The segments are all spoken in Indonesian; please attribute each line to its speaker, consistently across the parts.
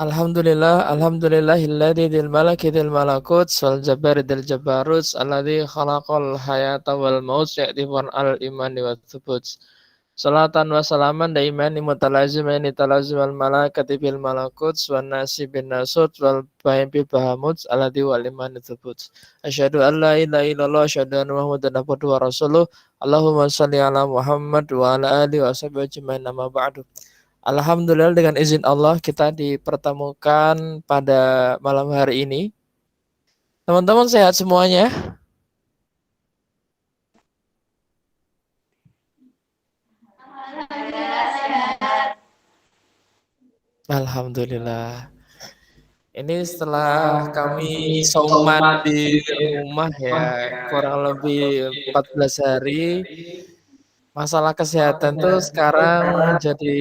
Speaker 1: Alhamdulillahilladzi dzil malaki dzil malakut wal jabbari dzil jabbarut alladzi khalaqal hayata wal maut ya'tifun al imani wat tsubut. Salatan wa salaman daimani mutalazimaini talazimal malaikati bil malakut wan nasi bin nasut wal bahim bil bahamut alladzi wal imani tsubut. Asyhadu an la ilaha illallah asyhadu anna muhammadan abduhu wa rasuluh. Allahumma shalli ala Muhammad wa ala alihi wa sahbihi ajmain amma ba'du. Alhamdulillah dengan izin Allah kita dipertemukan pada malam hari ini. Teman-teman sehat semuanya? Alhamdulillah. Ini setelah kami sauman di rumah ya, kurang lebih 14 hari. Masalah kesehatan tuh sekarang menjadi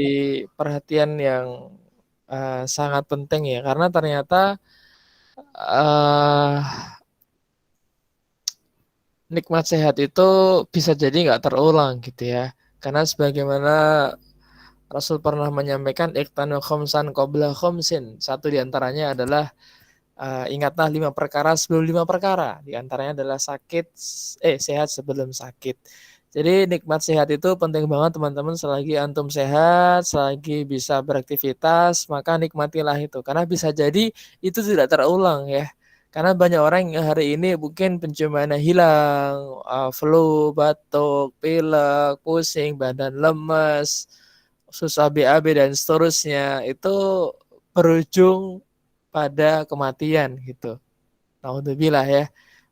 Speaker 1: perhatian yang sangat penting ya, karena ternyata uh, nikmat sehat itu bisa jadi nggak terulang gitu ya. Karena sebagaimana Rasul pernah menyampaikan iktanu khomsan qabla khomsin. Satu diantaranya adalah ingatlah 5 perkara sebelum 5 perkara. Di antaranya adalah sehat sebelum sakit. Jadi nikmat sehat itu penting banget teman-teman. Selagi antum sehat, selagi bisa beraktivitas, maka nikmatilah itu. Karena bisa jadi itu tidak terulang ya. Karena banyak orang yang hari ini mungkin penciumannya hilang, flu, batuk, pilek, pusing, badan lemas, susah BAB dan seterusnya. Itu berujung pada kematian gitu. Alhamdulillah ya.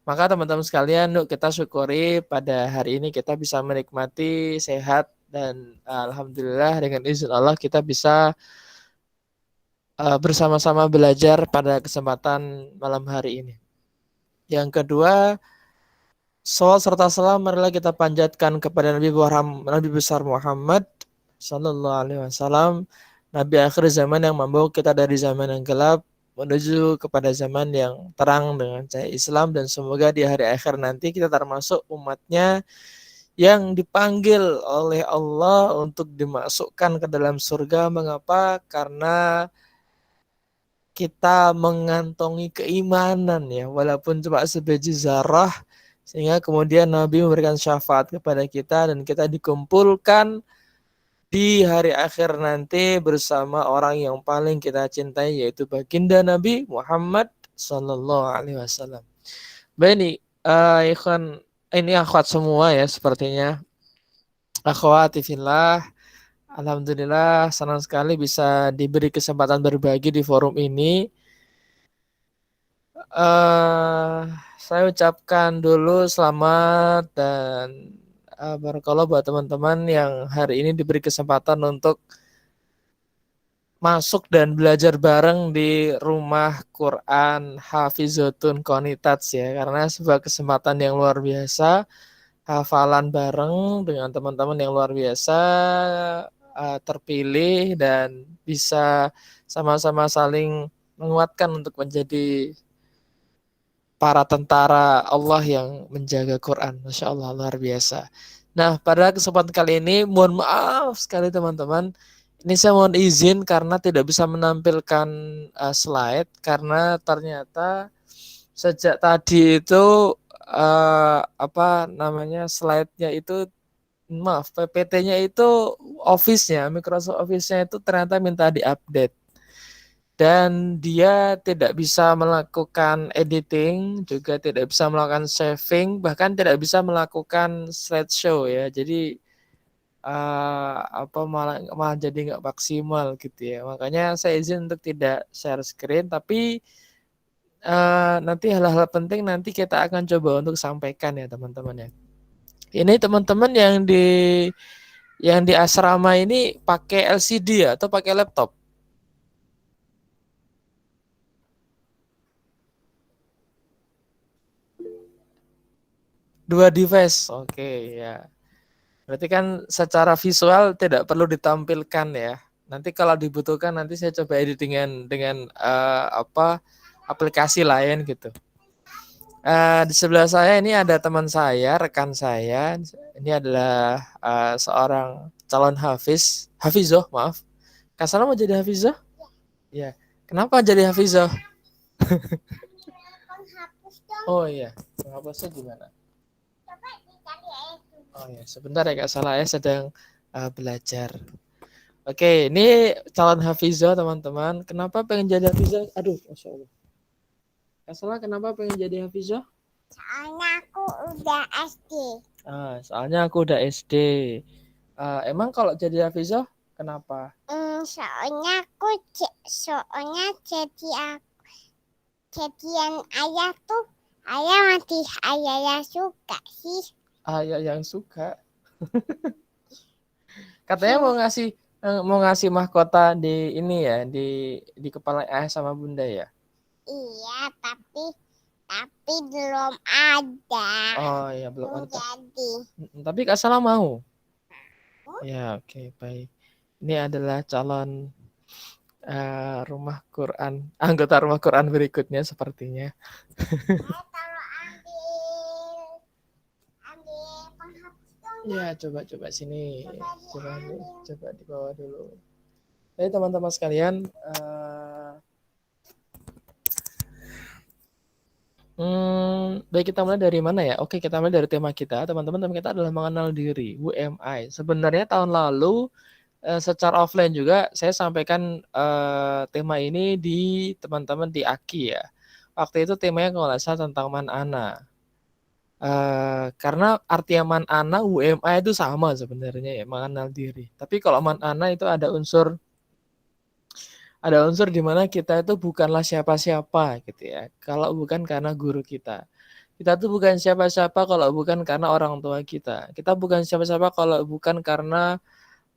Speaker 1: Maka teman-teman sekalian, yuk kita syukuri pada hari ini kita bisa menikmati sehat dan alhamdulillah dengan izin Allah kita bisa bersama-sama belajar pada kesempatan malam hari ini. Yang kedua, salawat serta salam marilah kita panjatkan kepada Nabi besar Muhammad sallallahu alaihi wasallam, Nabi akhir zaman yang membawa kita dari zaman yang gelap menuju kepada zaman yang terang dengan cahaya Islam, dan semoga di hari akhir nanti kita termasuk umatnya yang dipanggil oleh Allah untuk dimasukkan ke dalam surga. Mengapa? Karena kita mengantongi keimanan ya, walaupun cuma sebiji zarah, sehingga kemudian Nabi memberikan syafaat kepada kita dan kita dikumpulkan di hari akhir nanti bersama orang yang paling kita cintai, yaitu baginda Nabi Muhammad Sallallahu Alaihi Wasallam. Baik nih, ikhwan, ini akhwat semua ya sepertinya. Akhwati fillah, alhamdulillah senang sekali bisa diberi kesempatan berbagi di forum ini. Saya ucapkan dulu selamat dan barakallah buat teman-teman yang hari ini diberi kesempatan untuk masuk dan belajar bareng di rumah Quran Hafizatun Qanitats ya, karena sebuah kesempatan yang luar biasa, hafalan bareng dengan teman-teman yang luar biasa, terpilih dan bisa sama-sama saling menguatkan untuk menjadi para tentara Allah yang menjaga Quran. Masya Allah, luar biasa. Nah, pada kesempatan kali ini, mohon maaf sekali teman-teman, ini saya mohon izin karena tidak bisa menampilkan slide, karena ternyata sejak tadi itu slide-nya itu, maaf, PPT-nya itu Office-nya, Microsoft Office-nya itu ternyata minta diupdate. Dan dia tidak bisa melakukan editing, juga tidak bisa melakukan saving, bahkan tidak bisa melakukan slideshow ya. Jadi malah jadi nggak maksimal gitu ya. Makanya saya izin untuk tidak share screen, tapi nanti hal-hal penting nanti kita akan coba untuk sampaikan ya teman-teman ya. Ini teman-teman yang di asrama ini pakai LCD ya atau pakai laptop? Dua device, oke ya. Berarti kan secara visual tidak perlu ditampilkan ya. Nanti kalau dibutuhkan nanti saya coba edit dengan aplikasi lain gitu. Di sebelah saya ini ada teman saya, rekan saya. Ini adalah seorang calon hafizoh, maaf. Kak Sana mau jadi hafizoh? Ya. Kenapa jadi hafizah? Oh iya, menghapusnya gimana? Oh ya, sebentar ya Kak, salah ya, sedang belajar. Oke, ini calon hafizah teman-teman. Kenapa pengen jadi hafizah? Aduh, Masya Allah. Kak salah, kenapa pengen jadi hafizah?
Speaker 2: Soalnya aku udah SD.
Speaker 1: Soalnya aku udah SD. Emang kalau jadi hafizah, kenapa?
Speaker 2: Soalnya jadian ayah tuh ayah yang suka sih.
Speaker 1: Ayah yang suka. Katanya mau ngasih mahkota di ini ya, di kepala ayah sama bunda ya.
Speaker 2: Iya, tapi belum ada.
Speaker 1: Oh iya, belum ada.
Speaker 2: Jadi.
Speaker 1: Tapi Kak Salah mau. Ya, oke, baik. Ini adalah calon anggota rumah Quran berikutnya sepertinya.
Speaker 2: Kalau ambil penghapus dong.
Speaker 1: Ya, coba sini. Coba di bawah dulu. Jadi teman-teman sekalian, baik, kita mulai dari mana ya? Oke, kita mulai dari tema kita. Teman-teman, tema kita adalah mengenal diri, UMI. Sebenarnya tahun lalu secara offline juga saya sampaikan tema ini di teman-teman di AKI ya. Waktu itu temanya kalau nggak salah tentang man ana. Karena artinya man ana UMI itu sama sebenarnya ya, mengenal diri. Tapi kalau man ana itu ada unsur di mana kita itu bukanlah siapa-siapa gitu ya. Kalau bukan karena guru kita. Kita tuh bukan siapa-siapa kalau bukan karena orang tua kita. Kita bukan siapa-siapa kalau bukan karena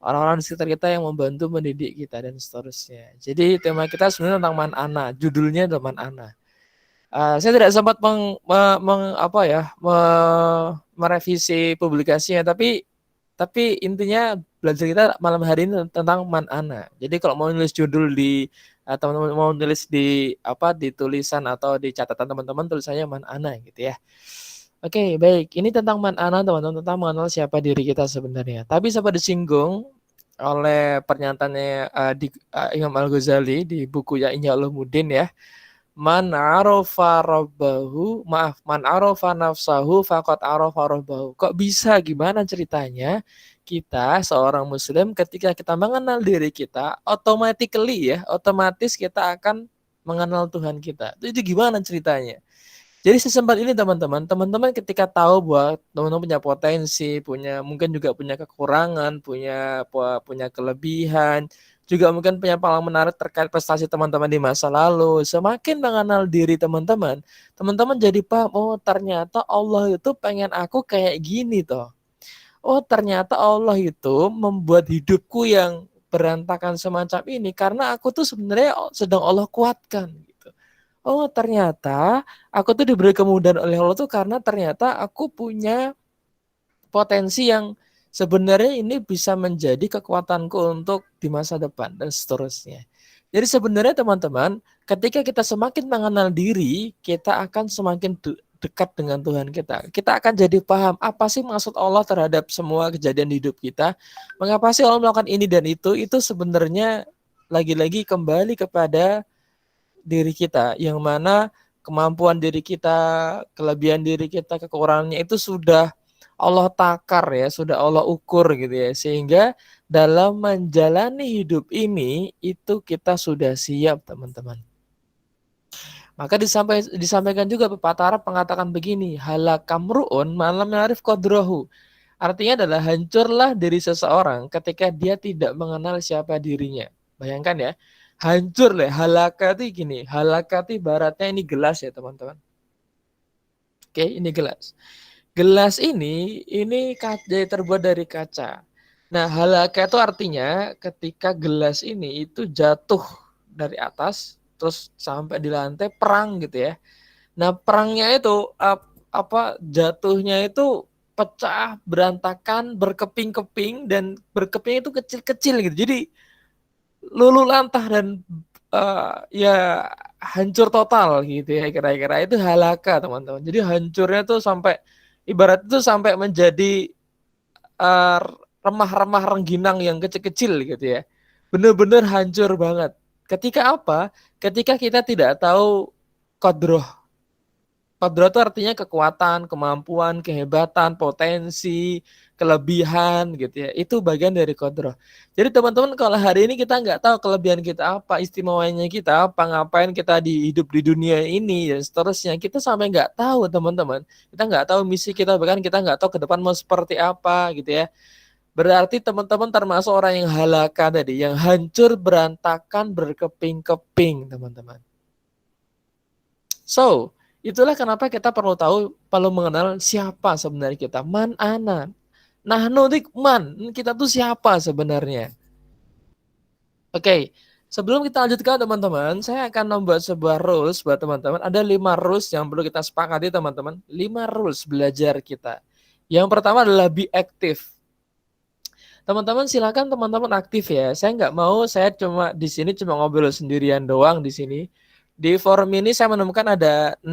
Speaker 1: orang-orang di sekitar kita yang membantu mendidik kita dan seterusnya. Jadi tema kita sebenarnya tentang man ana, judulnya adalah man ana. Saya tidak sempat merevisi publikasinya, tapi intinya belajar kita malam hari ini tentang man ana. Jadi kalau mau nulis judul teman-teman mau nulis di tulisan atau di catatan teman-teman, tulisannya man ana gitu ya. Oke, baik. Ini tentang man ana teman-teman, tentang mengenal siapa diri kita sebenarnya. Tapi sempat disinggung oleh pernyataannya Imam Al-Ghazali di buku ya Ihya Ulumuddin ya. Man arofa nafsahu faqad arofa rabbahu. Kok bisa, gimana ceritanya kita seorang muslim ketika kita mengenal diri kita, otomatis kita akan mengenal Tuhan kita. Itu gimana ceritanya? Jadi sesempat ini teman-teman ketika tahu bahwa teman-teman punya potensi, mungkin juga punya kekurangan, punya kelebihan, juga mungkin punya pengalaman menarik terkait prestasi teman-teman di masa lalu. Semakin mengenal diri teman-teman jadi paham, oh ternyata Allah itu pengen aku kayak gini toh. Oh ternyata Allah itu membuat hidupku yang berantakan semacam ini karena aku tuh sebenarnya sedang Allah kuatkan. Oh ternyata aku tuh diberi kemudahan oleh Allah tuh karena ternyata aku punya potensi yang sebenarnya ini bisa menjadi kekuatanku untuk di masa depan dan seterusnya. Jadi sebenarnya teman-teman, ketika kita semakin mengenal diri, kita akan semakin dekat dengan Tuhan kita. Kita akan jadi paham apa sih maksud Allah terhadap semua kejadian di hidup kita. Mengapa sih Allah melakukan ini dan itu sebenarnya lagi-lagi kembali kepada diri kita, yang mana kemampuan diri kita, kelebihan diri kita, kekurangannya itu sudah Allah takar ya, sudah Allah ukur gitu ya, sehingga dalam menjalani hidup ini itu kita sudah siap teman-teman. Maka disampaikan juga pepatah Arab mengatakan begini, halakamruun malam yarif qadrohu. Artinya adalah hancurlah diri seseorang ketika dia tidak mengenal siapa dirinya. Bayangkan ya, hancur lah. Halaka itu gini, halaka itu ibaratnya ini gelas ya teman-teman. Oke, ini gelas. Gelas ini terbuat dari kaca. Nah, halaka itu artinya ketika gelas ini itu jatuh dari atas, terus sampai di lantai perang gitu ya. Nah, perangnya itu jatuhnya itu pecah, berantakan, berkeping-keping, dan berkeping itu kecil-kecil gitu. Jadi luluh lantah dan ya hancur total gitu ya, kira-kira itu halaka teman-teman. Jadi hancurnya tuh sampai ibarat itu sampai menjadi uh, remah-remah rengginang yang kecil-kecil gitu ya. Bener-bener hancur banget. Ketika apa? ketika kita tidak tahu qadroh. Qadroh itu artinya kekuatan, kemampuan, kehebatan, potensi, kelebihan gitu ya. Itu bagian dari qadroh. Jadi teman-teman kalau hari ini kita nggak tahu kelebihan kita apa, istimewanya kita apa, ngapain kita hidup di dunia ini dan seterusnya. Kita sampai nggak tahu teman-teman. Kita nggak tahu misi kita, bahkan kita nggak tahu ke depan mau seperti apa gitu ya. Berarti teman-teman termasuk orang yang halaka tadi, yang hancur, berantakan, berkeping-keping teman-teman. So, itulah kenapa kita perlu mengenal siapa sebenarnya kita. Man ana. Nahnu dik man. Kita tuh siapa sebenarnya? Oke, sebelum kita lanjutkan teman-teman, saya akan membuat sebuah rules buat teman-teman. Ada 5 rules yang perlu kita sepakati teman-teman. 5 rules belajar kita. Yang pertama adalah be active. Teman-teman silakan teman-teman aktif ya. Saya nggak mau saya cuma di sini cuma ngobrol sendirian doang di sini. Di forum ini saya menemukan ada 6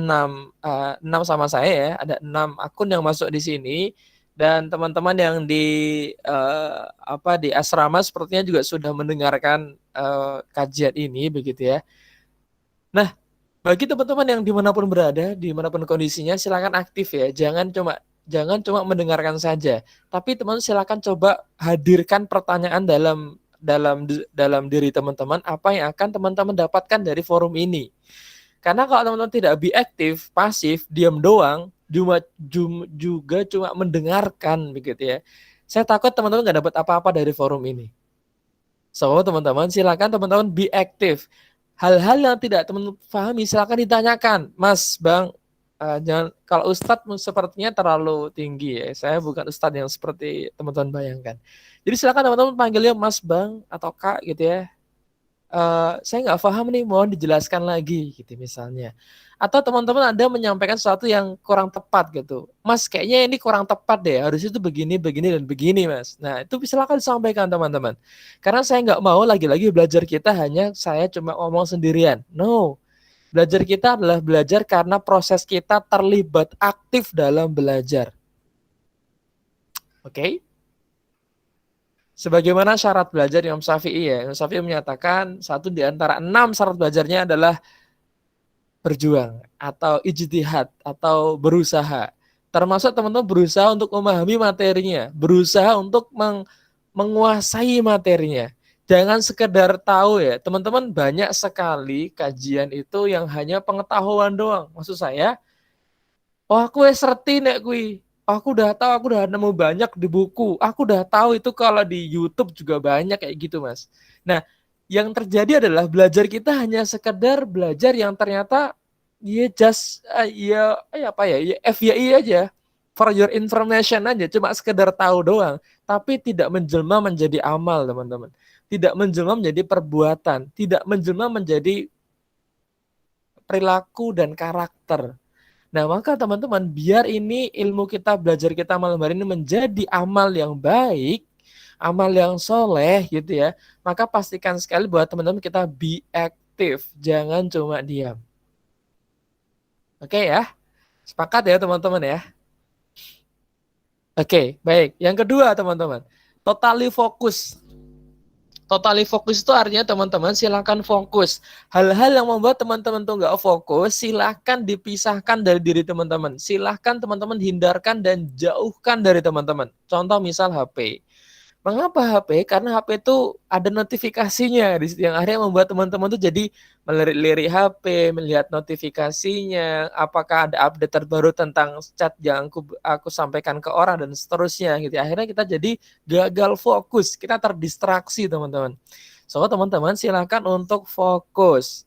Speaker 1: sama saya ya, ada 6 akun yang masuk di sini dan teman-teman yang di asrama sepertinya juga sudah mendengarkan kajian ini begitu ya. Nah, bagi teman-teman yang dimanapun berada, dimanapun kondisinya, silakan aktif ya. Jangan cuma mendengarkan saja, tapi teman silakan coba hadirkan pertanyaan dalam diri teman-teman apa yang akan teman-teman dapatkan dari forum ini. Karena kalau teman-teman tidak be aktif, pasif, diam doang, juga cuma mendengarkan begitu ya. Saya takut teman-teman nggak dapat apa-apa dari forum ini. So, teman-teman silakan teman-teman be aktif. Hal-hal yang tidak teman-teman pahami silakan ditanyakan. Mas, Bang, jangan, kalau Ustadz sepertinya terlalu tinggi ya. Saya bukan Ustadz yang seperti teman-teman bayangkan. Jadi silakan teman-teman panggilnya Mas, Bang atau Kak gitu ya. Saya nggak paham nih, mohon dijelaskan lagi gitu misalnya. Atau teman-teman Anda menyampaikan sesuatu yang kurang tepat gitu. Mas, kayaknya ini kurang tepat deh. Harus itu begini, begini, dan begini, Mas. Nah, itu silakan disampaikan teman-teman. Karena saya nggak mau lagi-lagi belajar kita hanya saya cuma ngomong sendirian. No. Belajar kita adalah belajar karena proses kita terlibat aktif dalam belajar. Oke? Sebagaimana syarat belajar Imam Syafi'i ya. Imam Syafi'i menyatakan satu di antara 6 syarat belajarnya adalah berjuang atau ijtihad atau berusaha. Termasuk teman-teman berusaha untuk memahami materinya, berusaha untuk menguasai materinya. Jangan sekedar tahu ya, teman-teman banyak sekali kajian itu yang hanya pengetahuan doang. Maksud saya, oh aku ngerti nek kui. Aku udah tahu, aku udah nemu banyak di buku. Aku udah tahu itu kalau di YouTube juga banyak kayak gitu, Mas. Nah, yang terjadi adalah belajar kita hanya sekedar belajar yang ternyata FYI aja, for your information aja, cuma sekedar tahu doang, tapi tidak menjelma menjadi amal, teman-teman. Tidak menjelma menjadi perbuatan, tidak menjelma menjadi perilaku dan karakter. Nah, maka teman-teman, biar ini ilmu kita, belajar kita malam hari ini menjadi amal yang baik, amal yang soleh gitu ya, maka pastikan sekali buat teman-teman kita be aktif, jangan cuma diam. Oke ya, sepakat ya teman-teman ya. Oke, baik. Yang kedua teman-teman, totally fokus. Totally fokus itu artinya teman-teman silakan fokus. Hal-hal yang membuat teman-teman tuh nggak fokus, silakan dipisahkan dari diri teman-teman. Silakan teman-teman hindarkan dan jauhkan dari teman-teman. Contoh misal HP. Mengapa HP? Karena HP itu ada notifikasinya yang akhirnya membuat teman-teman tuh jadi melirik-lirik HP, melihat notifikasinya, apakah ada update terbaru tentang chat yang aku sampaikan ke orang dan seterusnya gitu. Akhirnya kita jadi gagal fokus, kita terdistraksi teman-teman. So teman-teman silakan untuk fokus.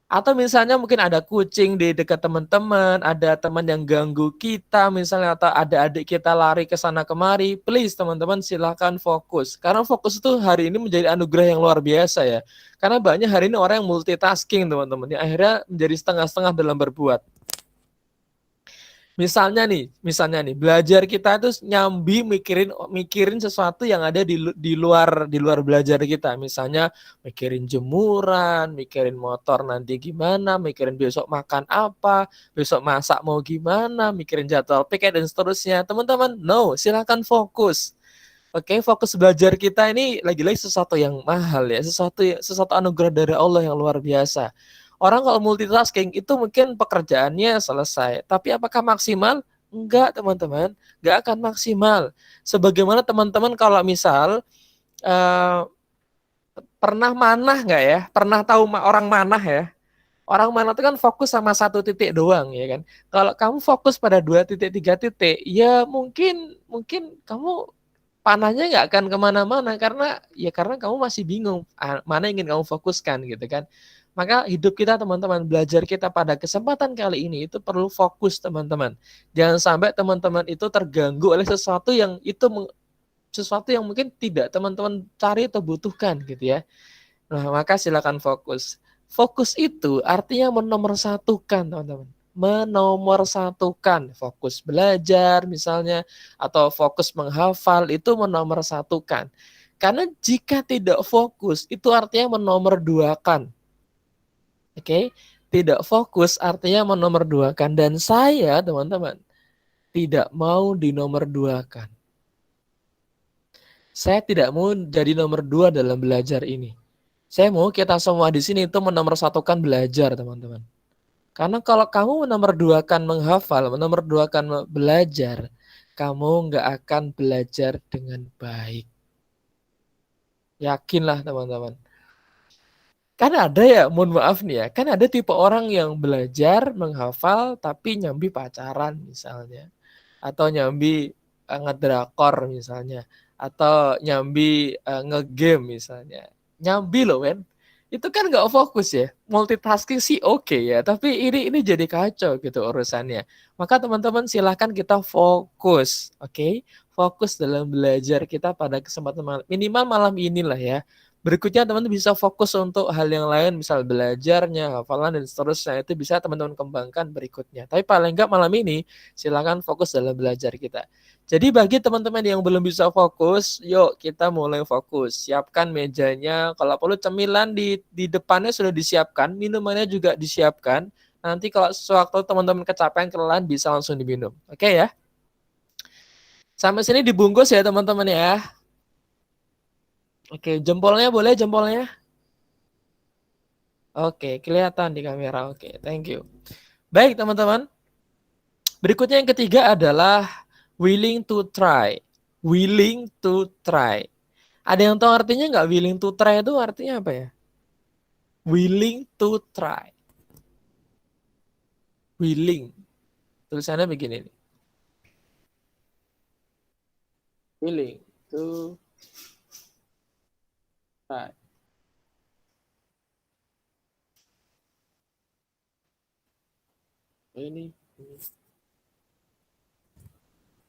Speaker 1: Atau misalnya mungkin ada kucing di dekat teman-teman, ada teman yang ganggu kita misalnya, atau ada adik kita lari ke sana kemari, please teman-teman silahkan fokus. Karena fokus itu hari ini menjadi anugerah yang luar biasa ya. Karena banyak hari ini orang yang multitasking teman-teman, yang akhirnya menjadi setengah-setengah dalam berbuat. Misalnya nih, belajar kita itu nyambi mikirin sesuatu yang ada di luar belajar kita. Misalnya mikirin jemuran, mikirin motor nanti gimana, mikirin besok makan apa, besok masak mau gimana, mikirin jadwal piket dan seterusnya. Teman-teman, no, silakan fokus. Oke, fokus belajar kita ini lagi-lagi sesuatu yang mahal ya, sesuatu anugerah dari Allah yang luar biasa. Orang kalau multitasking itu mungkin pekerjaannya selesai, tapi apakah maksimal? Enggak, teman-teman, enggak akan maksimal. Sebagaimana teman-teman kalau misal eh, pernah manah nggak ya? Pernah tahu orang manah ya? Orang manah itu kan fokus sama satu titik doang ya kan. Kalau kamu fokus pada 2 titik, 3 titik, ya mungkin mungkin kamu panahnya nggak akan kemana-mana karena kamu masih bingung mana yang ingin kamu fokuskan gitu kan. Maka hidup kita teman-teman, belajar kita pada kesempatan kali ini itu perlu fokus teman-teman. Jangan sampai teman-teman itu terganggu oleh sesuatu yang mungkin tidak teman-teman cari atau butuhkan gitu ya. Nah, maka silakan fokus. Fokus itu artinya menomorsatukan, teman-teman. Menomorsatukan, fokus belajar misalnya atau fokus menghafal itu menomorsatukan. Karena jika tidak fokus itu artinya menomorduakan. Oke? Tidak fokus artinya menomorduakan dan saya, teman-teman, tidak mau dinomorduakan. Saya tidak mau jadi nomor 2 dalam belajar ini. Saya mau kita semua di sini itu menomorsatukan belajar, teman-teman. Karena kalau kamu menomorduakan menghafal, menomorduakan belajar, kamu nggak akan belajar dengan baik. Yakinlah, teman-teman. Kan ada ya, mohon maaf nih ya, kan ada tipe orang yang belajar menghafal tapi nyambi pacaran misalnya. Atau nyambi ngedrakor misalnya. Atau nyambi ngegame misalnya. Nyambi loh men. Itu kan nggak fokus ya. Multitasking sih oke ya, tapi ini jadi kacau gitu urusannya. Maka teman-teman silahkan kita fokus, oke? Fokus dalam belajar kita pada kesempatan minimal malam inilah ya. Berikutnya teman-teman bisa fokus untuk hal yang lain, misal belajarnya, hafalan dan seterusnya. Itu bisa teman-teman kembangkan berikutnya. Tapi paling enggak malam ini silakan fokus dalam belajar kita. Jadi bagi teman-teman yang belum bisa fokus, yuk kita mulai fokus. Siapkan mejanya, kalau perlu cemilan di depannya sudah disiapkan, minumannya juga disiapkan. Nanti kalau sewaktu teman-teman kecapean, kelelahan bisa langsung diminum. Oke ya? Sampai sini dibungkus ya teman-teman ya. Oke, jempolnya boleh jempolnya? Oke, kelihatan di kamera. Oke, thank you. Baik teman-teman. Berikutnya yang ketiga adalah willing to try. Willing to try. Ada yang tahu artinya nggak willing to try itu artinya apa ya? Willing to try. Willing. Tulisannya begini nih. Willing to try. Ini.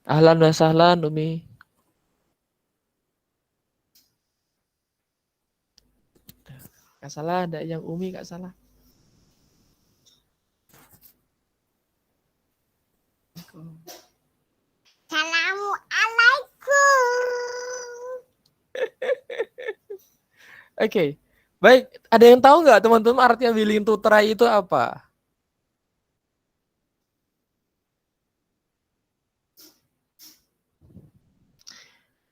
Speaker 1: Ahlan wa sahlan Umi. Gak salah, ada yang Umi gak salah.
Speaker 2: Assalamualaikum.
Speaker 1: Oke. Baik, ada yang tahu nggak teman-teman artinya willing to try itu apa?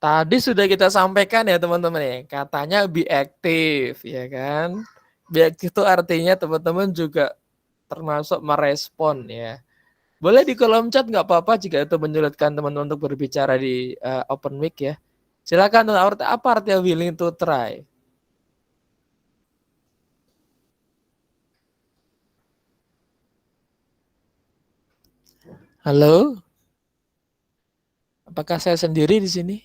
Speaker 1: Tadi sudah kita sampaikan ya teman-teman ya, katanya be active ya kan. Be active itu artinya teman-teman juga termasuk merespon ya. Boleh di kolom chat nggak apa-apa jika itu menyulitkan teman-teman untuk berbicara di open mic ya. Silakan apa artinya willing to try? Halo? Apakah saya sendiri di sini?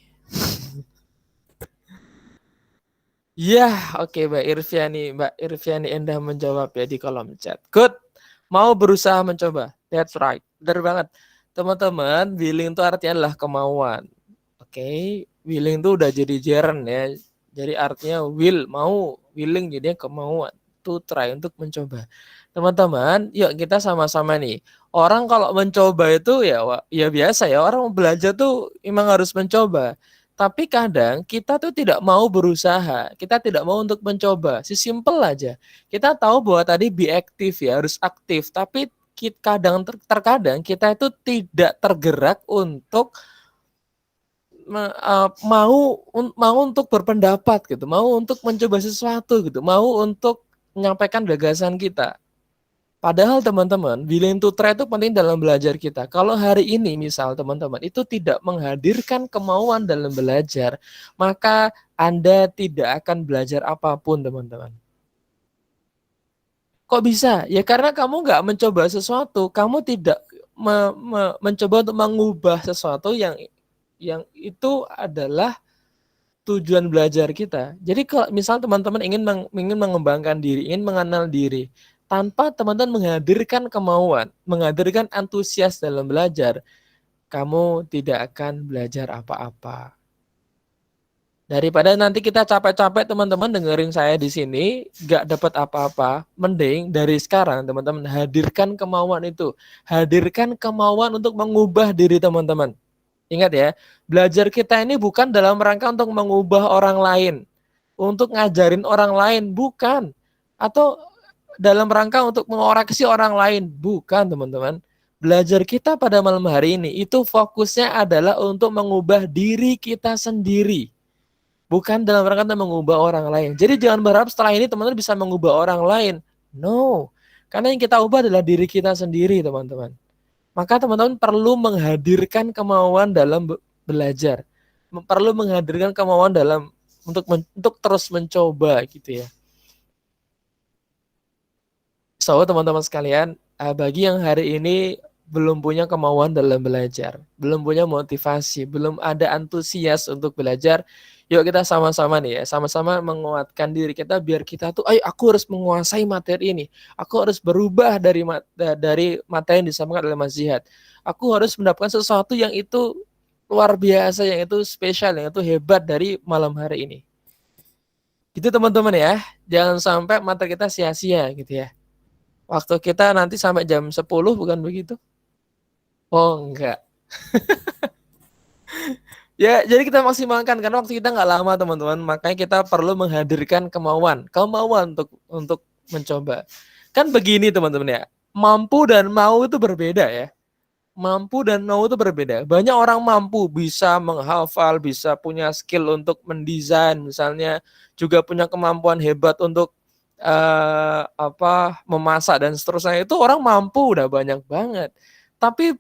Speaker 1: Ya, oke Mbak Irviani Endah menjawab ya di kolom chat. Good. Mau berusaha mencoba. That's right. Benar banget. Teman-teman, willing itu artinya adalah kemauan. Oke, willing itu udah jadi gerund ya. Jadi artinya will, mau, willing jadinya kemauan. To try, untuk mencoba. Teman-teman, yuk kita sama-sama nih. Orang kalau mencoba itu ya biasa ya. Orang belajar tuh memang harus mencoba. Tapi kadang kita tuh tidak mau berusaha, kita tidak mau untuk mencoba. Sesimpel aja. Kita tahu bahwa tadi be active ya, harus aktif. Tapi terkadang kita itu tidak tergerak untuk mau untuk berpendapat gitu, mau untuk mencoba sesuatu gitu, mau untuk menyampaikan gagasan kita. Padahal teman-teman, willing to try itu penting dalam belajar kita. Kalau hari ini misal teman-teman itu tidak menghadirkan kemauan dalam belajar, maka Anda tidak akan belajar apapun teman-teman. Kok bisa? Ya karena kamu nggak mencoba sesuatu, kamu tidak mencoba untuk mengubah sesuatu yang itu adalah tujuan belajar kita. Jadi kalau misal teman-teman ingin mengembangkan diri, ingin mengenal diri, tanpa teman-teman menghadirkan kemauan, menghadirkan antusias dalam belajar, kamu tidak akan belajar apa-apa. Daripada nanti kita capek-capek teman-teman dengerin saya di sini, gak dapat apa-apa, mending dari sekarang teman-teman hadirkan kemauan itu. Hadirkan kemauan untuk mengubah diri teman-teman. Ingat ya, belajar kita ini bukan dalam rangka untuk mengubah orang lain, untuk ngajarin orang lain, bukan. Atau dalam rangka untuk mengoreksi orang lain, bukan teman-teman. Belajar kita pada malam hari ini, itu fokusnya adalah untuk mengubah diri kita sendiri. Bukan dalam rangka untuk mengubah orang lain. Jadi jangan berharap setelah ini teman-teman bisa mengubah orang lain. No, karena yang kita ubah adalah diri kita sendiri teman-teman. Maka teman-teman perlu menghadirkan kemauan dalam belajar. Perlu menghadirkan kemauan dalam untuk terus mencoba gitu ya. So teman-teman sekalian, bagi yang hari ini belum punya kemauan dalam belajar, belum punya motivasi, belum ada antusias untuk belajar, yuk kita sama-sama nih ya, sama-sama menguatkan diri kita biar kita tuh, ayo aku harus menguasai materi ini, aku harus berubah dari materi yang disampaikan oleh Mas Jihad, aku harus mendapatkan sesuatu yang itu luar biasa, yang itu spesial, yang itu hebat dari malam hari ini. Gitu teman-teman ya, jangan sampai materi kita sia-sia gitu ya. Waktu kita nanti sampai jam 10 bukan begitu? Oh enggak. Ya, jadi kita maksimalkan karena waktu kita nggak lama teman-teman. Makanya kita perlu menghadirkan kemauan untuk mencoba. Kan begini teman-teman ya. Mampu dan mau itu berbeda ya. Mampu dan mau itu berbeda. Banyak orang mampu bisa menghafal, bisa punya skill untuk mendesain misalnya, juga punya kemampuan hebat untuk memasak dan seterusnya. Itu orang mampu udah banyak banget. Tapi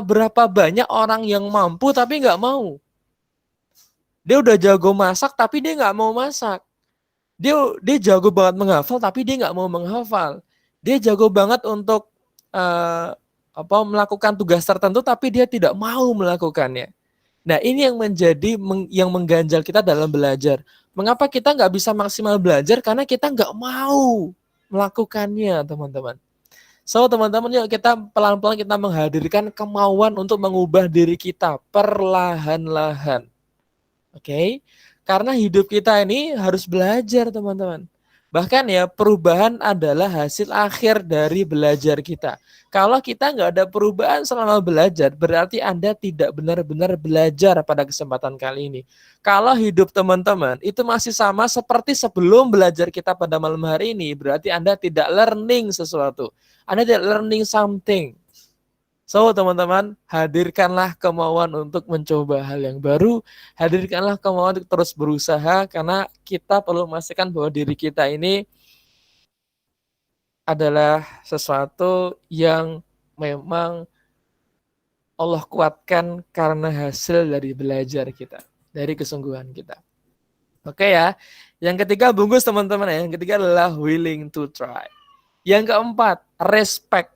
Speaker 1: berapa banyak orang yang mampu tapi nggak mau. Dia udah jago masak tapi dia nggak mau masak. Dia jago banget menghafal tapi dia nggak mau menghafal. Dia jago banget untuk melakukan tugas tertentu tapi dia tidak mau melakukannya. Nah ini yang yang mengganjal kita dalam belajar. Mengapa kita nggak bisa maksimal belajar? Karena kita nggak mau melakukannya teman-teman. So teman-teman yuk kita pelan-pelan kita menghadirkan kemauan untuk mengubah diri kita perlahan-lahan. Oke, karena hidup kita ini harus belajar teman-teman. Bahkan ya perubahan adalah hasil akhir dari belajar kita. Kalau kita nggak ada perubahan selama belajar, berarti Anda tidak benar-benar belajar pada kesempatan kali ini. Kalau hidup teman-teman itu masih sama seperti sebelum belajar kita pada malam hari ini, berarti Anda tidak learning sesuatu. Anda tidak learning something. So teman-teman, hadirkanlah kemauan untuk mencoba hal yang baru, hadirkanlah kemauan untuk terus berusaha, karena kita perlu memastikan bahwa diri kita ini adalah sesuatu yang memang Allah kuatkan karena hasil dari belajar kita, dari kesungguhan kita. Oke ya, yang ketiga bungkus teman-teman ya, yang ketiga adalah willing to try. Yang keempat, respect.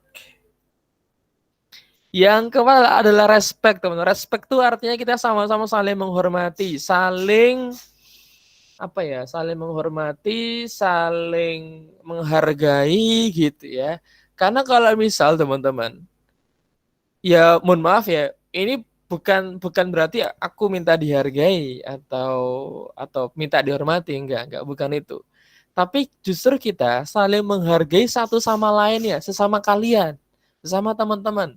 Speaker 1: Yang keempat adalah respect, teman-teman. Respect itu artinya kita sama-sama saling menghormati, saling menghormati, saling menghargai gitu ya. Karena kalau misal teman-teman, ya mohon maaf ya, ini bukan berarti aku minta dihargai atau minta dihormati, enggak, bukan itu. Tapi justru kita saling menghargai satu sama lain ya, sesama kalian, sesama teman-teman.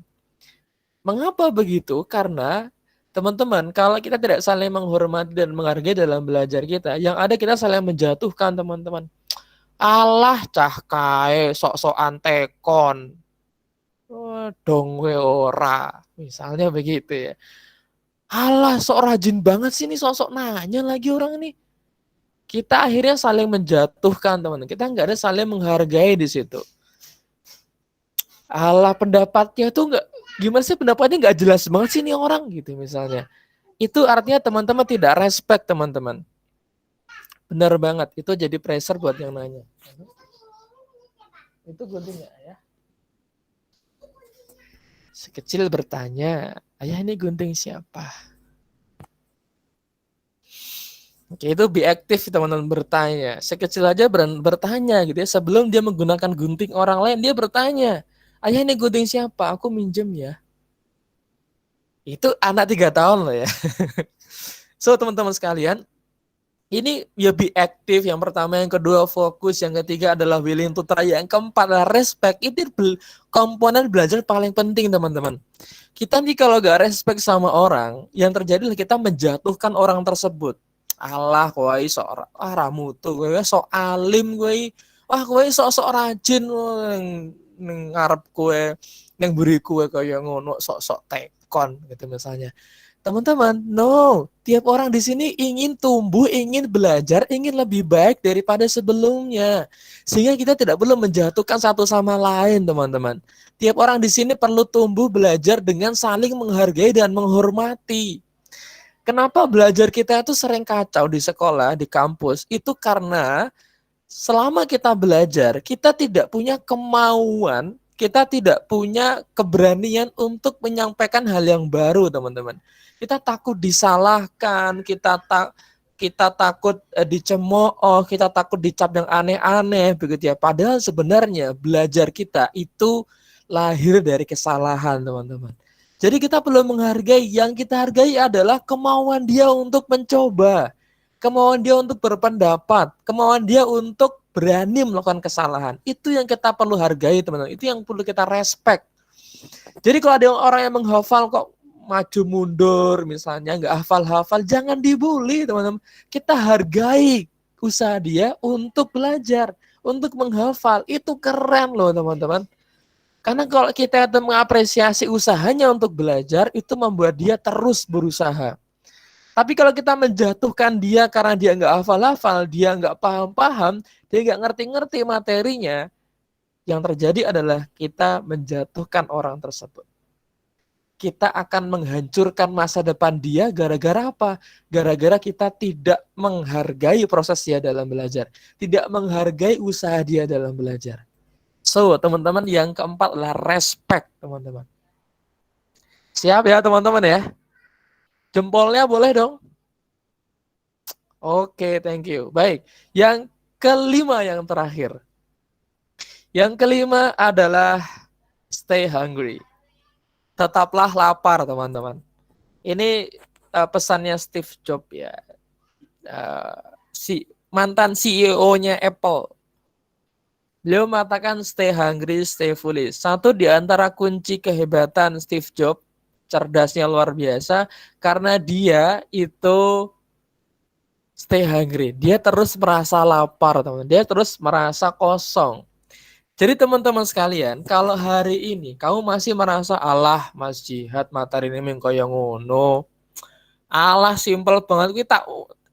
Speaker 1: Mengapa begitu? Karena teman-teman, kalau kita tidak saling menghormati dan menghargai dalam belajar kita, yang ada kita saling menjatuhkan teman-teman. Alah cah kae sok-sokan tekon. Dong we ora. Misalnya begitu ya. Alah, sok rajin banget sih nih, sosok nanya lagi orang ini. Kita akhirnya saling menjatuhkan, teman-teman. Kita nggak ada saling menghargai di situ. Alah, pendapatnya tuh nggak, gimana sih pendapatnya nggak jelas banget sih nih orang gitu misalnya. Itu artinya teman-teman tidak respect, teman-teman. Benar banget, itu jadi pressure buat yang nanya. Itu guntingnya ya. Sekecil bertanya, ayah ini gunting siapa? Oke, itu be aktif teman-teman, bertanya. Sekecil aja bertanya gitu ya. Sebelum dia menggunakan gunting orang lain, dia bertanya, ayah ini gunting siapa? Aku minjem ya. Itu anak 3 tahun loh ya. So teman-teman sekalian, ini ya be aktif. Yang pertama, yang kedua fokus, yang ketiga adalah willing to try, yang keempat adalah respect. Itu komponen belajar paling penting teman-teman. Kita nih kalau gak respect sama orang, yang terjadi adalah kita menjatuhkan orang tersebut. Alah, kowe sok ramu tuh, kowe sok alim kowe. Wah, kowe sok rajin ning ngarep kowe, yang beri kowe kaya ngono, sok-sok tekon gitu misalnya. Teman-teman, no, tiap orang di sini ingin tumbuh, ingin belajar, ingin lebih baik daripada sebelumnya. Sehingga kita tidak perlu menjatuhkan satu sama lain, teman-teman. Tiap orang di sini perlu tumbuh belajar dengan saling menghargai dan menghormati. Kenapa belajar kita itu sering kacau di sekolah, di kampus? Itu karena selama kita belajar, kita tidak punya kemauan, kita tidak punya keberanian untuk menyampaikan hal yang baru, teman-teman. Kita takut disalahkan, kita takut dicemooh, kita takut dicap yang aneh-aneh begitu ya. Padahal sebenarnya belajar kita itu lahir dari kesalahan, teman-teman. Jadi kita perlu menghargai, yang kita hargai adalah kemauan dia untuk mencoba, kemauan dia untuk berpendapat, kemauan dia untuk berani melakukan kesalahan. Itu yang kita perlu hargai, teman-teman. Itu yang perlu kita respect. Jadi kalau ada orang yang menghafal kok maju mundur misalnya, nggak hafal-hafal, jangan dibully, teman-teman. Kita hargai usaha dia untuk belajar, untuk menghafal. Itu keren loh, teman-teman. Karena kalau kita itu mengapresiasi usahanya untuk belajar, itu membuat dia terus berusaha. Tapi kalau kita menjatuhkan dia karena dia nggak hafal-hafal, dia nggak paham-paham, dia nggak ngerti-ngerti materinya, yang terjadi adalah kita menjatuhkan orang tersebut. Kita akan menghancurkan masa depan dia gara-gara apa? Gara-gara kita tidak menghargai proses dia dalam belajar, tidak menghargai usaha dia dalam belajar. So, teman-teman, yang keempat adalah respect, teman-teman. Siap ya, teman-teman ya? Jempolnya boleh dong? Oke, thank you. Baik, yang kelima, yang terakhir. Yang kelima adalah stay hungry. Tetaplah lapar, teman-teman. Ini pesannya Steve Jobs ya. Mantan CEO-nya Apple. Beliau mengatakan stay hungry, stay foolish. Satu di antara kunci kehebatan Steve Jobs, cerdasnya luar biasa, karena dia itu stay hungry. Dia terus merasa lapar, teman. Dia terus merasa kosong. Jadi teman-teman sekalian, kalau hari ini kamu masih merasa alah Mas Jihad materi ini koyo ngono. Alah simpel banget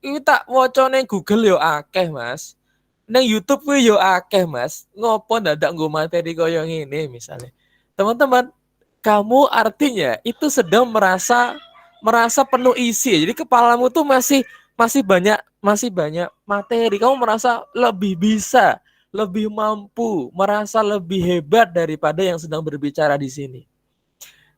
Speaker 1: kita wocone Google yo akeh, Mas. Nang YouTube kuwi yo akeh, Mas. Ngopo dadak nggo materi koyo ngene misalnya. Teman-teman, kamu artinya itu sedang merasa penuh isi. Jadi kepalamu tuh masih banyak materi. Kamu merasa lebih bisa, lebih mampu, merasa lebih hebat daripada yang sedang berbicara di sini.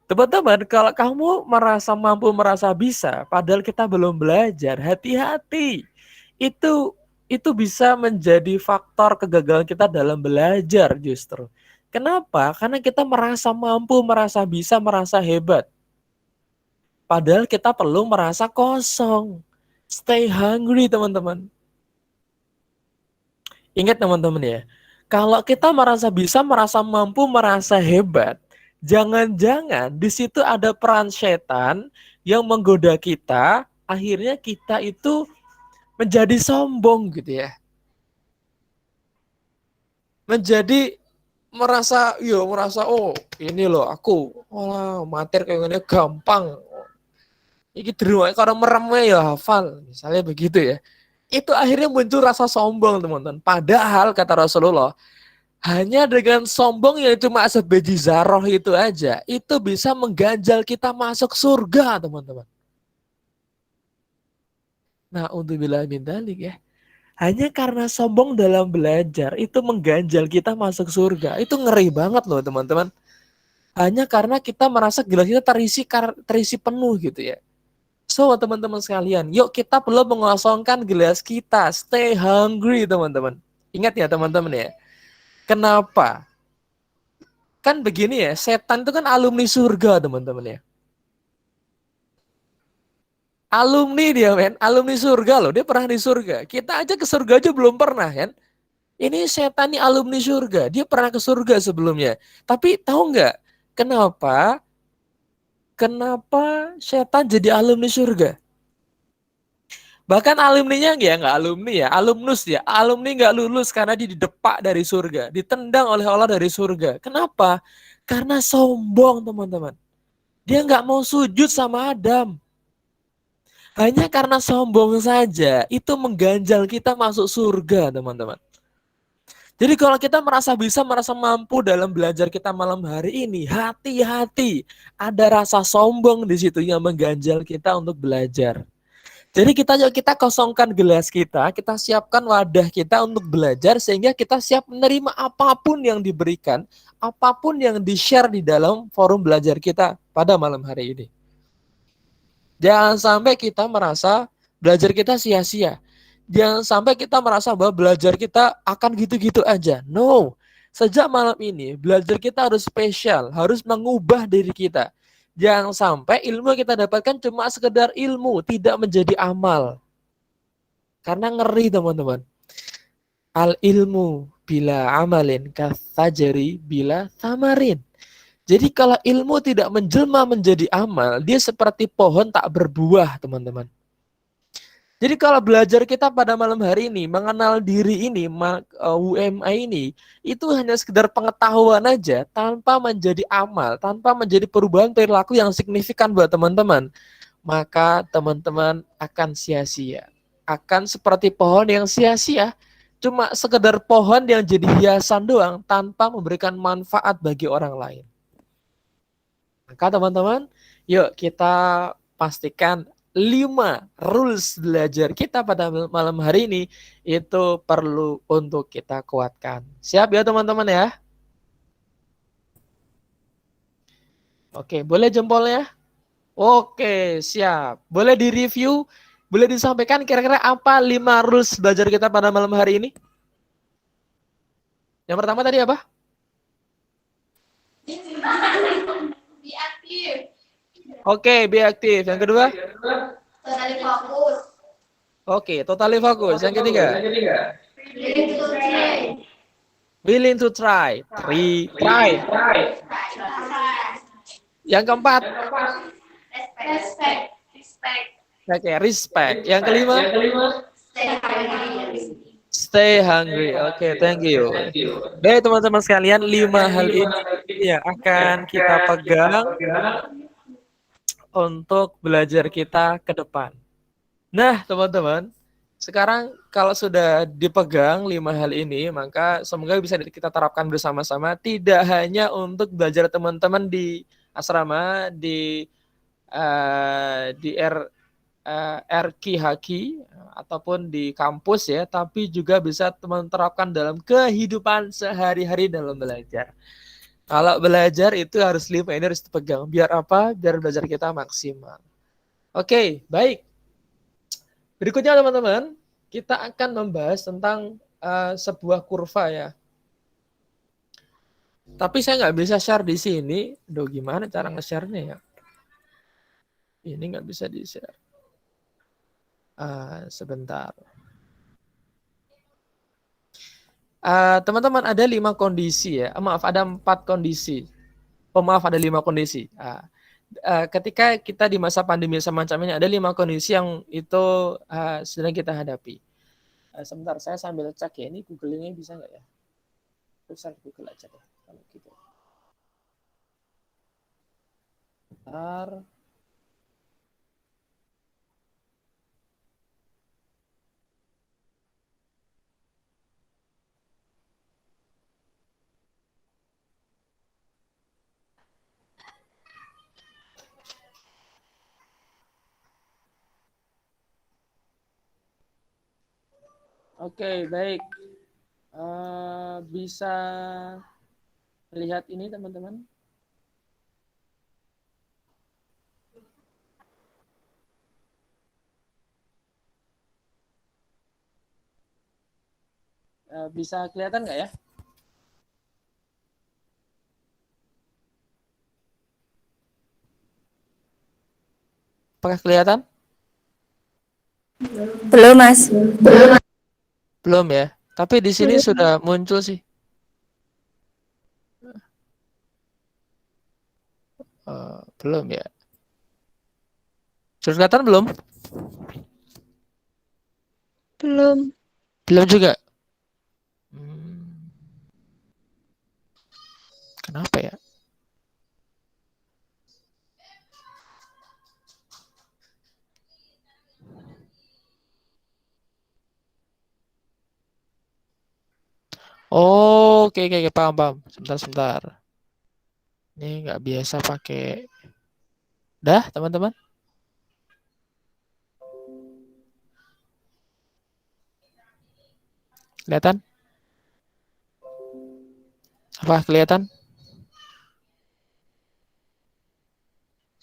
Speaker 1: Teman-teman, kalau kamu merasa mampu, merasa bisa, padahal kita belum belajar, hati-hati. Itu bisa menjadi faktor kegagalan kita dalam belajar justru. Kenapa? Karena kita merasa mampu, merasa bisa, merasa hebat. Padahal kita perlu merasa kosong. Stay hungry, teman-teman. Ingat teman-teman ya, kalau kita merasa bisa, merasa mampu, merasa hebat, jangan-jangan di situ ada peran setan yang menggoda kita, akhirnya kita itu menjadi sombong gitu ya. Menjadi merasa oh ini loh aku, materi kayak gini gampang. Iki derungokke karo meremnya ya hafal, misalnya begitu ya. Itu akhirnya muncul rasa sombong, teman-teman. Padahal kata Rasulullah, hanya dengan sombong yang cuma sebiji zarah itu aja, itu bisa mengganjal kita masuk surga, teman-teman. Nah, untuk bila min dzalik ya. Hanya karena sombong dalam belajar itu mengganjal kita masuk surga. Itu ngeri banget loh, teman-teman. Hanya karena kita merasa gelas kita terisi penuh gitu ya. So, teman-teman sekalian, yuk kita perlu mengosongkan gelas kita. Stay hungry, teman-teman. Ingat ya, teman-teman ya. Kenapa? Kan begini ya, setan itu kan alumni surga, teman-teman ya. Alumni dia, men. Alumni surga loh. Dia pernah di surga. Kita aja ke surga aja belum pernah, kan? Ini setan nih alumni surga. Dia pernah ke surga sebelumnya. Tapi tahu nggak kenapa? Kenapa setan jadi alumni surga? Bahkan alumninya nggak alumni ya, alumnus ya. Alumni nggak lulus karena dia didepak dari surga, ditendang oleh Allah dari surga. Kenapa? Karena sombong, teman-teman. Dia nggak mau sujud sama Adam. Hanya karena sombong saja, itu mengganjal kita masuk surga, teman-teman. Jadi kalau kita merasa mampu dalam belajar kita malam hari ini, hati-hati. Ada rasa sombong di situ yang mengganjal kita untuk belajar. Jadi kita kosongkan gelas kita siapkan wadah kita untuk belajar sehingga kita siap menerima apapun yang diberikan, apapun yang di-share di dalam forum belajar kita pada malam hari ini. Jangan sampai kita merasa belajar kita sia-sia. Jangan sampai kita merasa bahwa belajar kita akan gitu-gitu aja. No. Sejak malam ini, belajar kita harus spesial, harus mengubah diri kita. Jangan sampai ilmu yang kita dapatkan cuma sekedar ilmu, tidak menjadi amal. Karena ngeri, teman-teman. Al ilmu bila amalin kafajari bila tamarin. Jadi kalau ilmu tidak menjelma menjadi amal, dia seperti pohon tak berbuah, teman-teman. Jadi kalau belajar kita pada malam hari ini, mengenal diri ini, UMA ini, itu hanya sekedar pengetahuan aja, tanpa menjadi amal, tanpa menjadi perubahan perilaku yang signifikan buat teman-teman, maka teman-teman akan sia-sia. Akan seperti pohon yang sia-sia, cuma sekedar pohon yang jadi hiasan doang, tanpa memberikan manfaat bagi orang lain. Maka teman-teman, yuk kita pastikan 5 rules belajar kita pada malam hari ini itu perlu untuk kita kuatkan. Siap ya teman-teman ya? Oke, boleh jempolnya? Oke, siap. Boleh direview? Boleh disampaikan kira-kira apa 5 rules belajar kita pada malam hari ini? Yang pertama tadi apa? Be aktif. Oke, be aktif. Yang kedua? Totally fokus. Oke, totally fokus. Yang ketiga? Willing to try. Willing to try. Try. Yang keempat? Respect. Oke, respect. Yang kelima? Stay hungry. Oke, thank you. Baik teman-teman sekalian, 5 hal ini yang akan kita pegang untuk belajar kita ke depan. Nah, teman-teman, sekarang kalau sudah dipegang 5 hal ini, maka semoga bisa kita terapkan bersama-sama, tidak hanya untuk belajar teman-teman di asrama, di RQ Haki ataupun di kampus ya, tapi juga bisa teman terapkan dalam kehidupan sehari-hari dalam belajar. Kalau belajar itu harus 5 ini harus dipegang. Biar apa? Biar belajar kita maksimal. Oke, baik. Berikutnya teman-teman, kita akan membahas tentang sebuah kurva ya. Tapi saya nggak bisa share di sini. Duh, gimana cara nge-share-nya ya? Ini nggak bisa di-share. Sebentar. Teman-teman, ada 5 kondisi ya. Maaf, ada 4 kondisi. Maaf, ada 5 kondisi. Ketika kita di masa pandemi semacam ini, ada 5 kondisi yang itu sedang kita hadapi. Sebentar, saya sambil cek ya. Ini Google-nya bisa nggak ya? Search Google aja deh. Kalau gitu. Bentar. Oke, baik. Bisa lihat ini teman-teman. Bisa kelihatan nggak ya? Apakah kelihatan?
Speaker 3: Belum, Mas.
Speaker 1: Belum ya. Tapi di sini sudah muncul sih. Belum ya. Sudah kelihatan belum?
Speaker 3: Belum.
Speaker 1: Belum juga. Kenapa ya? Oh, oke, oke, paham, paham. Sebentar. Ini nggak biasa pakai. Dah, teman-teman. Kelihatan? Apa kelihatan?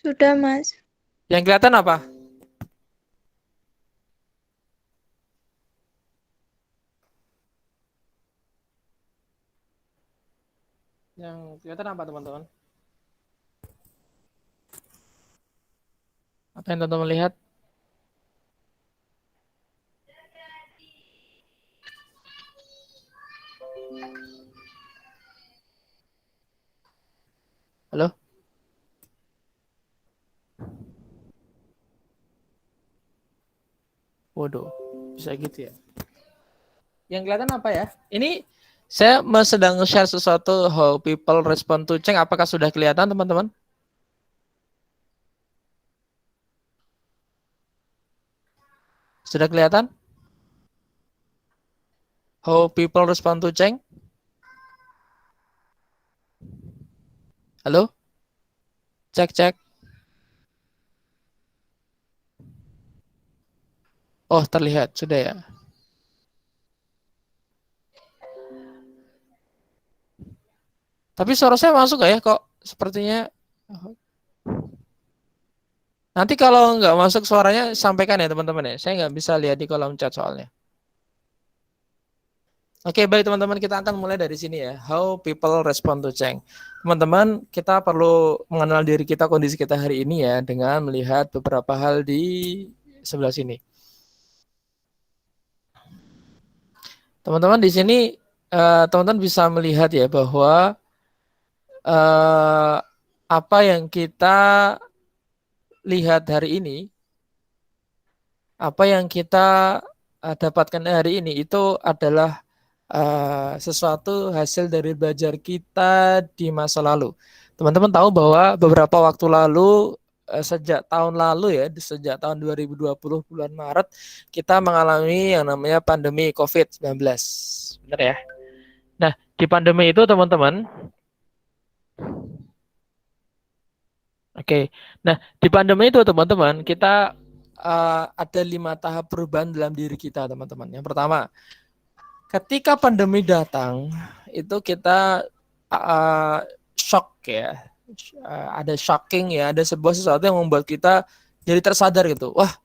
Speaker 3: Sudah, Mas.
Speaker 1: Yang kelihatan apa? Yang kelihatan apa, teman-teman? Apa yang teman-teman lihat? Halo? Waduh, bisa gitu ya. Yang kelihatan apa ya? Ini saya sedang share sesuatu how people respond to change. Apakah sudah kelihatan, teman-teman? Sudah kelihatan? How people respond to change? Halo? Cek, cek. Oh, terlihat. Sudah ya. Tapi suara saya masuk nggak ya? Kok sepertinya... Nanti kalau nggak masuk suaranya, sampaikan ya teman-teman ya. Saya nggak bisa lihat di kolom chat soalnya. Oke, baik teman-teman, kita akan mulai dari sini ya. How people respond to change. Teman-teman, kita perlu mengenal diri kita, kondisi kita hari ini ya, dengan melihat beberapa hal di sebelah sini. Teman-teman di sini, teman-teman bisa melihat ya bahwa apa yang kita lihat hari ini, apa yang kita dapatkan hari ini itu adalah sesuatu hasil dari belajar kita di masa lalu. Teman-teman tahu bahwa beberapa waktu lalu, sejak tahun lalu ya, sejak tahun 2020 bulan Maret, kita mengalami yang namanya pandemi COVID-19. Benar ya? Nah, di pandemi itu teman-teman, nah di pandemi itu teman-teman, kita ada 5 tahap perubahan dalam diri kita teman-teman. Yang pertama, ketika pandemi datang, itu kita shock ya, ada shocking ya, ada sebuah sesuatu yang membuat kita jadi tersadar gitu. Wah,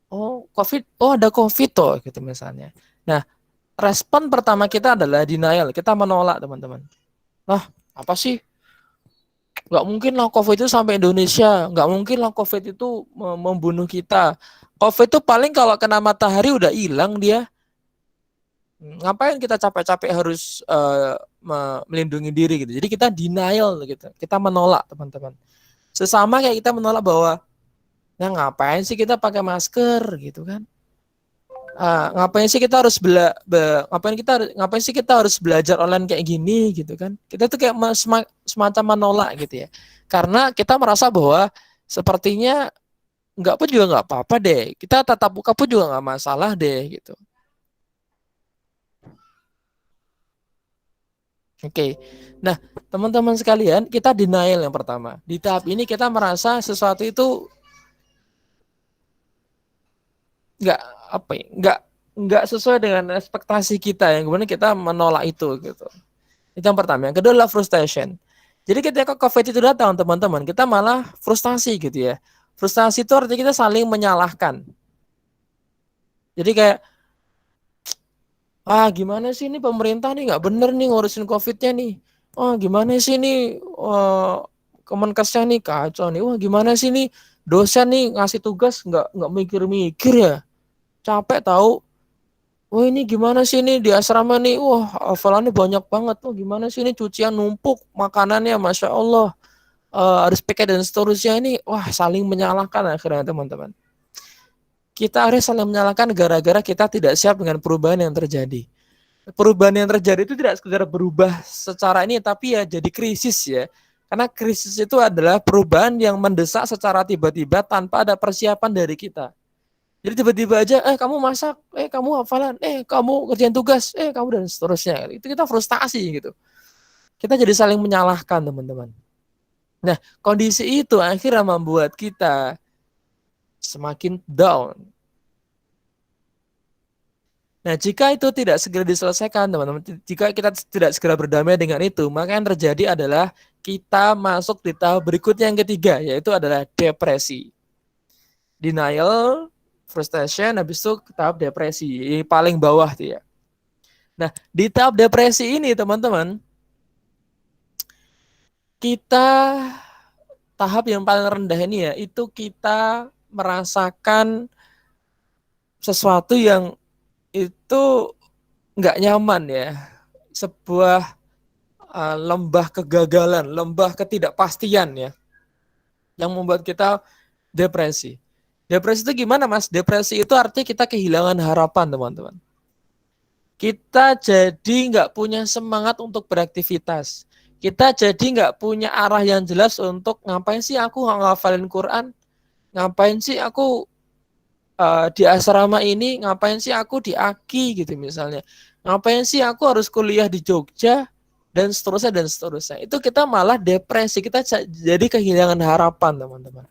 Speaker 1: oh COVID, oh ada COVID toh, gitu misalnya. Nah, respon pertama kita adalah denial, kita menolak teman-teman. Nah, apa sih? Nggak mungkin lah COVID itu sampai Indonesia, nggak mungkin lah COVID itu membunuh kita. COVID itu paling kalau kena matahari udah hilang dia. Ngapain kita capek-capek harus melindungi diri gitu. Jadi kita denial gitu. Kita menolak teman-teman. Sesama kayak kita menolak bahwa nah ngapain sih kita pakai masker gitu kan. Ngapain sih kita harus ngapain sih kita harus belajar online kayak gini gitu kan. Kita tuh kayak semacam menolak gitu ya. Karena kita merasa bahwa sepertinya enggak pun juga nggak apa-apa deh. Kita tatap muka pun juga nggak masalah deh gitu. Oke, nah teman-teman sekalian, kita denial yang pertama. Di tahap ini kita merasa sesuatu itu nggak apa ya, nggak sesuai dengan ekspektasi kita, yang kemudian kita menolak itu gitu. Itu yang pertama. Yang kedua adalah frustration. Jadi ketika COVID itu datang teman-teman, kita malah frustasi gitu ya. Frustasi itu artinya kita saling menyalahkan. Jadi kayak, gimana sih ini pemerintah nih nggak bener nih ngurusin COVID-nya nih. Gimana sih ini Kemenkesnya nih kacau nih. Gimana sih ini dosen nih ngasih tugas nggak mikir-mikir ya. Capek tahu. Ini gimana sih ini di asrama nih. Hafalannya banyak banget. Gimana sih ini cucian numpuk, makanannya Masya Allah. Harus pakai dan seterusnya ini. Saling menyalahkan akhirnya teman-teman. Kita harus saling menyalahkan gara-gara kita tidak siap dengan perubahan yang terjadi. Perubahan yang terjadi itu tidak sekedar berubah secara ini, tapi ya jadi krisis ya. Karena krisis itu adalah perubahan yang mendesak secara tiba-tiba tanpa ada persiapan dari kita. Jadi tiba-tiba aja, kamu masak, kamu hafalan, kamu kerjain tugas, kamu dan seterusnya. Itu kita frustasi gitu. Kita jadi saling menyalahkan teman-teman. Nah, kondisi itu akhirnya membuat kita semakin down. Nah, jika itu tidak segera diselesaikan, teman-teman, jika kita tidak segera berdamai dengan itu, maka yang terjadi adalah kita masuk di tahap berikutnya yang ketiga, yaitu adalah depresi. Denial, frustration, habis itu tahap depresi, ini paling bawah tuh ya. Nah, di tahap depresi ini, teman-teman, kita tahap yang paling rendah ini ya, itu kita merasakan sesuatu yang itu nggak nyaman ya, sebuah lembah kegagalan, lembah ketidakpastian ya, yang membuat kita depresi. Depresi itu gimana Mas? Depresi itu artinya kita kehilangan harapan teman-teman. Kita jadi nggak punya semangat untuk beraktivitas. Kita jadi nggak punya arah yang jelas untuk ngapain sih aku ngafalin Quran, ngapain sih aku di asrama ini, ngapain sih aku di AKI gitu misalnya, ngapain sih aku harus kuliah di Jogja dan seterusnya dan seterusnya. Itu kita malah depresi, kita jadi kehilangan harapan teman-teman.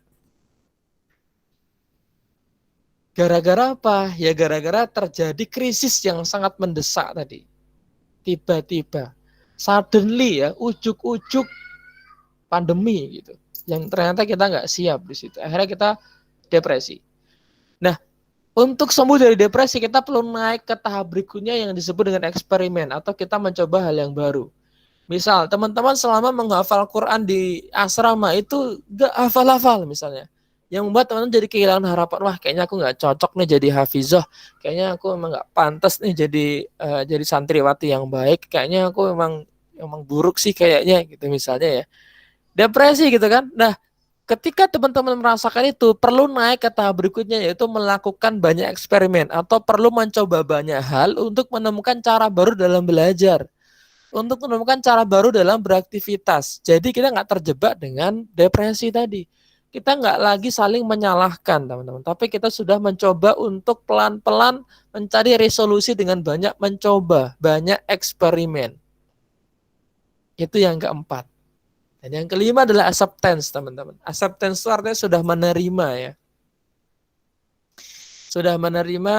Speaker 1: Gara-gara apa? Ya gara-gara terjadi krisis yang sangat mendesak tadi. Tiba-tiba, suddenly ya, ujuk-ujuk pandemi gitu, yang ternyata kita nggak siap di situ. Akhirnya kita depresi. Nah, untuk sembuh dari depresi, kita perlu naik ke tahap berikutnya yang disebut dengan eksperimen, atau kita mencoba hal yang baru. Misal, teman-teman selama menghafal Quran di asrama itu gak hafal-hafal misalnya. Yang membuat teman-teman jadi kehilangan harapan, kayaknya aku gak cocok nih jadi hafizah, kayaknya aku memang gak pantas nih jadi santriwati yang baik, kayaknya aku memang buruk sih kayaknya gitu misalnya ya. Depresi gitu kan. Nah, ketika teman-teman merasakan itu, perlu naik ke tahap berikutnya, yaitu melakukan banyak eksperimen atau perlu mencoba banyak hal untuk menemukan cara baru dalam belajar, untuk menemukan cara baru dalam beraktivitas. Jadi kita nggak terjebak dengan depresi tadi. Kita nggak lagi saling menyalahkan teman-teman, tapi kita sudah mencoba untuk pelan-pelan mencari resolusi dengan banyak mencoba, banyak eksperimen. Itu yang keempat. Dan yang kelima adalah acceptance, teman-teman. Acceptance itu artinya sudah menerima ya. Sudah menerima,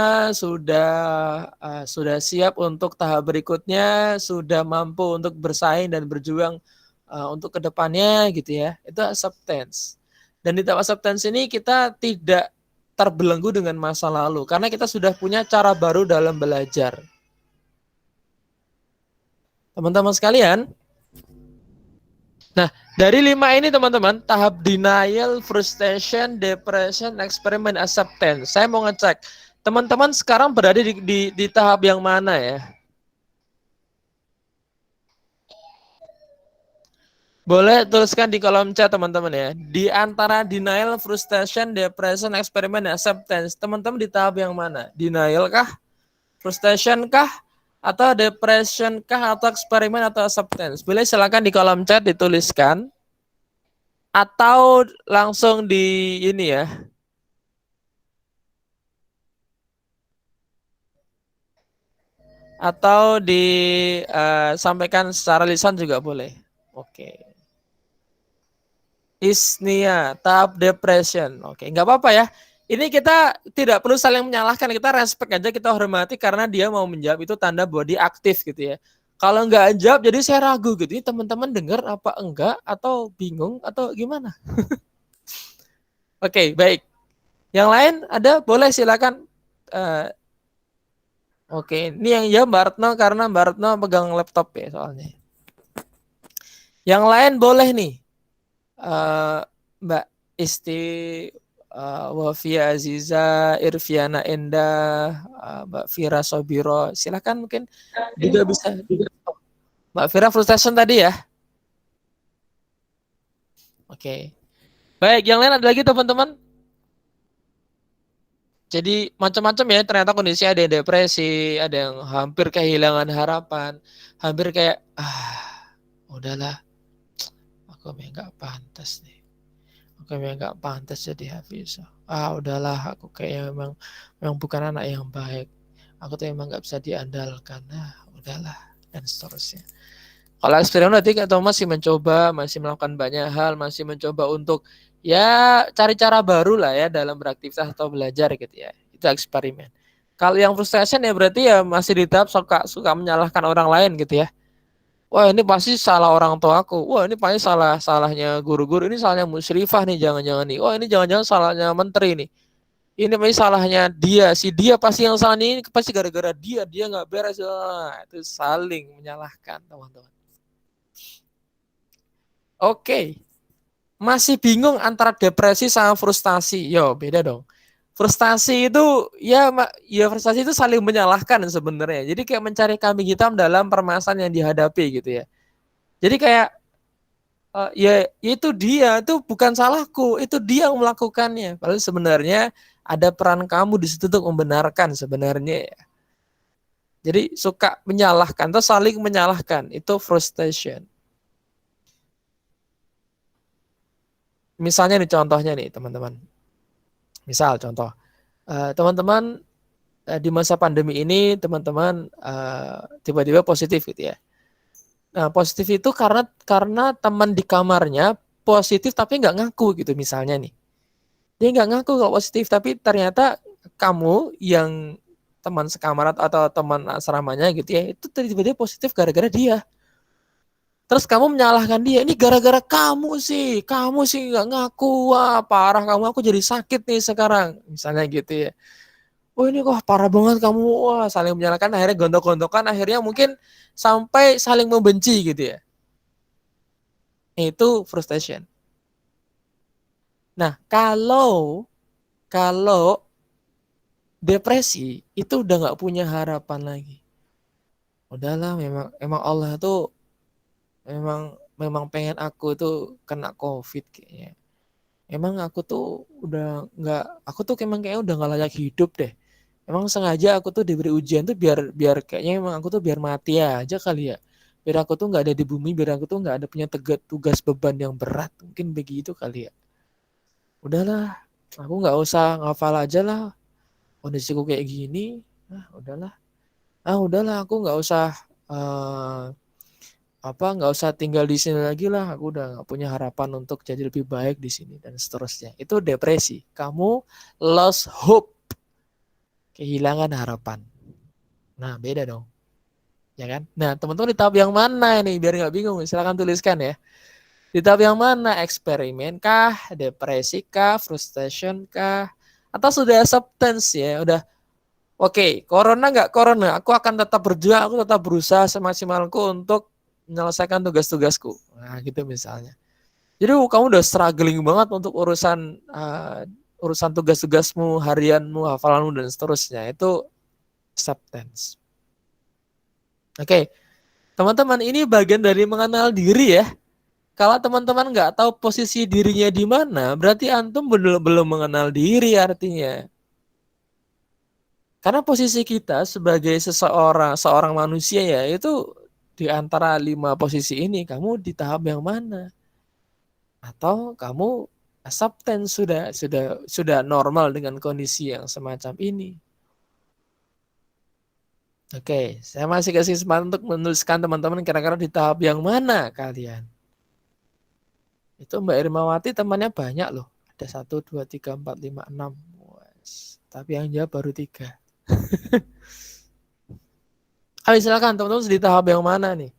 Speaker 1: sudah siap untuk tahap berikutnya, sudah mampu untuk bersaing dan berjuang untuk kedepannya gitu ya. Itu acceptance. Dan di tahap acceptance ini kita tidak terbelenggu dengan masa lalu, karena kita sudah punya cara baru dalam belajar. Teman-teman sekalian, nah, dari 5 ini teman-teman, tahap denial, frustration, depression, eksperimen, acceptance. Saya mau ngecek, teman-teman sekarang berada di tahap yang mana ya? Boleh tuliskan di kolom chat teman-teman ya. Di antara denial, frustration, depression, eksperimen, acceptance, teman-teman di tahap yang mana? Denial kah? Frustration kah? Atau depression kah? Atau eksperimen atau acceptance? Boleh silakan di kolom chat dituliskan. Atau langsung di ini ya. Atau disampaikan secara lisan juga boleh. Oke. Isnia, tahap depression. Oke, nggak apa-apa ya. Ini kita tidak perlu saling menyalahkan, kita respect aja, kita hormati karena dia mau menjawab, itu tanda bahwa dia aktif gitu ya. Kalau nggak jawab, jadi saya ragu gitu. Ini teman-teman dengar apa enggak, atau bingung, atau gimana? Oke, baik. Yang lain ada? Boleh silakan. Oke, ini yang ya Mbak Retno karena Mbak Retno pegang laptop ya soalnya. Yang lain boleh nih. Mbak Isti, Wafia Aziza, Irviana Endah, Mbak Vira Sobiro, silakan mungkin juga bisa. Mbak Vira frustration tadi ya. Oke. Baik, yang lain ada lagi teman-teman? Jadi macam-macam ya, ternyata kondisi ada yang depresi, ada yang hampir kehilangan harapan, hampir kayak udahlah, aku memang nggak pantas nih, aku memang nggak pantas jadi Hafizah. Udahlah, aku kayak memang bukan anak yang baik, aku tuh emang nggak bisa diandalkan. Udahlah, dan seterusnya. Kalau eksperimen nanti atau masih mencoba, masih melakukan banyak hal, masih mencoba untuk ya cari cara baru lah ya dalam beraktivitas atau belajar gitu ya. Itu eksperimen. Kalau yang frustration ya berarti ya masih di tahap suka menyalahkan orang lain gitu ya. Wah, ini pasti salah orang tua aku. Wah, ini pasti salahnya guru-guru. Ini salahnya musyrifah nih, jangan-jangan nih. Wah, ini jangan-jangan salahnya menteri nih. Ini pasti salahnya dia. Si dia pasti yang salah ini pasti gara-gara dia nggak beres. Itu saling menyalahkan, teman-teman. Oke. Masih bingung antara depresi sama frustasi. Yo, beda dong. Frustasi itu ya frustasi itu saling menyalahkan sebenarnya. Jadi kayak mencari kambing hitam dalam permasalahan yang dihadapi gitu ya. Jadi kayak ya itu dia, itu bukan salahku, itu dia yang melakukannya. Padahal sebenarnya ada peran kamu di situ untuk membenarkan sebenarnya ya. Jadi suka menyalahkan atau saling menyalahkan, itu frustration. Misalnya nih contohnya nih teman-teman. Misal contoh, teman-teman di masa pandemi ini teman-teman tiba-tiba positif gitu ya. Nah positif itu karena teman di kamarnya positif tapi nggak ngaku gitu misalnya nih. Dia nggak ngaku kalau positif tapi ternyata kamu yang teman sekamar atau teman asramanya gitu ya itu tiba-tiba positif gara-gara dia. Terus kamu menyalahkan dia, ini gara-gara kamu sih nggak ngaku, wah parah kamu, aku jadi sakit nih sekarang, misalnya gitu ya. Oh ini kok parah banget kamu, wah saling menyalahkan, akhirnya gontok-gontokan, akhirnya mungkin sampai saling membenci gitu ya. Itu frustration. Nah kalau depresi itu udah nggak punya harapan lagi. Udahlah, memang Allah tuh memang pengen aku tuh kena COVID kayaknya. Emang aku tuh udah nggak, aku tuh kayaknya udah nggak layak hidup deh. Emang sengaja aku tuh diberi ujian tuh biar kayaknya emang aku tuh biar mati aja kali ya. Biar aku tuh nggak ada di bumi, biar aku tuh nggak ada punya tugas beban yang berat. Mungkin begitu kali ya. Udahlah, aku nggak usah ngafal aja lah. Kondisiku kayak gini, udahlah. Udahlah, aku nggak usah nggak usah tinggal di sini lagi lah, aku udah nggak punya harapan untuk jadi lebih baik di sini dan seterusnya. Itu depresi, kamu lost hope, kehilangan harapan. Nah beda dong, ya kan? Nah teman-teman di tahap yang mana ini biar nggak bingung, silakan tuliskan ya. Di tahap yang mana? Eksperimen kah, depresi kah, frustration kah, atau sudah acceptance ya? Udah oke, corona nggak corona, aku akan tetap berjuang, aku tetap berusaha semaksimalku untuk menyelesaikan tugas-tugasku. Nah, gitu misalnya. Jadi kamu udah struggling banget untuk urusan tugas-tugasmu, harianmu, hafalanmu dan seterusnya. Itu acceptance. Oke, teman-teman ini bagian dari mengenal diri ya. Kalau teman-teman nggak tahu posisi dirinya di mana, berarti antum belum mengenal diri artinya. Karena posisi kita sebagai seorang manusia ya itu di antara 5 posisi ini kamu di tahap yang mana? Atau kamu acceptance sudah normal dengan kondisi yang semacam ini? Oke, saya masih kasih kesempatan untuk menuliskan teman-teman kira-kira di tahap yang mana kalian. Itu Mbak Irmawati temannya banyak loh. Ada 1, 2, 3, 4, 5, 6. Tapi yang jawab baru 3. Ayo silakan teman-teman di tahap yang mana nih?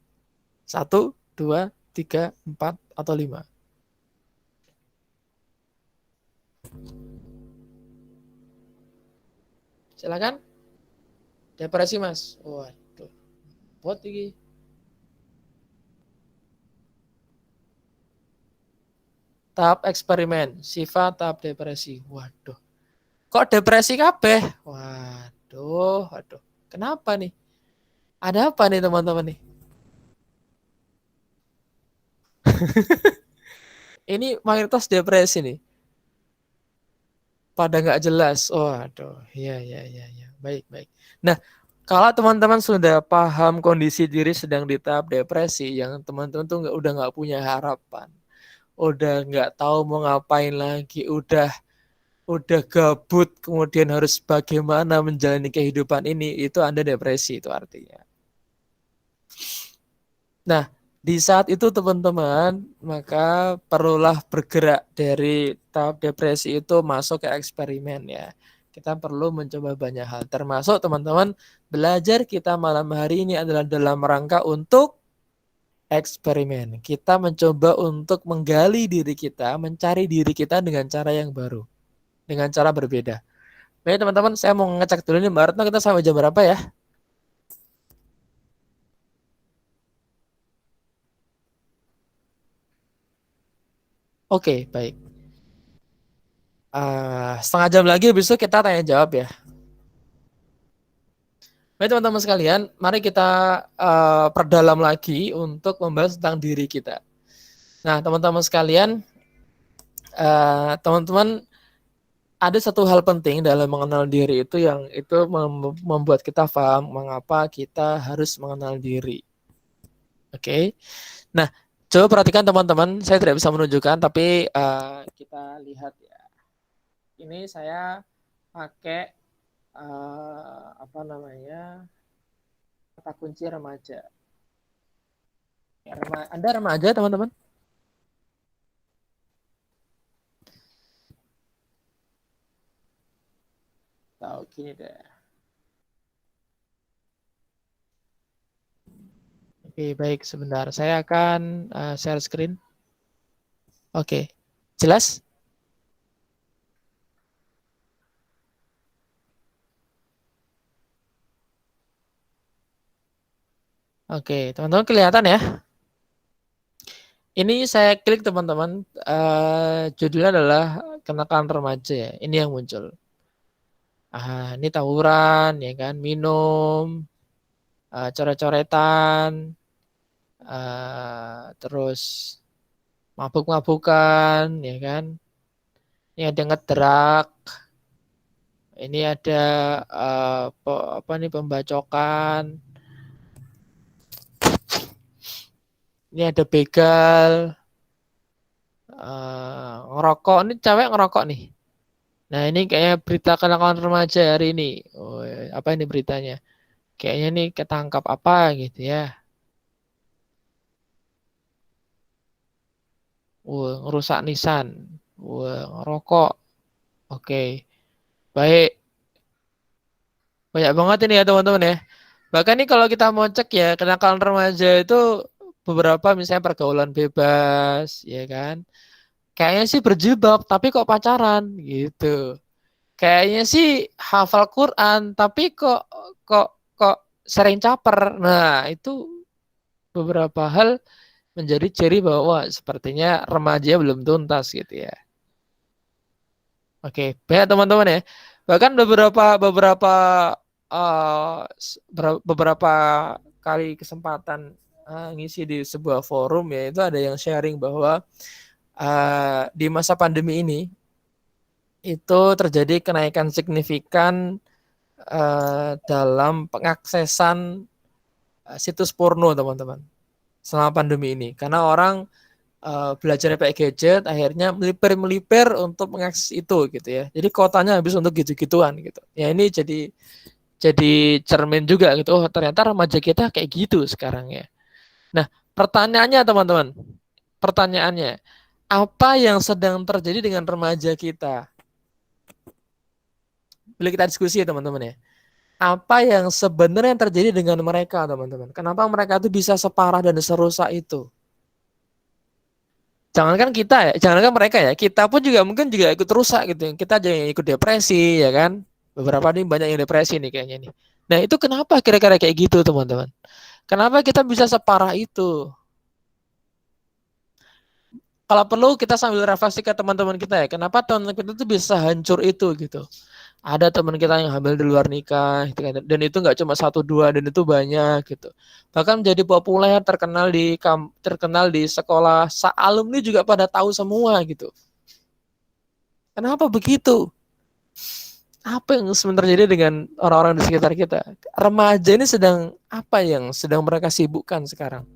Speaker 1: 1, 2, 3, 4, atau 5? Silakan. Depresi mas. Waduh. Buat ini. Tahap eksperimen. Sifat tahap depresi. Waduh. Kok depresi kabeh? Waduh. Kenapa nih? Ada apa nih teman-teman nih? Ini mayoritas depresi nih. Pada nggak jelas. Waduh. Iya. Baik. Nah, kalau teman-teman sudah paham kondisi diri sedang di tahap depresi, yang teman-teman tuh udah nggak punya harapan, udah nggak tahu mau ngapain lagi, udah gabut, kemudian harus bagaimana menjalani kehidupan ini, itu Anda depresi itu artinya. Nah, di saat itu teman-teman, maka perlulah bergerak dari tahap depresi itu masuk ke eksperimen ya. Kita perlu mencoba banyak hal, termasuk teman-teman belajar kita malam hari ini adalah dalam rangka untuk eksperimen. Kita mencoba untuk menggali diri kita, mencari diri kita dengan cara yang baru, dengan cara berbeda. Baik teman-teman, saya mau ngecek dulu nih Mbak Retno, kita sampai jam berapa ya? Oke, baik. Setengah jam lagi besok kita tanya jawab ya. Baik teman-teman sekalian, mari kita perdalam lagi untuk membahas tentang diri kita. Nah teman-teman sekalian, teman-teman ada satu hal penting dalam mengenal diri itu yang itu membuat kita paham mengapa kita harus mengenal diri. Oke, nah coba perhatikan teman-teman, saya tidak bisa menunjukkan tapi kita lihat ya. Ini saya pakai kata kunci remaja. Anda remaja teman-teman? Tahu gini deh. Oke, baik sebentar. Saya akan share screen. Oke, jelas? Oke, teman-teman kelihatan ya? Ini saya klik teman-teman, judulnya adalah kenakalan remaja ya. Ini yang muncul. Ini tawuran, ya kan, minum, coret-coretan, terus mabuk-mabukan, ya kan. Ini ada ngedrak, ini ada pembacokan, ini ada begal, ngerokok, ini cewek ngerokok nih. Nah ini kayaknya berita kenakalan remaja hari ini. Oh, apa ini beritanya? Kayaknya nih ketangkap apa gitu ya. Ngerusak nisan. Ngerokok. Oke. Baik. Banyak banget ini ya teman-teman ya. Bahkan nih kalau kita mau cek ya, kenakalan remaja itu beberapa misalnya pergaulan bebas, ya kan. Kayaknya sih berjilbab, tapi kok pacaran gitu. Kayaknya sih hafal Quran, tapi kok sering caper. Nah, itu beberapa hal menjadi ciri bahwa sepertinya remaja belum tuntas gitu ya. Oke, banyak teman-teman ya. Bahkan beberapa kali kesempatan ngisi di sebuah forum ya, itu ada yang sharing bahwa di masa pandemi ini itu terjadi kenaikan signifikan dalam pengaksesan situs porno teman-teman selama pandemi ini, karena orang belajar pakai gadget akhirnya melipir untuk mengakses itu gitu ya, jadi kotanya habis untuk gitu-gituan gitu ya. Ini jadi cermin juga gitu, oh ternyata remaja kita kayak gitu sekarang ya. Nah pertanyaannya teman-teman, apa yang sedang terjadi dengan remaja kita? Boleh kita diskusi ya teman-teman ya. Apa yang sebenarnya terjadi dengan mereka teman-teman? Kenapa mereka itu bisa separah dan serusak itu? Jangankan kita ya, jangankan mereka ya, kita pun juga mungkin juga ikut rusak gitu. Kita aja yang ikut depresi ya kan. Beberapa nih banyak yang depresi nih kayaknya nih. Nah itu kenapa kira-kira kayak gitu teman-teman? Kenapa kita bisa separah itu? Kalau perlu kita sambil refleksi ke teman-teman kita ya, kenapa teman kita itu bisa hancur itu gitu. Ada teman kita yang hamil di luar nikah gitu kan. Dan itu nggak cuma satu dua dan itu banyak gitu. Bahkan menjadi populer, terkenal di sekolah, alumni juga pada tahu semua gitu. Kenapa begitu? Apa yang sebenarnya terjadi dengan orang-orang di sekitar kita? Remaja ini sedang apa yang sedang mereka sibukkan sekarang?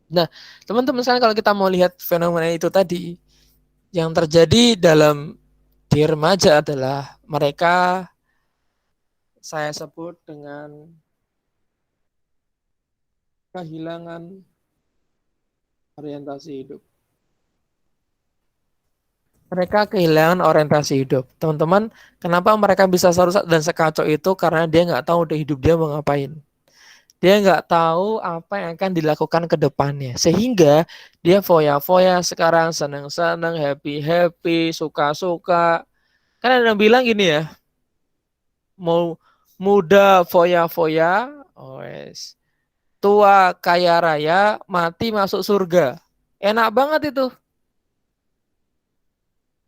Speaker 1: Nah, teman-teman sekarang kalau kita mau lihat fenomena itu tadi, yang terjadi di remaja adalah mereka saya sebut dengan kehilangan orientasi hidup. Mereka kehilangan orientasi hidup. Teman-teman, kenapa mereka bisa serusak dan sekacau itu? Karena dia nggak tahu hidup dia mau ngapain. Dia nggak tahu apa yang akan dilakukan ke depannya. Sehingga dia foya-foya sekarang, senang-senang, happy-happy, suka-suka. Kan ada yang bilang gini ya, mau muda foya-foya, tua kaya raya, mati masuk surga. Enak banget itu.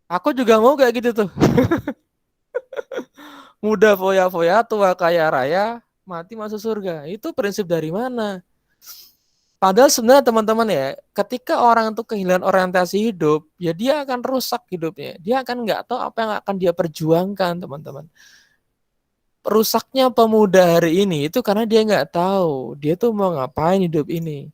Speaker 1: Aku juga mau kayak gitu tuh. Muda foya-foya, tua kaya raya, mati masuk surga. Itu prinsip dari mana? Padahal sebenarnya teman-teman ya, ketika orang itu kehilangan orientasi hidup, ya dia akan rusak hidupnya. Dia akan nggak tahu apa yang akan dia perjuangkan, teman-teman. Rusaknya pemuda hari ini itu karena dia nggak tahu dia tuh mau ngapain hidup ini.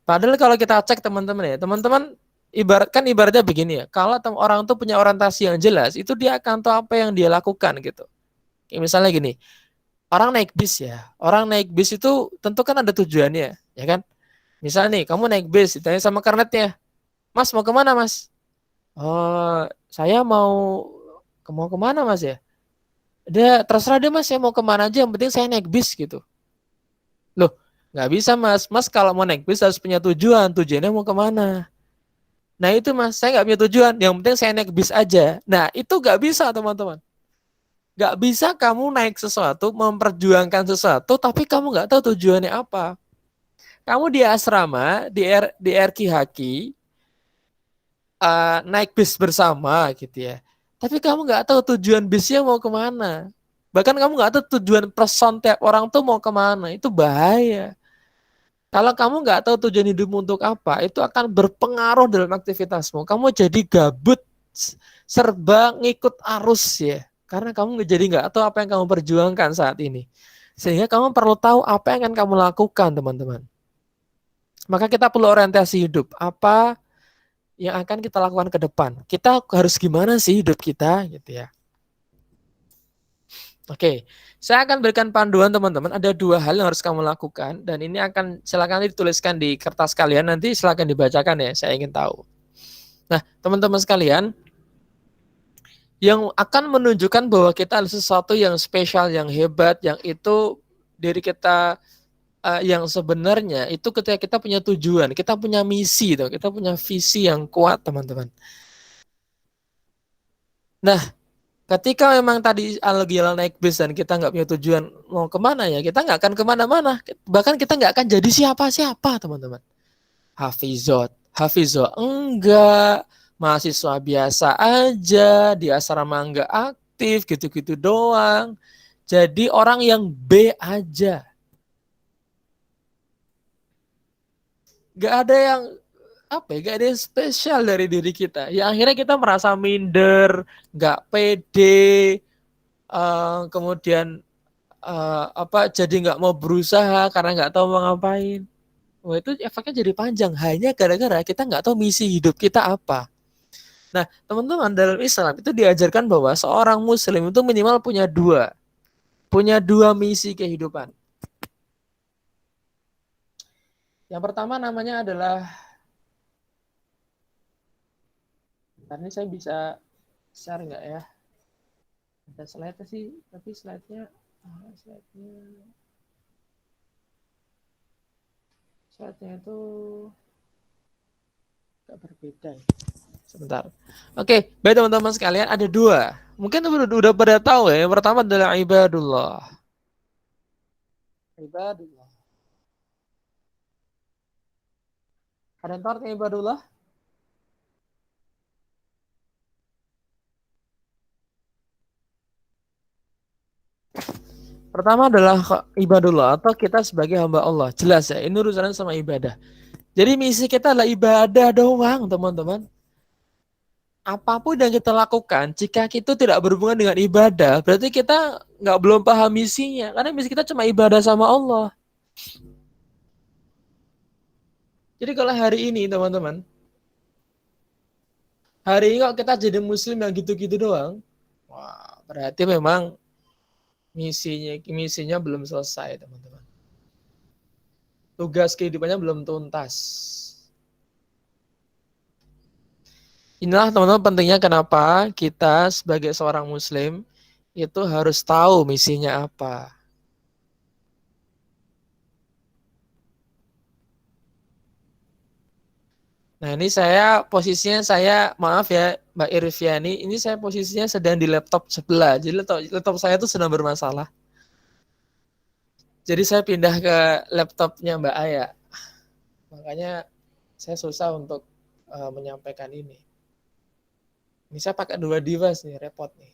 Speaker 1: Padahal kalau kita cek teman-teman ya, teman-teman ibaratnya begini ya, kalau orang tuh punya orientasi yang jelas, itu dia akan tahu apa yang dia lakukan gitu. Kayak misalnya gini, orang naik bis ya, orang naik bis itu tentu kan ada tujuannya, ya kan? Misalnya nih, kamu naik bis, ditanya sama kernetnya, Mas mau kemana Mas? Oh, saya mau kemana Mas ya? Dia terserah deh Mas, saya mau kemana aja, yang penting saya naik bis gitu. Loh, nggak bisa Mas, Mas kalau mau naik bis harus punya tujuan, tujuannya mau kemana? Nah itu Mas, saya nggak punya tujuan, yang penting saya naik bis aja. Nah itu nggak bisa teman-teman. Nggak bisa kamu naik sesuatu, memperjuangkan sesuatu, tapi kamu nggak tahu tujuannya apa. Kamu di asrama, di RQ Haki, naik bis bersama gitu ya. Tapi kamu nggak tahu tujuan bisnya mau kemana. Bahkan kamu nggak tahu tujuan person tiap orang tuh mau kemana. Itu bahaya. Kalau kamu nggak tahu tujuan hidupmu untuk apa, itu akan berpengaruh dalam aktivitasmu. Kamu jadi gabut, serba ngikut arus ya. Karena kamu jadi nggak tahu apa yang kamu perjuangkan saat ini. Sehingga kamu perlu tahu apa yang akan kamu lakukan, teman-teman. Maka kita perlu orientasi hidup. Apa yang akan kita lakukan ke depan? Kita harus gimana sih hidup kita, gitu ya. Oke, saya akan berikan panduan teman-teman. Ada dua hal yang harus kamu lakukan dan ini akan silakan dituliskan di kertas kalian. Nanti silakan dibacakan ya. Saya ingin tahu. Nah, teman-teman sekalian, yang akan menunjukkan bahwa kita adalah sesuatu yang spesial, yang hebat, yang itu diri kita yang sebenarnya itu ketika kita punya tujuan, kita punya misi, kita punya visi yang kuat, teman-teman. Nah, ketika memang tadi lagi naik bis dan kita nggak punya tujuan mau kemana ya, kita nggak akan kemana-mana. Bahkan kita nggak akan jadi siapa-siapa, teman-teman. Hafizot enggak, mahasiswa biasa aja, di asrama enggak aktif, gitu-gitu doang. Jadi orang yang B aja. Nggak ada yang gak ada yang spesial dari diri kita. Ya akhirnya kita merasa minder, nggak pede, kemudian jadi nggak mau berusaha karena nggak tahu mau ngapain. Wah itu efeknya jadi panjang hanya gara-gara kita nggak tahu misi hidup kita apa. Nah teman-teman dalam Islam itu diajarkan bahwa seorang Muslim itu minimal punya dua misi kehidupan. Yang pertama namanya adalah, ini saya bisa share nggak ya? Ada slide sih, tapi slide-nya itu agak berbeda. Sebentar. Oke, baik teman-teman sekalian, ada dua. Mungkin udah pada tahu ya. Yang pertama adalah ibadullah. Ibadullah. Ada yang tahu artinya ibadullah? Pertama adalah ibadullah atau kita sebagai hamba Allah. Jelas ya, ini urusannya sama ibadah. Jadi misi kita adalah ibadah doang, teman-teman. Apapun yang kita lakukan, jika kita tidak berhubungan dengan ibadah, berarti kita belum paham misinya. Karena misi kita cuma ibadah sama Allah. Jadi kalau hari ini, teman-teman, hari ini kalau kita jadi muslim yang gitu-gitu doang, wah, berarti memang misinya belum selesai, teman-teman. Tugas kehidupannya belum tuntas. Inilah teman-teman pentingnya kenapa kita sebagai seorang muslim itu harus tahu misinya apa. Nah ini posisinya maaf ya Mbak Irviani, ini saya posisinya sedang di laptop sebelah. Jadi laptop saya itu sedang bermasalah. Jadi saya pindah ke laptopnya Mbak Aya. Makanya saya susah untuk menyampaikan ini. Ini saya pakai dua device nih, repot nih.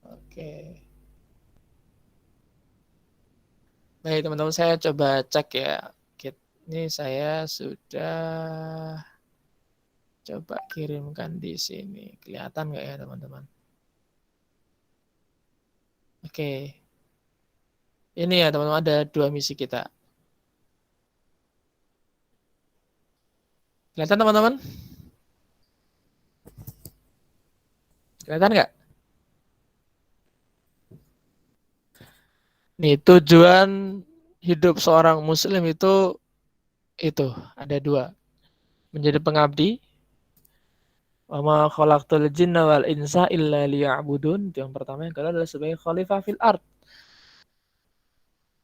Speaker 1: Oke. Baik teman-teman, saya coba cek ya. Ini saya sudah coba kirimkan di sini. Kelihatan nggak ya teman-teman? Oke. Ini ya teman-teman, ada dua misi kita. Kelihatan teman-teman? Kelihatan nggak? Nih, tujuan hidup seorang muslim itu ada dua. Menjadi pengabdi. Wa ma khalaqtul jinna wal insa illa liya'budun. Itu yang pertama. Yang kedua adalah sebagai khalifah fil ard.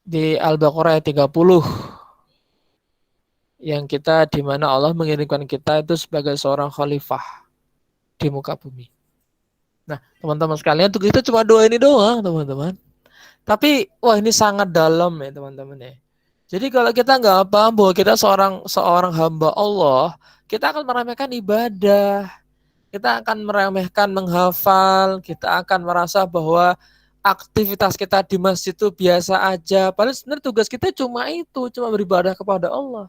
Speaker 1: Di Al-Baqarah ayat 30. Yang di mana Allah mengirimkan kita itu sebagai seorang khalifah di muka bumi. Nah, teman-teman sekalian, tuh kita cuma dua ini doang, teman-teman. Tapi, wah ini sangat dalam ya, teman-teman ya. Jadi kalau kita nggak paham bahwa kita seorang hamba Allah, kita akan meremehkan ibadah, kita akan meremehkan menghafal, kita akan merasa bahwa aktivitas kita di masjid itu biasa aja. Padahal sebenarnya tugas kita cuma beribadah kepada Allah.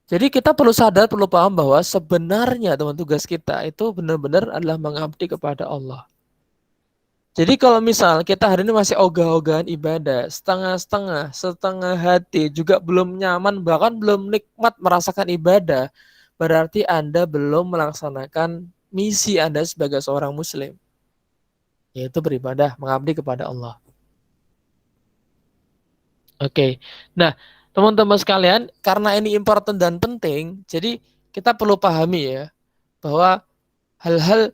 Speaker 1: Jadi kita perlu sadar, perlu paham bahwa sebenarnya teman tugas kita itu benar-benar adalah mengabdi kepada Allah. Jadi kalau misal kita hari ini masih ogah-ogahan ibadah, setengah-setengah, setengah hati, juga belum nyaman, bahkan belum nikmat merasakan ibadah, berarti Anda belum melaksanakan misi Anda sebagai seorang muslim, yaitu beribadah, mengabdi kepada Allah. Oke. Nah, teman-teman sekalian, karena ini important dan penting, jadi kita perlu pahami ya, bahwa hal-hal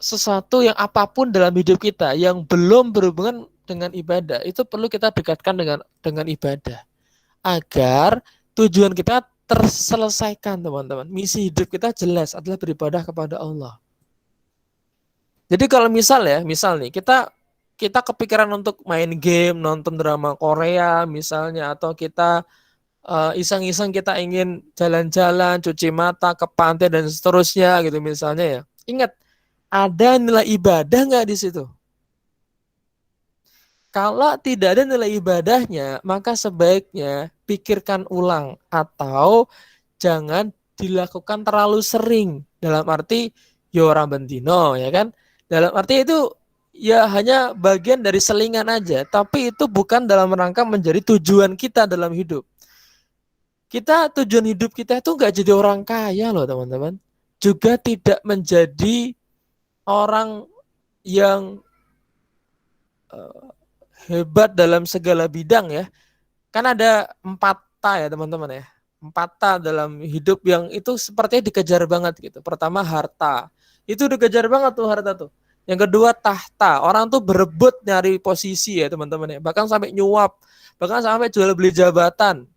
Speaker 1: sesuatu yang apapun dalam hidup kita yang belum berhubungan dengan ibadah itu perlu kita dekatkan dengan ibadah agar tujuan kita terselesaikan, teman-teman. Misi hidup kita jelas adalah beribadah kepada Allah. Jadi kalau misal nih kita kepikiran untuk main game, nonton drama Korea misalnya, atau kita iseng-iseng kita ingin jalan-jalan, cuci mata ke pantai dan seterusnya gitu misalnya ya. Ingat, ada nilai ibadah nggak di situ? Kalau tidak ada nilai ibadahnya, maka sebaiknya pikirkan ulang atau jangan dilakukan terlalu sering. Dalam arti ya orang bendino, ya kan? Dalam arti itu ya hanya bagian dari selingan aja, tapi itu bukan dalam rangka menjadi tujuan kita dalam hidup. Tujuan hidup kita itu nggak jadi orang kaya loh, teman-teman. Juga tidak menjadi orang yang hebat dalam segala bidang ya. Kan ada 4 ya teman-teman ya. 4 dalam hidup yang itu sepertinya dikejar banget gitu. Pertama harta. Itu dikejar banget tuh harta tuh. Yang kedua tahta. Orang tuh berebut nyari posisi ya teman-teman ya. Bahkan sampai nyuap. Bahkan sampai jual beli jabatan.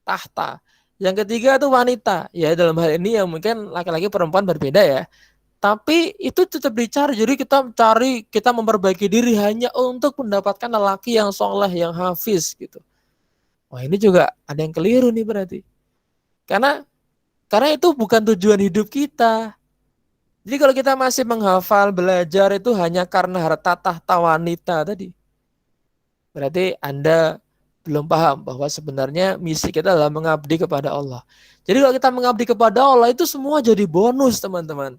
Speaker 1: Tahta. Yang ketiga tuh wanita. Ya dalam hal ini yang mungkin laki-laki perempuan berbeda ya. Tapi itu tetap dicari. Jadi kita cari, kita memperbaiki diri hanya untuk mendapatkan lelaki yang soleh, yang hafiz gitu. Wah ini juga ada yang keliru nih berarti. Karena itu bukan tujuan hidup kita. Jadi kalau kita masih menghafal, belajar itu hanya karena harta tahta wanita tadi. Berarti Anda belum paham bahwa sebenarnya misi kita adalah mengabdi kepada Allah. Jadi kalau kita mengabdi kepada Allah itu semua jadi bonus teman-teman.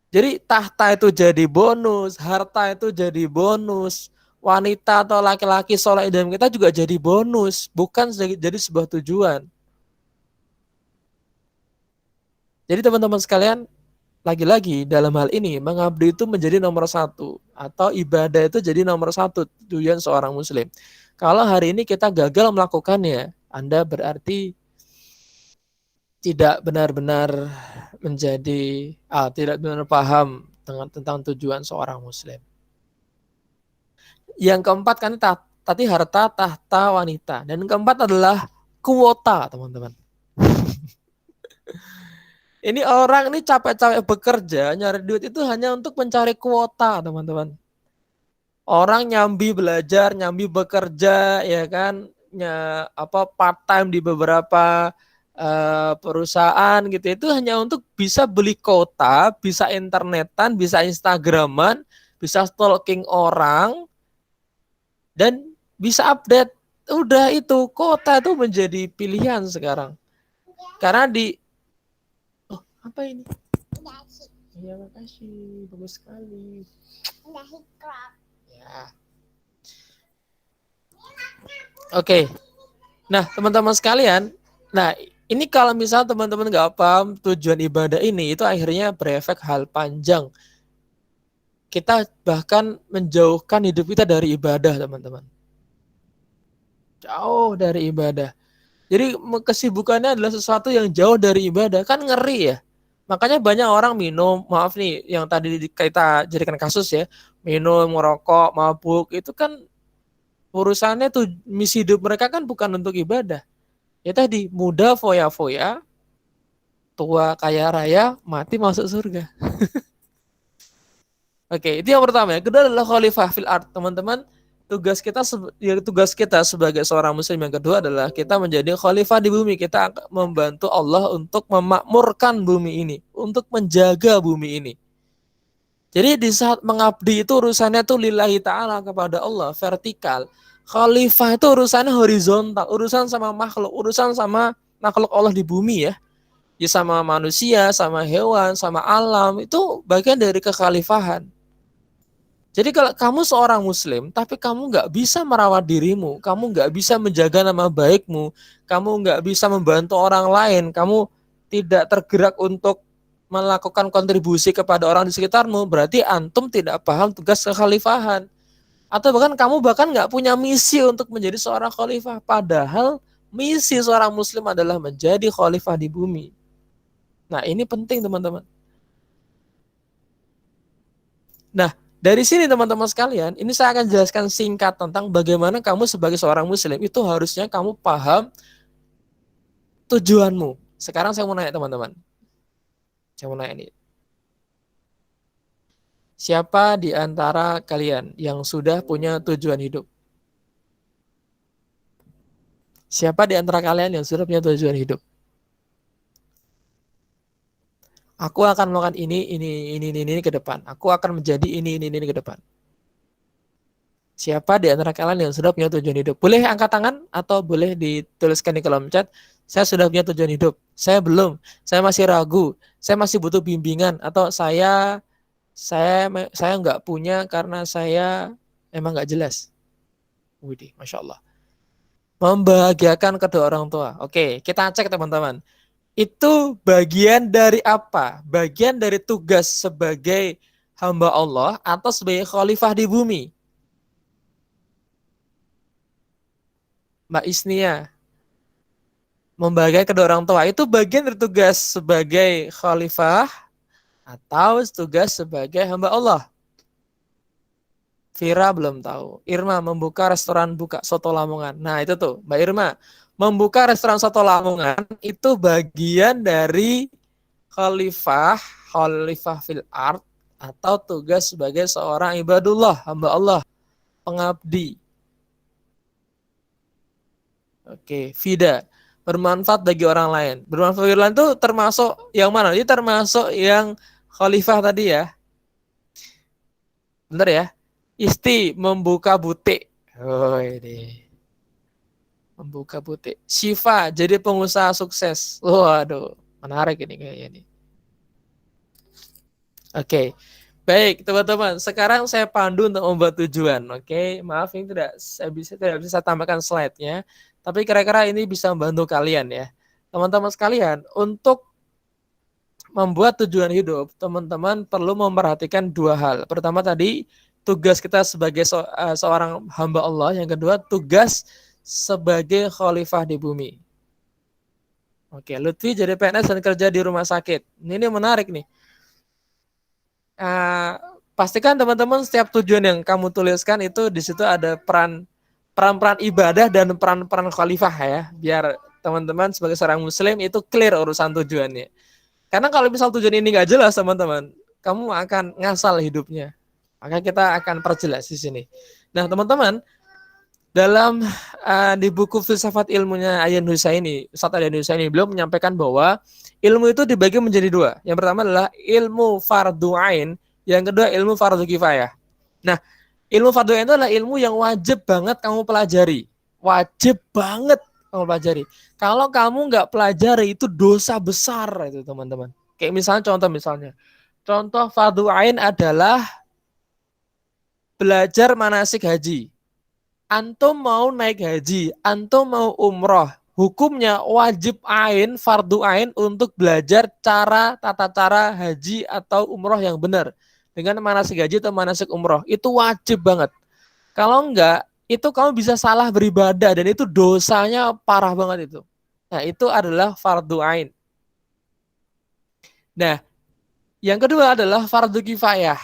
Speaker 1: Jadi tahta itu jadi bonus, harta itu jadi bonus, wanita atau laki-laki soleh dalam kita juga jadi bonus, bukan jadi sebuah tujuan. Jadi teman-teman sekalian, lagi-lagi dalam hal ini mengabdi itu menjadi nomor 1 atau ibadah itu jadi nomor 1 tujuan seorang muslim. Kalau hari ini kita gagal melakukannya, Anda berarti tidak benar-benar tidak benar paham tentang tujuan seorang muslim. Yang keempat kan tadi harta, tahta, wanita. Dan keempat adalah kuota, teman-teman. Ini orang ini capek-capek bekerja, nyari duit itu hanya untuk mencari kuota, teman-teman. Orang nyambi belajar, nyambi bekerja, ya kan, part time di beberapa perusahaan gitu. Itu hanya untuk bisa beli kuota, bisa internetan, bisa instagraman, bisa stalking orang, dan bisa update. Udah itu, kuota itu menjadi pilihan sekarang. Karena apa ini? Iya, makasih. Bagus sekali. Ya. Oke. Nah, teman-teman sekalian, ini kalau misal teman-teman nggak paham tujuan ibadah ini, itu akhirnya berefek hal panjang. Kita bahkan menjauhkan hidup kita dari ibadah, teman-teman. Jauh dari ibadah. Jadi kesibukannya adalah sesuatu yang jauh dari ibadah. Kan ngeri ya. Makanya banyak orang minum, maaf nih, yang tadi kita jadikan kasus ya, minum, merokok, mabuk, itu kan urusannya tuh misi hidup mereka kan bukan untuk ibadah. Ya tadi, muda foya-foya, tua kaya raya, mati masuk surga. Oke, itu yang pertama. Yang kedua adalah khalifah fil ard, teman-teman. Tugas kita sebagai seorang muslim yang kedua adalah kita menjadi khalifah di bumi. Kita membantu Allah untuk memakmurkan bumi ini, untuk menjaga bumi ini. Jadi di saat mengabdi itu urusannya tuh lillahi ta'ala kepada Allah, vertikal. Khalifah itu urusannya horizontal, urusan sama makhluk Allah di bumi ya. Ya sama manusia, sama hewan, sama alam, itu bagian dari kekhalifahan. Jadi kalau kamu seorang muslim, tapi kamu nggak bisa merawat dirimu, kamu nggak bisa menjaga nama baikmu, kamu nggak bisa membantu orang lain, kamu tidak tergerak untuk melakukan kontribusi kepada orang di sekitarmu, berarti antum tidak paham tugas kekhalifahan. Atau kamu nggak punya misi untuk menjadi seorang khalifah. Padahal misi seorang muslim adalah menjadi khalifah di bumi. Nah ini penting teman-teman. Nah, dari sini teman-teman sekalian, ini saya akan jelaskan singkat tentang bagaimana kamu sebagai seorang muslim itu harusnya kamu paham tujuanmu. Sekarang saya mau nanya teman-teman. Saya mau nanya ini. Siapa di antara kalian yang sudah punya tujuan hidup? Siapa di antara kalian yang sudah punya tujuan hidup? Aku akan melakukan ini ke depan. Aku akan menjadi ini ke depan. Siapa di antara kalian yang sudah punya tujuan hidup? Boleh angkat tangan atau boleh dituliskan di kolom chat. Saya sudah punya tujuan hidup. Saya belum. Saya masih ragu. Saya masih butuh bimbingan. Atau saya nggak punya karena saya emang nggak jelas. Widih, Masya Allah. Membahagiakan kedua orang tua. Oke, kita cek teman-teman. Itu bagian dari apa? Bagian dari tugas sebagai hamba Allah atau sebagai khalifah di bumi? Mbak Isnia, membahagiakan kedua orang tua itu bagian dari tugas sebagai khalifah atau tugas sebagai hamba Allah? Vira belum tahu. Irma membuka restoran buka soto Lamongan. Nah itu tuh Mbak Irma, membuka restoran soto Lamongan itu bagian dari khalifah, khalifah fil ard, atau tugas sebagai seorang ibadullah, hamba Allah, pengabdi. Oke, Vida, bermanfaat bagi orang lain. Bermanfaat bagi orang lain itu termasuk yang mana? Ini termasuk yang khalifah tadi ya. Bentar ya. Isti membuka butik. Oh ini. Membuka butik. Syifa jadi pengusaha sukses. Waduh, menarik ini kayaknya nih. Oke. Baik, teman-teman. Sekarang saya pandu untuk membuat tujuan. Oke, maaf ini tidak bisa saya tambahkan slide-nya. Tapi kira-kira ini bisa membantu kalian ya. Teman-teman sekalian, untuk membuat tujuan hidup, teman-teman perlu memperhatikan dua hal. Pertama tadi, tugas kita sebagai seorang hamba Allah. Yang kedua, tugas sebagai khalifah di bumi. Oke, Lutfi jadi PNS dan kerja di rumah sakit. Ini menarik nih. Pastikan teman-teman setiap tujuan yang kamu tuliskan itu di situ ada peran-peran ibadah dan peran-peran khalifah ya. Biar teman-teman sebagai seorang muslim itu clear urusan tujuannya. Karena kalau misal tujuan ini nggak jelas teman-teman, kamu akan ngasal hidupnya. Maka kita akan perjelas di sini. Nah teman-teman, dalam di buku filsafat ilmunya Ayyan Husaini, Ustaz Ayyan Husaini, beliau menyampaikan bahwa ilmu itu dibagi menjadi dua. Yang pertama adalah ilmu fardhu ain, yang kedua ilmu fardhu kifayah. Nah, ilmu fardhu ain itu adalah ilmu yang wajib banget kamu pelajari. Wajib banget kamu pelajari. Kalau kamu nggak pelajari itu dosa besar itu teman-teman. Kayak misalnya contoh fardhu ain adalah belajar manasik haji. Antum mau naik haji, antum mau umroh, hukumnya wajib ain, fardu ain untuk belajar tata cara haji atau umroh yang benar. Dengan manasik haji atau manasik umroh, itu wajib banget. Kalau enggak, itu kamu bisa salah beribadah dan itu dosanya parah banget itu. Nah, itu adalah fardu ain. Nah, yang kedua adalah fardu kifayah.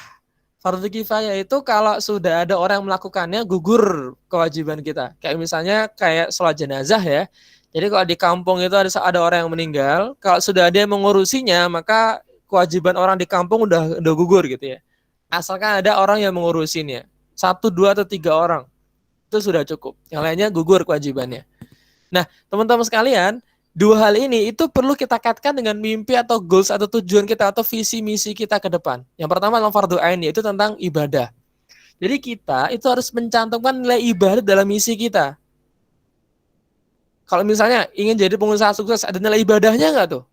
Speaker 1: Fardu kifayah itu kalau sudah ada orang yang melakukannya gugur kewajiban kita. Kayak misalnya kayak sholat jenazah ya. Jadi kalau di kampung itu ada orang yang meninggal, kalau sudah ada yang mengurusinya, maka kewajiban orang di kampung udah gugur gitu ya. Asalkan ada orang yang mengurusinya. 1, 2, atau 3 orang. Itu sudah cukup. Yang lainnya gugur kewajibannya. Nah, teman-teman sekalian, dua hal ini itu perlu kita kaitkan dengan mimpi atau goals atau tujuan kita atau visi misi kita ke depan. Yang pertama adalah fardhu ain, yaitu tentang ibadah. Jadi kita itu harus mencantumkan nilai ibadah dalam misi kita. Kalau misalnya ingin jadi pengusaha sukses, ada nilai ibadahnya nggak tuh?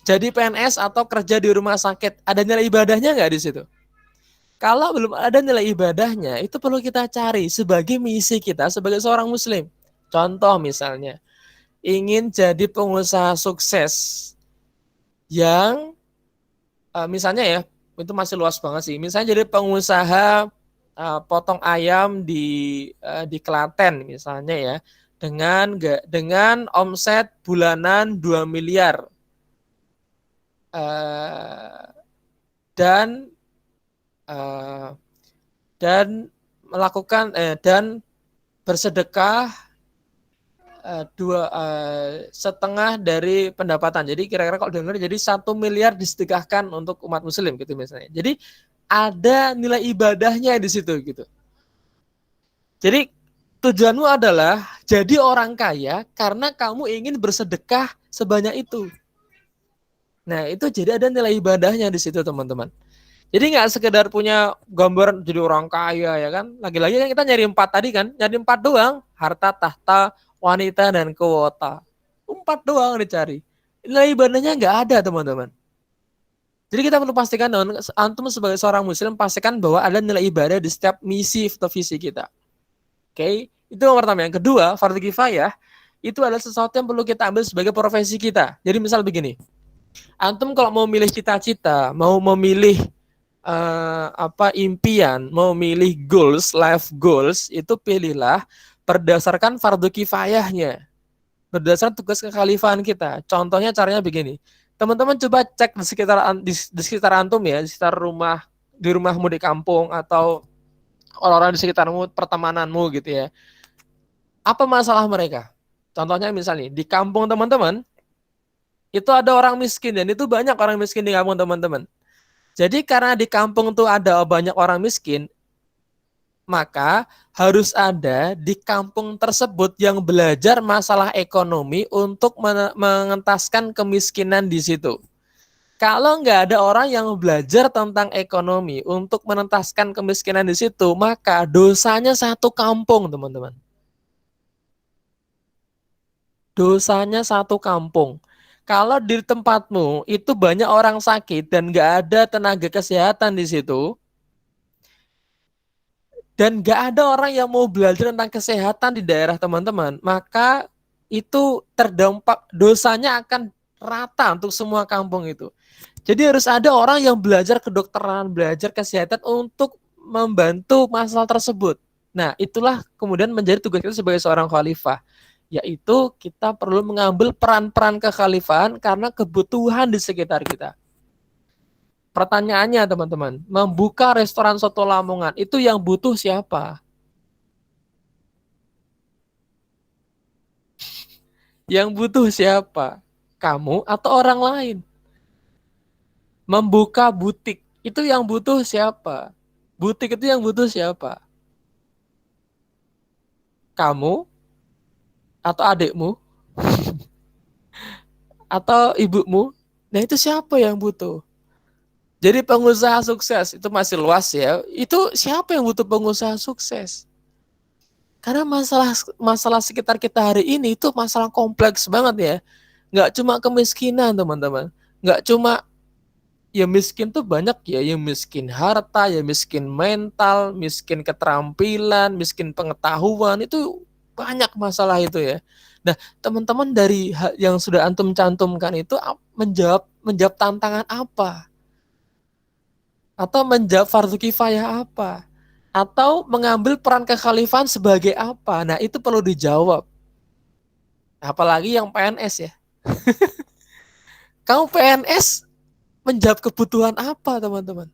Speaker 1: Jadi PNS atau kerja di rumah sakit, ada nilai ibadahnya nggak di situ? Kalau belum ada nilai ibadahnya, itu perlu kita cari sebagai misi kita sebagai seorang muslim. Contoh misalnya, ingin jadi pengusaha sukses yang misalnya ya, itu masih luas banget sih. Misalnya jadi pengusaha potong ayam di Klaten misalnya ya, dengan omset bulanan 2 miliar. Dan melakukan dan bersedekah 2,5 dari pendapatan. Jadi kira-kira kalau dengar jadi 1 miliar disedekahkan untuk umat muslim gitu misalnya. Jadi ada nilai ibadahnya di situ gitu. Jadi tujuanmu adalah jadi orang kaya karena kamu ingin bersedekah sebanyak itu. Nah, itu jadi ada nilai ibadahnya di situ, teman-teman. Jadi nggak sekedar punya gambar jadi orang kaya ya kan. Lagi-lagi kan kita nyari 4 tadi kan. Nyari 4 doang. Harta, tahta, wanita, dan kuota. 4 doang dicari. Nilai ibadahnya nggak ada, teman-teman. Jadi kita perlu pastikan, antum sebagai seorang muslim, pastikan bahwa ada nilai ibadah di setiap misi atau visi kita. Oke, itu yang pertama. Yang kedua, fardhu kifayah, itu adalah sesuatu yang perlu kita ambil sebagai profesi kita. Jadi misal begini, antum kalau mau milih cita-cita, mau memilih impian, mau milih goals, life goals, itu pilihlah berdasarkan fardu kifayahnya, berdasarkan tugas kekhalifahan kita. Contohnya caranya begini. Teman-teman coba cek di sekitar antum ya, di sekitar rumah, di rumahmu di kampung atau orang-orang di sekitarmu, pertemananmu gitu ya. Apa masalah mereka? Contohnya misalnya di kampung teman-teman itu ada orang miskin dan itu banyak orang miskin di kampung teman-teman. Jadi karena di kampung tuh ada banyak orang miskin, maka harus ada di kampung tersebut yang belajar masalah ekonomi untuk mengentaskan kemiskinan di situ. Kalau nggak ada orang yang belajar tentang ekonomi untuk menentaskan kemiskinan di situ, maka dosanya satu kampung, teman-teman. Dosanya satu kampung. Kalau di tempatmu itu banyak orang sakit dan nggak ada tenaga kesehatan di situ, dan nggak ada orang yang mau belajar tentang kesehatan di daerah teman-teman, maka itu terdampak, dosanya akan rata untuk semua kampung itu. Jadi harus ada orang yang belajar kedokteran, belajar kesehatan untuk membantu masalah tersebut. Nah, itulah kemudian menjadi tugas kita sebagai seorang khalifah, yaitu kita perlu mengambil peran-peran kekhalifahan karena kebutuhan di sekitar kita. Pertanyaannya teman-teman, membuka restoran soto Lamongan, itu yang butuh siapa? Yang butuh siapa? Kamu atau orang lain? Membuka butik, itu yang butuh siapa? Butik itu yang butuh siapa? Kamu atau adikmu? Atau ibumu? Nah itu siapa yang butuh? Jadi pengusaha sukses, itu masih luas ya. Itu siapa yang butuh pengusaha sukses? Karena masalah sekitar kita hari ini itu masalah kompleks banget ya. Nggak cuma kemiskinan teman-teman. Nggak cuma, ya miskin tuh banyak ya. Yang miskin harta, ya miskin mental, miskin keterampilan, miskin pengetahuan. Itu banyak masalah itu ya. Nah teman-teman dari yang sudah antum cantumkan itu menjawab tantangan apa? Atau menjawab fardu kifayah apa? Atau mengambil peran kekhalifahan sebagai apa? Nah, itu perlu dijawab. Apalagi yang PNS ya. Kamu PNS menjawab kebutuhan apa, teman-teman?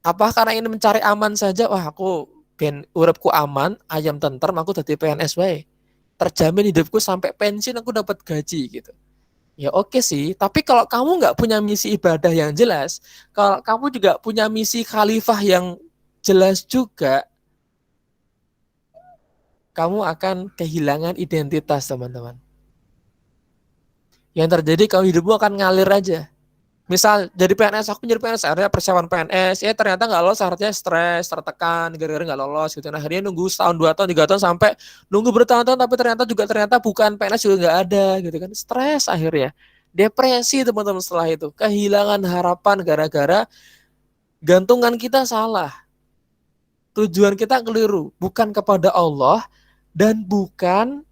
Speaker 1: Apa karena ini mencari aman saja? Wah, aku ben uripku aman, ayam tentrem, aku jadi PNS wae. Terjamin hidupku sampai pensiun, aku dapat gaji gitu. Ya oke sih, tapi kalau kamu nggak punya misi ibadah yang jelas, kalau kamu juga punya misi khalifah yang jelas juga, kamu akan kehilangan identitas, teman-teman. Yang terjadi, kamu hidupmu akan ngalir aja. Misal jadi PNS, aku menjadi PNS, akhirnya persiapan PNS, ya ternyata nggak lolos, artinya stres, tertekan, gara-gara nggak lolos gitu. Nah, akhirnya nunggu setahun, 2 tahun, 3 tahun, sampai nunggu bertahun-tahun, tapi ternyata bukan PNS juga nggak ada gitu kan. Stres akhirnya. Depresi teman-teman setelah itu. Kehilangan harapan gara-gara gantungan kita salah. Tujuan kita keliru. Bukan kepada Allah dan bukan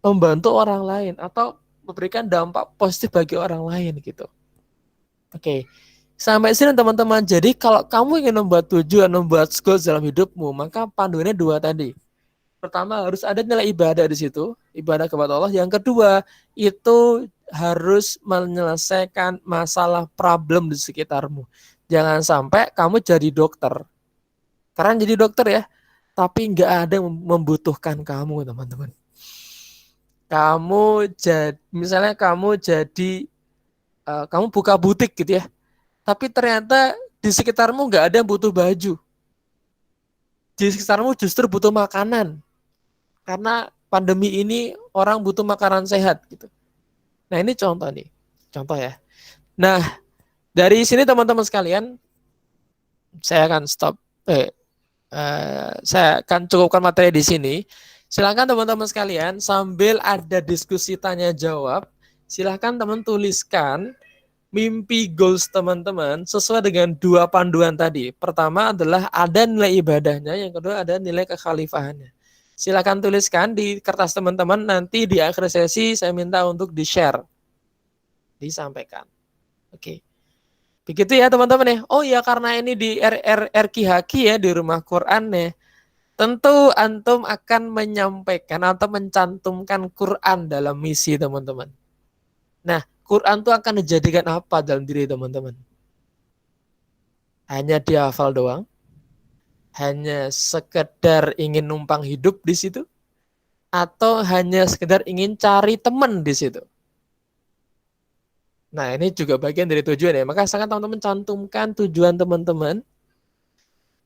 Speaker 1: membantu orang lain atau memberikan dampak positif bagi orang lain gitu. Oke, sampai sini teman-teman. Jadi kalau kamu ingin membuat tujuan, membuat goals dalam hidupmu, maka panduannya 2 tadi. Pertama, harus ada nilai ibadah di situ, ibadah kepada Allah. Yang kedua, itu harus menyelesaikan masalah problem di sekitarmu. Jangan sampai kamu jadi dokter. Karena jadi dokter ya, tapi nggak ada yang membutuhkan kamu, teman-teman. Misalnya kamu buka butik gitu ya, tapi ternyata di sekitarmu nggak ada yang butuh baju. Di sekitarmu justru butuh makanan. Karena pandemi ini orang butuh makanan sehat gitu. Nah ini contoh nih, contoh ya. Nah dari sini teman-teman sekalian, saya akan saya akan cukupkan materi di sini. Silakan teman-teman sekalian sambil ada diskusi tanya jawab, silakan teman tuliskan mimpi goals teman-teman sesuai dengan 2 panduan tadi. Pertama adalah ada nilai ibadahnya, yang kedua ada nilai kekhalifahannya. Silakan tuliskan di kertas teman-teman, nanti di akhir sesi saya minta untuk di-share, disampaikan. Oke. Begitu ya teman-teman ya. Oh ya, karena ini di RQHQ ya, di Rumah Quran ya. Tentu antum akan menyampaikan atau mencantumkan Quran dalam misi teman-teman. Nah, Quran itu akan dijadikan apa dalam diri teman-teman? Hanya dihafal doang? Hanya sekedar ingin numpang hidup di situ? Atau hanya sekedar ingin cari teman di situ? Nah, ini juga bagian dari tujuan ya. Maka sangat teman-teman cantumkan tujuan teman-teman.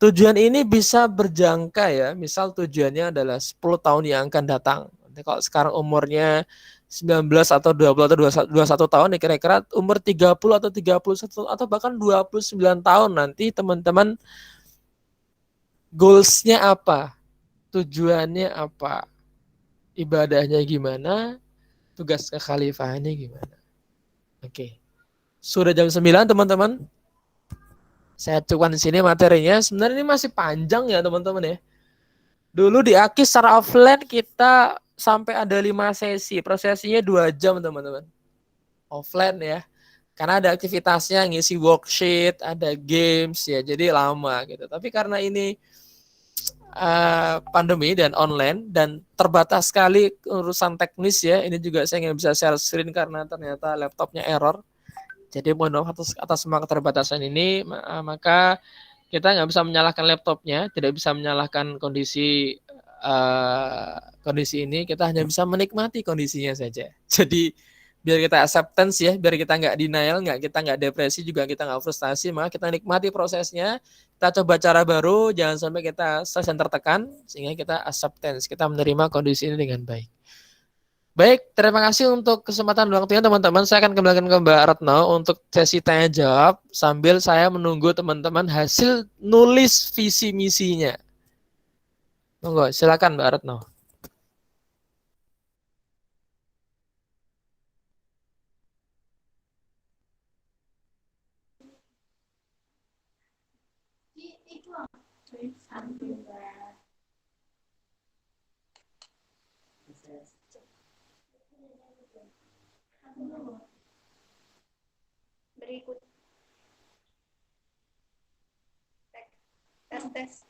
Speaker 1: Tujuan ini bisa berjangka ya. Misal tujuannya adalah 10 tahun yang akan datang. Nanti kalau sekarang umurnya 19 atau 20 atau 21 tahun, ya kira-kira umur 30 atau 31 atau bahkan 29 tahun nanti teman-teman goals-nya apa? Tujuannya apa? Ibadahnya gimana? Tugas kekhalifahannya gimana? Oke. Sudah jam 9 teman-teman. Saya cukupkan di sini materinya. Sebenarnya ini masih panjang ya teman-teman ya. Dulu di AKIS secara offline kita sampai ada 5 sesi. Prosesinya 2 jam teman-teman. Offline ya. Karena ada aktivitasnya, ngisi worksheet, ada games ya. Jadi lama gitu. Tapi karena ini pandemi dan online dan terbatas sekali urusan teknis ya. Ini juga saya nggak bisa share screen karena ternyata laptopnya error. Jadi mohon maaf atas semua keterbatasan ini, maka kita nggak bisa menyalahkan laptopnya, tidak bisa menyalahkan kondisi kondisi ini, kita hanya bisa menikmati kondisinya saja. Jadi biar kita acceptance ya, biar kita nggak denial, kita nggak depresi, juga kita nggak frustasi, maka kita nikmati prosesnya, kita coba cara baru, jangan sampai kita stres dan tertekan, sehingga kita acceptance, kita menerima kondisi ini dengan baik. Baik, terima kasih untuk kesempatan waktunya teman-teman. Saya akan kembalikan ke Mbak Retno untuk sesi tanya jawab sambil saya menunggu teman-teman hasil nulis visi misinya. Monggo, silakan Mbak Retno.
Speaker 4: Berikut tes.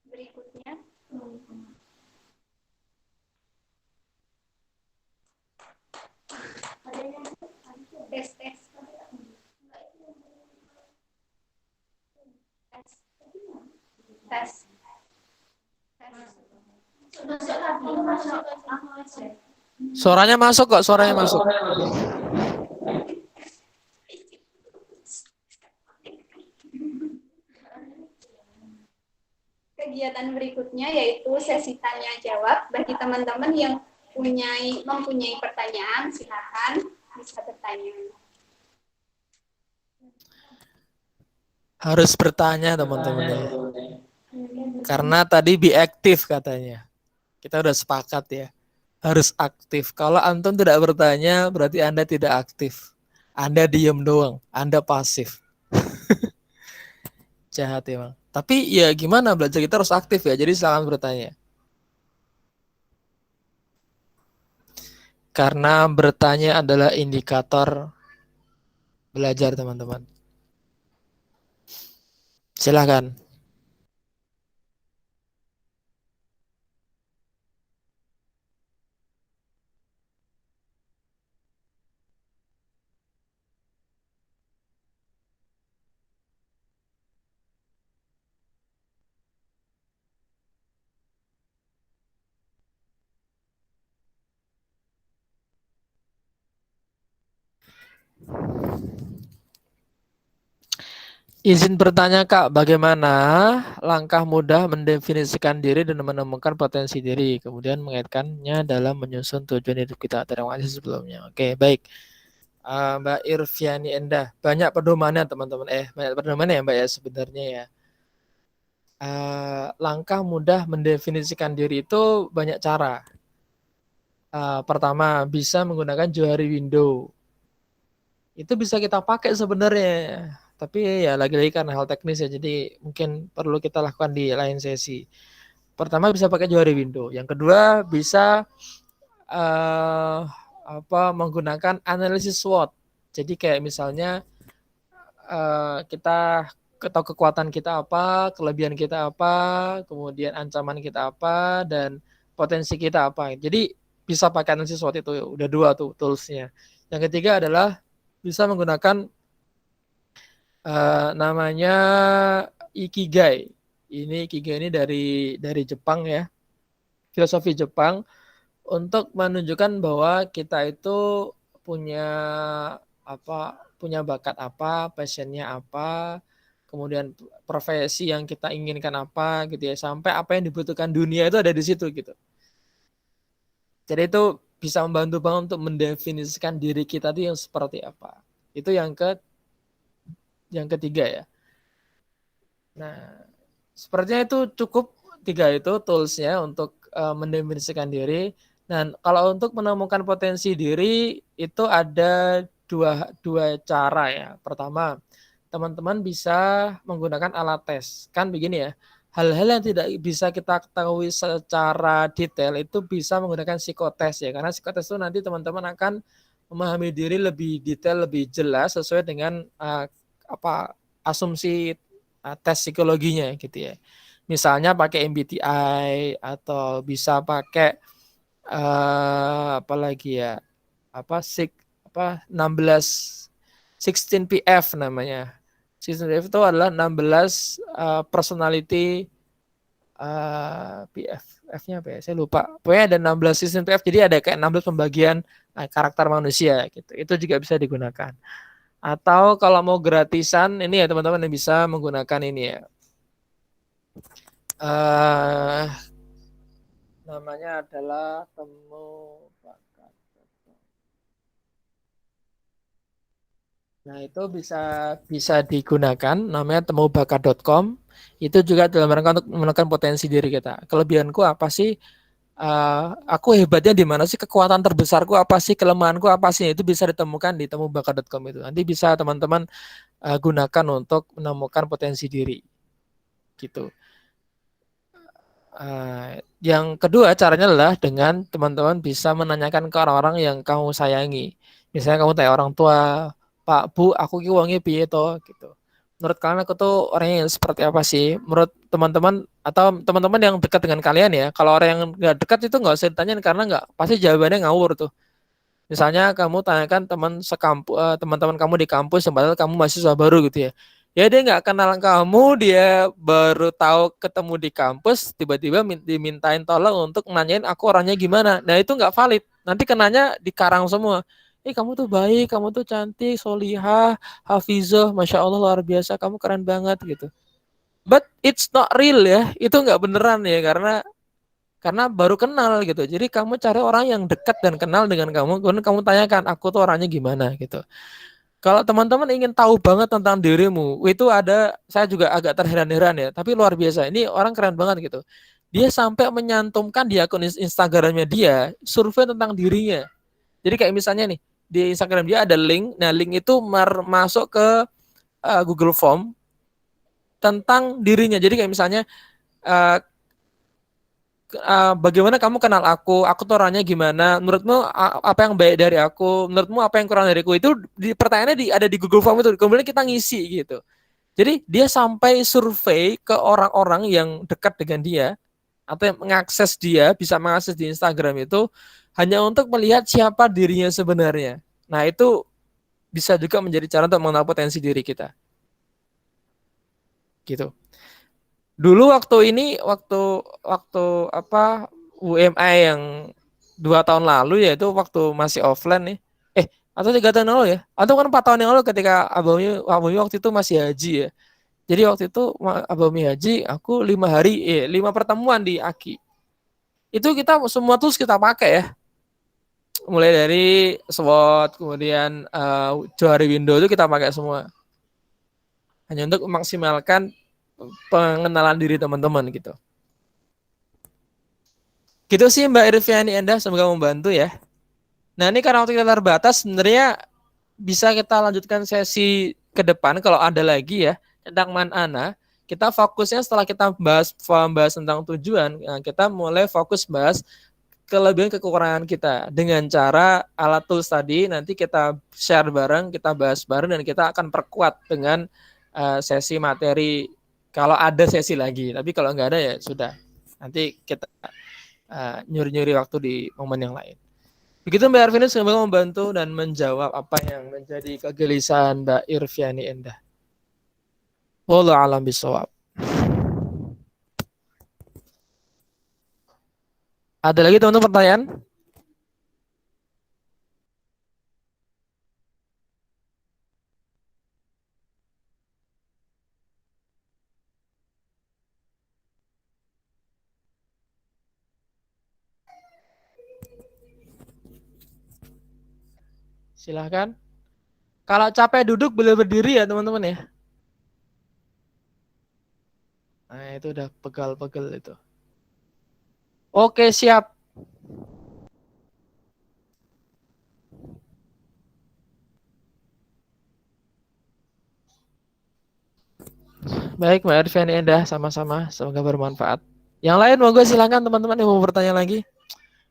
Speaker 4: Berikutnya tes.
Speaker 1: Suaranya masuk kok, suaranya masuk.
Speaker 4: Kegiatan berikutnya yaitu sesi tanya jawab. Bagi teman-teman yang mempunyai pertanyaan, silakan bisa bertanya.
Speaker 1: Harus bertanya teman-teman ya. Karena tadi be aktif katanya. Kita udah sepakat ya. Harus aktif. Kalau antum tidak bertanya, berarti Anda tidak aktif. Anda diem doang. Anda pasif. Jahat emang. Tapi ya gimana, belajar kita harus aktif ya. Jadi silakan bertanya. Karena bertanya adalah indikator belajar teman-teman. Silakan. Izin bertanya Kak, bagaimana langkah mudah mendefinisikan diri dan menemukan potensi diri, kemudian mengaitkannya dalam menyusun tujuan hidup kita. Terima kasih sebelumnya. Oke, baik. Mbak Irviani Endah, banyak pedomannya teman-teman. Banyak pedomannya ya Mbak ya sebenarnya ya. Langkah mudah mendefinisikan diri itu banyak cara. Pertama, bisa menggunakan Johari Window. Itu bisa kita pakai sebenarnya. Tapi ya lagi-lagi karena hal teknis ya, jadi mungkin perlu kita lakukan di lain sesi. Pertama bisa pakai Johari Window. Yang kedua bisa eh, menggunakan analisis SWOT. Jadi kayak misalnya kita tahu kekuatan kita apa, kelebihan kita apa, kemudian ancaman kita apa, dan potensi kita apa. Jadi bisa pakai analisis SWOT itu. Udah 2 tuh toolsnya. Yang ketiga adalah bisa menggunakan namanya Ikigai. Ini Ikigai ini dari Jepang ya, filosofi Jepang, untuk menunjukkan bahwa kita itu punya punya bakat apa, passionnya apa, kemudian profesi yang kita inginkan apa gitu ya, sampai apa yang dibutuhkan dunia itu ada di situ gitu. Jadi itu bisa membantu banget untuk mendefinisikan diri kita itu yang seperti apa. Itu yang ketiga ya. Nah, sepertinya itu cukup 3 itu toolsnya untuk mendefinisikan diri. Dan kalau untuk menemukan potensi diri itu ada dua cara ya. Pertama, teman-teman bisa menggunakan alat tes. Kan begini ya, hal-hal yang tidak bisa kita ketahui secara detail itu bisa menggunakan psikotes ya. Karena psikotes itu nanti teman-teman akan memahami diri lebih detail, lebih jelas sesuai dengan asumsi tes psikologinya gitu ya. Misalnya pakai MBTI atau bisa pakai apa lagi ya? 16 PF namanya. 16 PF itu adalah 16 personality PF. F-nya apa ya? Saya lupa. Pokoknya ada 16 16 PF. Jadi ada kayak 16 pembagian karakter manusia gitu. Itu juga bisa digunakan. Atau kalau mau gratisan, ini ya teman-teman yang bisa menggunakan ini ya. Namanya adalah temu bakat. Nah, itu bisa digunakan, namanya temubakat.com. Itu juga dalam rangka untuk menemukan potensi diri kita. Kelebihanku apa sih? Aku hebatnya di mana sih? Kekuatan terbesarku apa sih? Kelemahanku apa sih? Itu bisa ditemukan di temubakat.com itu. Nanti bisa teman-teman gunakan untuk menemukan potensi diri. Gitu. Yang kedua caranya adalah dengan teman-teman bisa menanyakan ke orang-orang yang kamu sayangi. Misalnya kamu tanya orang tua, Pak, Bu, aku ki wonge piye to gitu. Menurut kalian aku tuh orangnya yang seperti apa sih? Menurut teman-teman atau teman-teman yang dekat dengan kalian ya. Kalau orang yang nggak dekat itu nggak usah ditanyain karena nggak pasti jawabannya ngawur tuh. Misalnya kamu tanyakan teman-teman kamu di kampus, padahal kamu mahasiswa baru gitu ya. Ya dia nggak kenal kamu, dia baru tahu ketemu di kampus, tiba-tiba dimintain tolong untuk nanyain aku orangnya gimana. Nah itu nggak valid. Nanti kenanya dikarang semua. Kamu tuh baik, kamu tuh cantik, solihah, hafizah, masya Allah luar biasa, kamu keren banget gitu. But it's not real ya, itu nggak beneran ya karena baru kenal gitu. Jadi kamu cari orang yang dekat dan kenal dengan kamu, kemudian kamu tanyakan aku tuh orangnya gimana gitu. Kalau teman-teman ingin tahu banget tentang dirimu, itu saya juga agak terheran-heran ya, tapi luar biasa. Ini orang keren banget gitu. Dia sampai menyantumkan di akun Instagramnya dia survei tentang dirinya. Jadi kayak misalnya nih di Instagram dia ada link, nah link itu masuk ke Google Form tentang dirinya. Jadi kayak misalnya bagaimana kamu kenal aku tuh orangnya gimana, menurutmu apa yang baik dari aku, menurutmu apa yang kurang dariku, itu pertanyaannya ada di Google Form itu, kemudian kita ngisi gitu. Jadi dia sampai survei ke orang-orang yang dekat dengan dia atau yang bisa mengakses di Instagram itu hanya untuk melihat siapa dirinya sebenarnya. Nah itu bisa juga menjadi cara untuk mengenal potensi diri kita gitu. Dulu waktu UMI yang 2 tahun lalu ya, itu waktu masih offline nih. Atau 3 tahun lalu ya? Atau kan 4 tahun yang lalu ketika Abami waktu itu masih haji ya. Jadi waktu itu Abami haji, aku 5 pertemuan di Aki. Itu kita semua tools kita pakai ya. Mulai dari SWOT, kemudian Johari Window itu kita pakai semua. Hanya untuk memaksimalkan pengenalan diri teman-teman gitu. Gitu sih Mbak Irviani Endah, semoga membantu ya. Nah ini karena waktu kita terbatas, sebenarnya bisa kita lanjutkan sesi ke depan kalau ada lagi ya tentang Man'ana. Kita fokusnya setelah kita bahas tentang tujuan, kita mulai fokus bahas kelebihan kekurangan kita dengan cara alat tools tadi. Nanti kita share bareng, kita bahas bareng, dan kita akan perkuat dengan sesi materi kalau ada sesi lagi. Tapi kalau nggak ada ya sudah, nanti kita nyuri-nyuri waktu di momen yang lain. Begitu Mbak Arvina, semoga membantu dan menjawab apa yang menjadi kegelisahan Mbak Irviani Endah. Wallahu a'lam bishawab. Ada lagi teman-teman pertanyaan? Silahkan. Kalau capek duduk boleh berdiri ya teman-teman ya. Nah itu udah pegal-pegal itu. Oke siap. Baik Mbak Arviani Endah, sama-sama. Semoga bermanfaat. Yang lain monggo silahkan teman-teman yang mau bertanya lagi.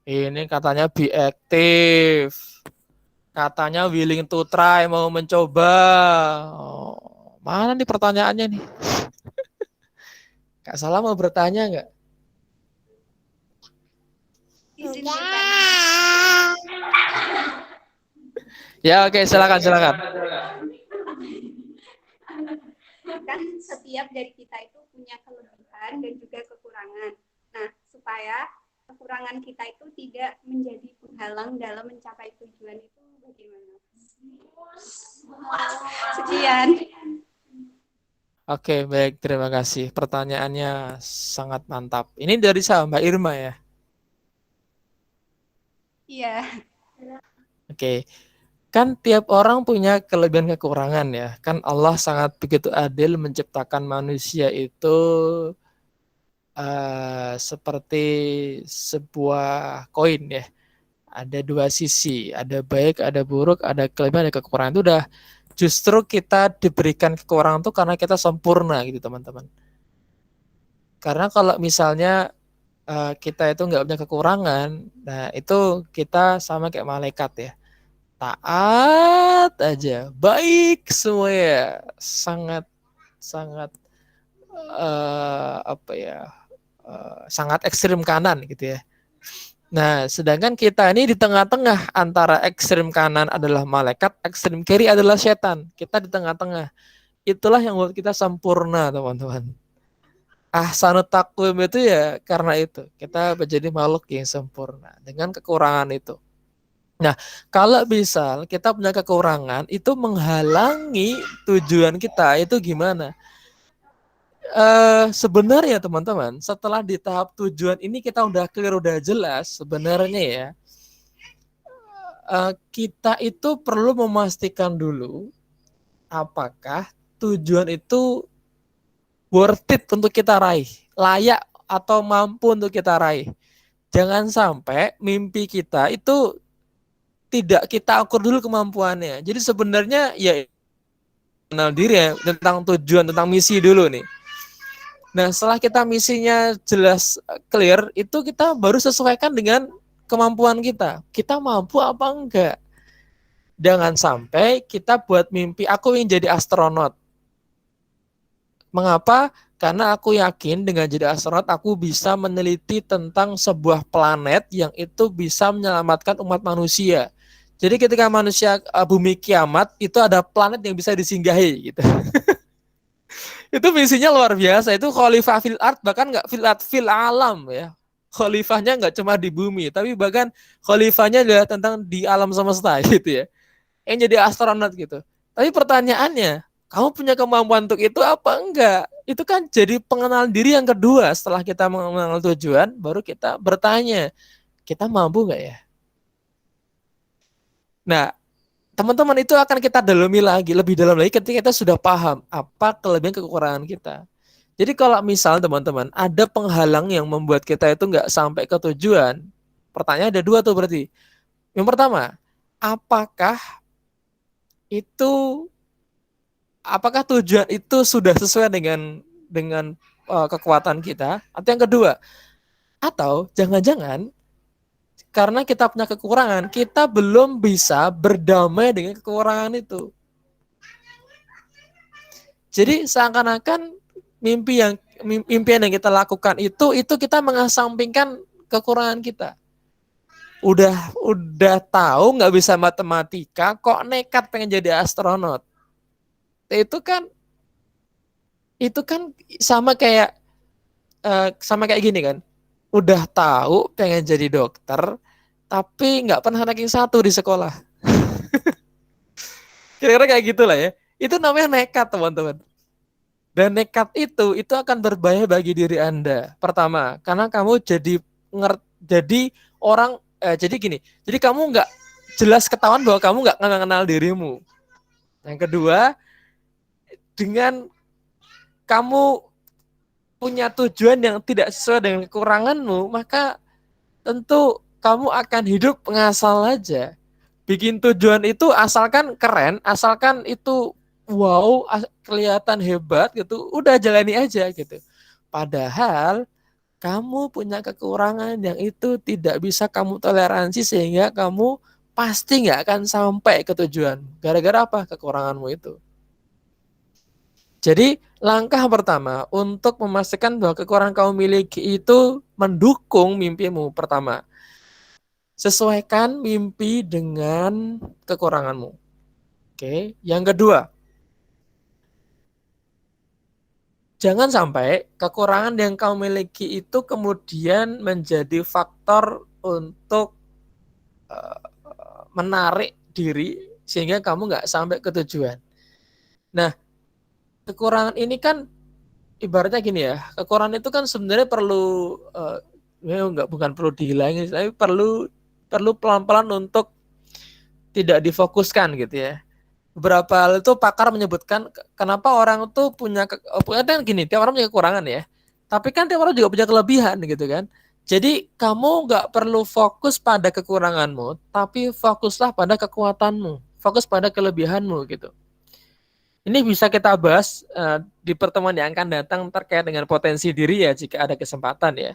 Speaker 1: Ini katanya be active. Katanya willing to try, mau mencoba. Oh, mana nih pertanyaannya nih? Kak Salah mau bertanya nggak?
Speaker 4: Izin
Speaker 2: Ya.
Speaker 1: Ya oke, silakan.
Speaker 4: Kan setiap dari kita itu punya kelebihan dan juga kekurangan. Nah, supaya kekurangan kita itu tidak menjadi penghalang dalam mencapai tujuan itu bagaimana? Sekian.
Speaker 1: Oke, baik, terima kasih. Pertanyaannya sangat mantap. Ini dari saya, Mbak Irma ya?
Speaker 4: Iya.
Speaker 1: Oke, kan tiap orang punya kelebihan kekurangan ya. Kan Allah sangat begitu adil menciptakan manusia itu seperti sebuah koin ya. Ada dua sisi, ada baik, ada buruk, ada kelebihan, ada kekurangan. Itu udah justru kita diberikan kekurangan itu karena kita sempurna gitu teman-teman. Karena kalau misalnya kita itu nggak punya kekurangan, nah itu kita sama kayak malaikat ya, taat aja, baik semua ya, sangat sangat ekstrim kanan gitu ya. Nah, sedangkan kita ini di tengah-tengah antara ekstrim kanan adalah malaikat, ekstrim kiri adalah setan. Kita di tengah-tengah. Itulah yang membuat kita sempurna, teman-teman. Ahsanut taqwim itu ya karena itu. Kita menjadi makhluk yang sempurna dengan kekurangan itu. Nah, kalau misal kita punya kekurangan itu menghalangi tujuan kita, itu gimana? Sebenarnya teman-teman, setelah di tahap tujuan ini kita udah clear, udah jelas sebenarnya ya, kita itu perlu memastikan dulu apakah tujuan itu worth it untuk kita raih, layak atau mampu untuk kita raih. Jangan sampai mimpi kita itu tidak kita ukur dulu kemampuannya. Jadi sebenarnya ya kenal diri ya, tentang tujuan, tentang misi dulu nih. Nah, setelah kita misinya jelas clear, itu kita baru sesuaikan dengan kemampuan kita. Kita mampu apa enggak? Jangan sampai kita buat mimpi, aku ingin jadi astronot. Mengapa? Karena aku yakin dengan jadi astronot, aku bisa meneliti tentang sebuah planet yang itu bisa menyelamatkan umat manusia. Jadi ketika manusia bumi kiamat, itu ada planet yang bisa disinggahi gitu. Itu misinya luar biasa. Itu khalifah fil ard, bahkan nggak fil alam ya. Khalifahnya nggak cuma di bumi, tapi bahkan khalifahnya adalah tentang di alam semesta gitu ya. Yang jadi astronot gitu. Tapi pertanyaannya, kamu punya kemampuan untuk itu apa enggak? Itu kan jadi pengenalan diri yang kedua. Setelah kita mengenal tujuan, baru kita bertanya, kita mampu nggak ya? Nah, teman-teman itu akan kita dalami lagi, lebih dalam lagi ketika kita sudah paham apa kelebihan kekurangan kita. Jadi kalau misal teman-teman ada penghalang yang membuat kita itu nggak sampai ke tujuan, pertanyaan ada dua tuh berarti. Yang pertama, apakah tujuan itu sudah sesuai dengan kekuatan kita? Atau yang kedua, atau jangan-jangan karena kita punya kekurangan, kita belum bisa berdamai dengan kekurangan itu. Jadi seakan-akan impian yang kita lakukan itu kita mengesampingkan kekurangan kita. Udah tahu nggak bisa matematika, kok nekat pengen jadi astronot. Itu kan sama kayak gini kan. Udah tahu pengen jadi dokter, tapi nggak pernah ranking 1 di sekolah. Kira-kira kayak gitulah ya. Itu namanya nekat, teman-teman. Dan nekat itu akan berbahaya bagi diri Anda. Pertama, karena kamu jadi orang, jadi gini. Jadi kamu nggak jelas ketahuan bahwa kamu nggak mengenal dirimu. Yang kedua, dengan kamu punya tujuan yang tidak sesuai dengan kekuranganmu, maka tentu kamu akan hidup ngasal aja. Bikin tujuan itu asalkan keren, asalkan itu wow, kelihatan hebat gitu, udah jalani aja gitu. Padahal kamu punya kekurangan yang itu tidak bisa kamu toleransi sehingga kamu pasti nggak akan sampai ke tujuan. Gara-gara apa? Kekuranganmu itu. Jadi langkah pertama untuk memastikan bahwa kekurangan kamu miliki itu mendukung mimpimu. Pertama, sesuaikan mimpi dengan kekuranganmu. Oke. Yang kedua, jangan sampai kekurangan yang kamu miliki itu kemudian menjadi faktor untuk menarik diri sehingga kamu nggak sampai ke tujuan. Nah, kekurangan ini kan ibaratnya gini ya, kekurangan itu kan sebenarnya perlu bukan perlu dihilangin, tapi perlu pelan-pelan untuk tidak difokuskan gitu ya. Beberapa hal itu pakar menyebutkan kenapa orang itu punya kan gini, tiap orang punya kekurangan ya. Tapi kan tiap orang juga punya kelebihan gitu kan. Jadi kamu nggak perlu fokus pada kekuranganmu, tapi fokuslah pada kekuatanmu, fokus pada kelebihanmu gitu. Ini bisa kita bahas di pertemuan yang akan datang terkait dengan potensi diri ya jika ada kesempatan ya.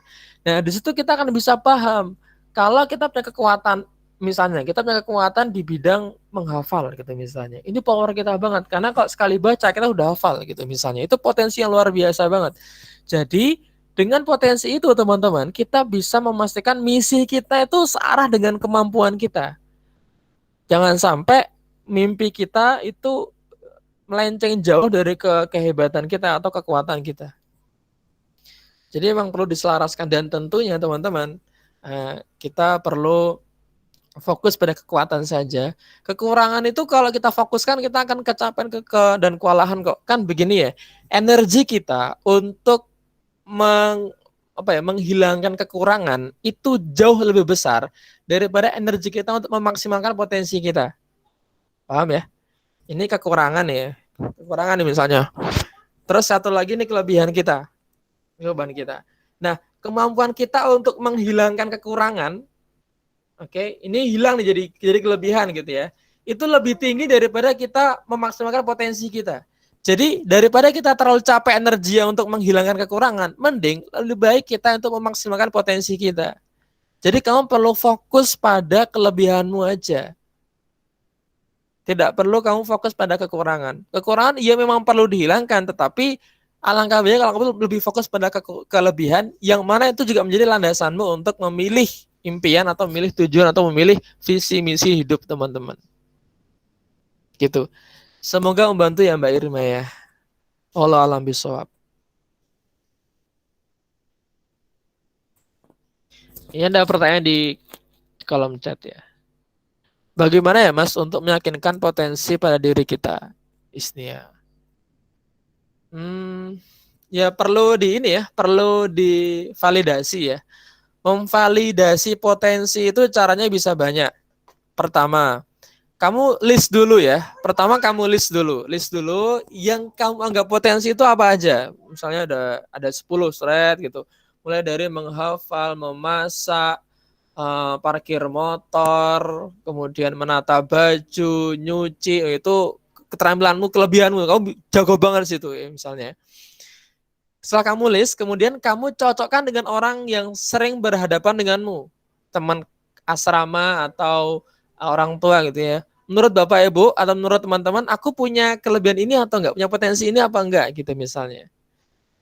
Speaker 1: Nah di situ kita akan bisa paham kalau kita punya kekuatan, misalnya kita punya kekuatan di bidang menghafal gitu misalnya. Ini power kita banget karena kalau sekali baca kita udah hafal gitu misalnya. Itu potensi yang luar biasa banget. Jadi dengan potensi itu teman-teman kita bisa memastikan misi kita itu searah dengan kemampuan kita. Jangan sampai mimpi kita itu melenceng jauh dari kehebatan kita atau kekuatan kita. Jadi memang perlu diselaraskan dan tentunya teman-teman kita perlu fokus pada kekuatan saja. Kekurangan itu kalau kita fokuskan kita akan kecapean dan kewalahan kok. Kan begini ya, energi kita untuk menghilangkan kekurangan itu jauh lebih besar daripada energi kita untuk memaksimalkan potensi kita. Paham ya? Ini kekurangan ya. Kekurangan nih misalnya. Terus satu lagi nih kelebihan kita. Kelebihan kita. Nah, kemampuan kita untuk menghilangkan kekurangan, oke, ini hilang nih jadi kelebihan gitu ya. Itu lebih tinggi daripada kita memaksimalkan potensi kita. Jadi daripada kita terlalu capek energi untuk menghilangkan kekurangan, mending lebih baik kita untuk memaksimalkan potensi kita. Jadi kamu perlu fokus pada kelebihanmu aja. Tidak perlu kamu fokus pada kekurangan. Kekurangan iya memang perlu dihilangkan, tetapi alangkah baiknya kalau kamu lebih fokus pada kelebihan, yang mana itu juga menjadi landasanmu untuk memilih impian atau memilih tujuan atau memilih visi misi hidup teman-teman. Gitu. Semoga membantu ya Mbak Irma ya. Allah alam bisawab. Ini ada pertanyaan di kolom chat ya. Bagaimana ya Mas untuk meyakinkan potensi pada diri kita? Isnia. Ya perlu perlu divalidasi ya. Memvalidasi potensi itu caranya bisa banyak. Pertama, kamu list dulu ya. List dulu yang kamu anggap potensi itu apa aja. Misalnya ada 10 thread gitu. Mulai dari menghafal, memasak, parkir motor, kemudian menata baju, nyuci, itu keterampilanmu, kelebihanmu, kamu jago banget situ ya misalnya. Setelah kamu list, kemudian kamu cocokkan dengan orang yang sering berhadapan denganmu, teman asrama atau orang tua gitu ya. Menurut Bapak Ibu atau menurut teman-teman, aku punya kelebihan ini atau enggak, punya potensi ini apa enggak gitu misalnya.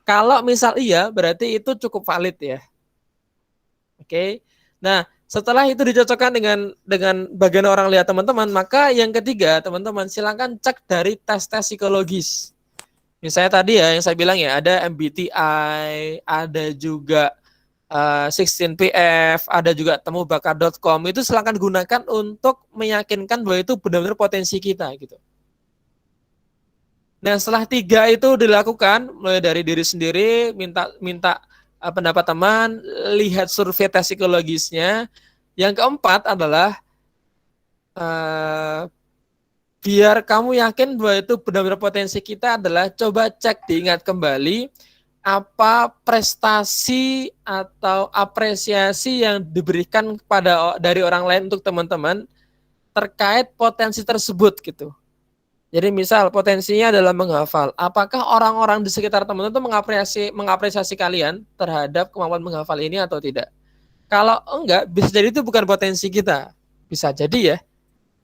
Speaker 1: Kalau misal iya, berarti itu cukup valid ya. Oke. Nah, setelah itu dicocokkan dengan bagian orang lihat teman-teman, maka yang ketiga, teman-teman silakan cek dari tes-tes psikologis. Misalnya tadi ya yang saya bilang ya, ada MBTI, ada juga 16PF, ada juga temubakat.com. Itu silakan gunakan untuk meyakinkan bahwa itu benar-benar potensi kita gitu. Nah, setelah 3 itu dilakukan, mulai dari diri sendiri, minta pendapat teman, lihat survei tes psikologisnya. Yang keempat adalah biar kamu yakin bahwa itu benar-benar potensi kita adalah coba cek, diingat kembali apa prestasi atau apresiasi yang diberikan dari orang lain untuk teman-teman terkait potensi tersebut gitu. Jadi misal potensinya adalah menghafal. Apakah orang-orang di sekitar teman-teman itu mengapresiasi kalian terhadap kemampuan menghafal ini atau tidak? Kalau enggak, bisa jadi itu bukan potensi kita. Bisa jadi ya.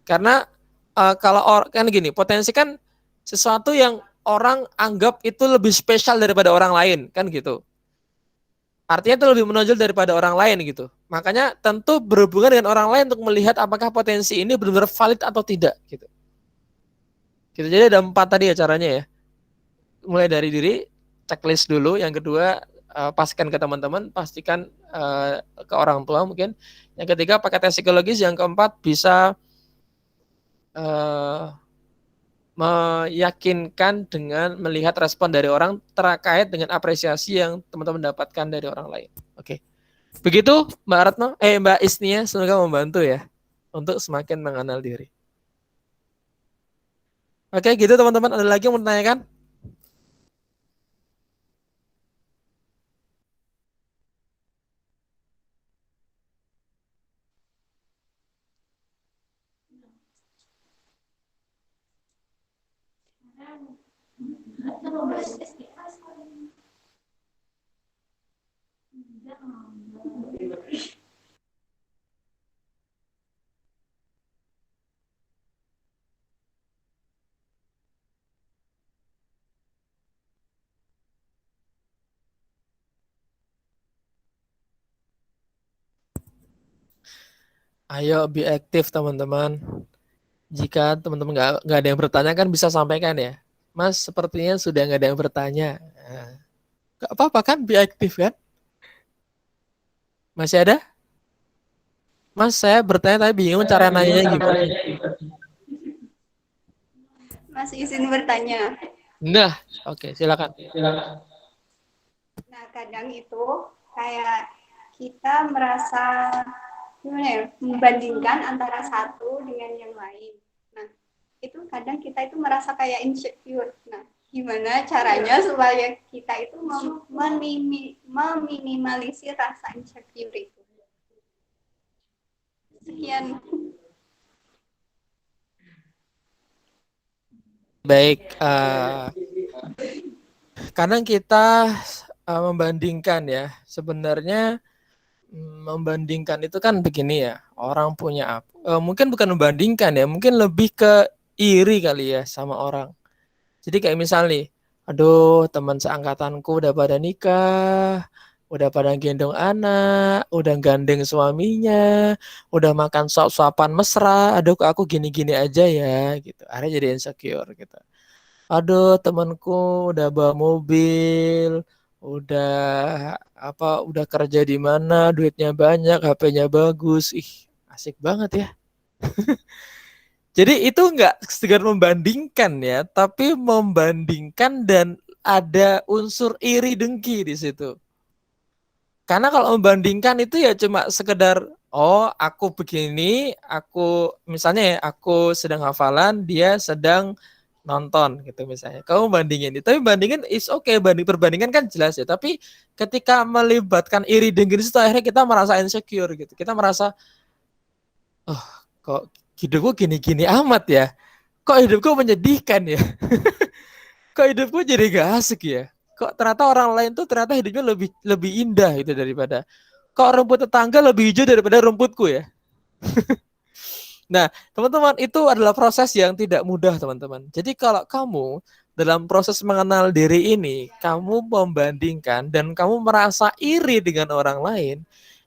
Speaker 1: Karena kan gini, potensi kan sesuatu yang orang anggap itu lebih spesial daripada orang lain, kan gitu. Artinya itu lebih menonjol daripada orang lain gitu. Makanya tentu berhubungan dengan orang lain untuk melihat apakah potensi ini benar-benar valid atau tidak gitu. Gitu. Jadi ada 4 tadi ya caranya ya. Mulai dari diri, checklist dulu. Yang kedua, pastikan ke teman-teman, pastikan ke orang tua mungkin. Yang ketiga, pakai tes psikologis. Yang keempat, bisa meyakinkan dengan melihat respon dari orang terkait dengan apresiasi yang teman-teman dapatkan dari orang lain. Oke. Begitu Mbak Retno, Mbak Isnia, semoga membantu ya untuk semakin mengenal diri. Oke, gitu teman-teman. Ada lagi yang mau ditanyakan? Ayo be aktif teman-teman. Jika teman-teman nggak ada yang bertanya kan bisa sampaikan ya. Mas sepertinya sudah nggak ada yang bertanya. Nah, nggak apa-apa kan be aktif kan? Masih ada? Mas saya bertanya tapi bingung cara nanyanya gimana.
Speaker 4: Masih izin bertanya.
Speaker 1: Nah, oke, silakan.
Speaker 4: Nah, kadang itu kayak kita merasa gimana ya, membandingkan antara satu dengan yang lain. Nah, itu kadang kita itu merasa kayak insecure. Nah, gimana caranya supaya kita itu meminimalisir rasa insecure itu? Sekian.
Speaker 1: Baik, kadang kita membandingkan ya. Sebenarnya membandingkan itu kan begini ya. Orang punya mungkin bukan membandingkan ya, mungkin lebih ke iri kali ya sama orang. Jadi kayak misal nih, aduh teman seangkatanku udah pada nikah, udah pada gendong anak, udah gandeng suaminya, udah makan suap-suapan mesra, aduh aku gini-gini aja ya gitu. Akhirnya jadi insecure gitu. Aduh temanku udah bawa mobil, udah kerja di mana, duitnya banyak, HP-nya bagus. Ih, asik banget ya. Jadi itu enggak sekedar membandingkan ya, tapi membandingkan dan ada unsur iri dengki di situ. Karena kalau membandingkan itu ya cuma sekedar oh aku begini, misalnya ya aku sedang hafalan, dia sedang nonton gitu misalnya. Kamu bandingin, tapi bandingin is okay, perbandingan kan jelas ya. Tapi ketika melibatkan iri dengki itu akhirnya kita merasa insecure gitu. Kita merasa oh kok hidupku gini-gini amat ya. Kok hidupku menyedihkan ya. Kok hidupku jadi gak asik ya. Kok ternyata orang lain tuh ternyata hidupnya lebih indah gitu daripada. Kok rumput tetangga lebih hijau daripada rumputku ya. Nah, teman-teman, itu adalah proses yang tidak mudah, teman-teman. Jadi kalau kamu dalam proses mengenal diri ini, kamu membandingkan dan kamu merasa iri dengan orang lain,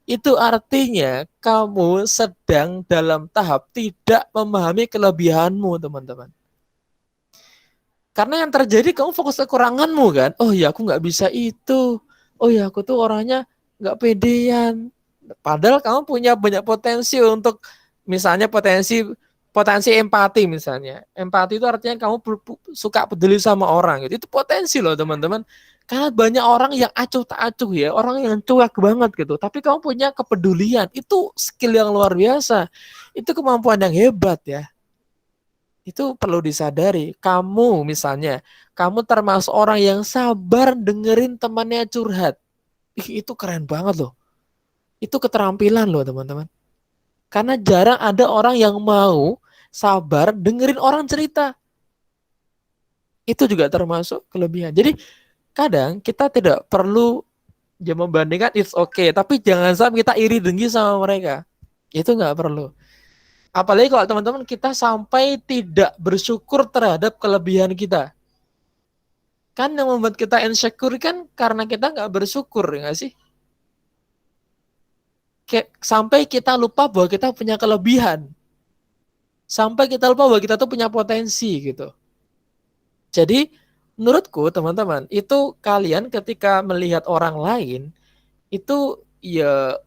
Speaker 1: itu artinya kamu sedang dalam tahap tidak memahami kelebihanmu, teman-teman. Karena yang terjadi kamu fokus kekuranganmu kan. Oh ya, aku nggak bisa itu. Oh ya, aku tuh orangnya nggak pedean. Padahal kamu punya banyak potensi untuk misalnya potensi empati misalnya. Empati itu artinya kamu suka peduli sama orang gitu. Itu potensi loh teman-teman. Karena banyak orang yang acuh tak acuh ya, orang yang cuek banget gitu. Tapi kamu punya kepedulian, itu skill yang luar biasa. Itu kemampuan yang hebat ya. Itu perlu disadari. Kamu misalnya, kamu termasuk orang yang sabar dengerin temannya curhat. Itu keren banget loh. Itu keterampilan loh teman-teman. Karena jarang ada orang yang mau sabar dengerin orang cerita. Itu juga termasuk kelebihan. Jadi kadang kita tidak perlu membandingkan, it's okay. Tapi jangan sampai kita iri dengki sama mereka. Itu nggak perlu. Apalagi kalau teman-teman kita sampai tidak bersyukur terhadap kelebihan kita. Kan yang membuat kita insecure kan karena kita nggak bersyukur, ya nggak sih? Sampai kita lupa bahwa kita punya kelebihan. Sampai kita lupa bahwa kita tuh punya potensi gitu. Jadi menurutku teman-teman, itu kalian ketika melihat orang lain, itu ya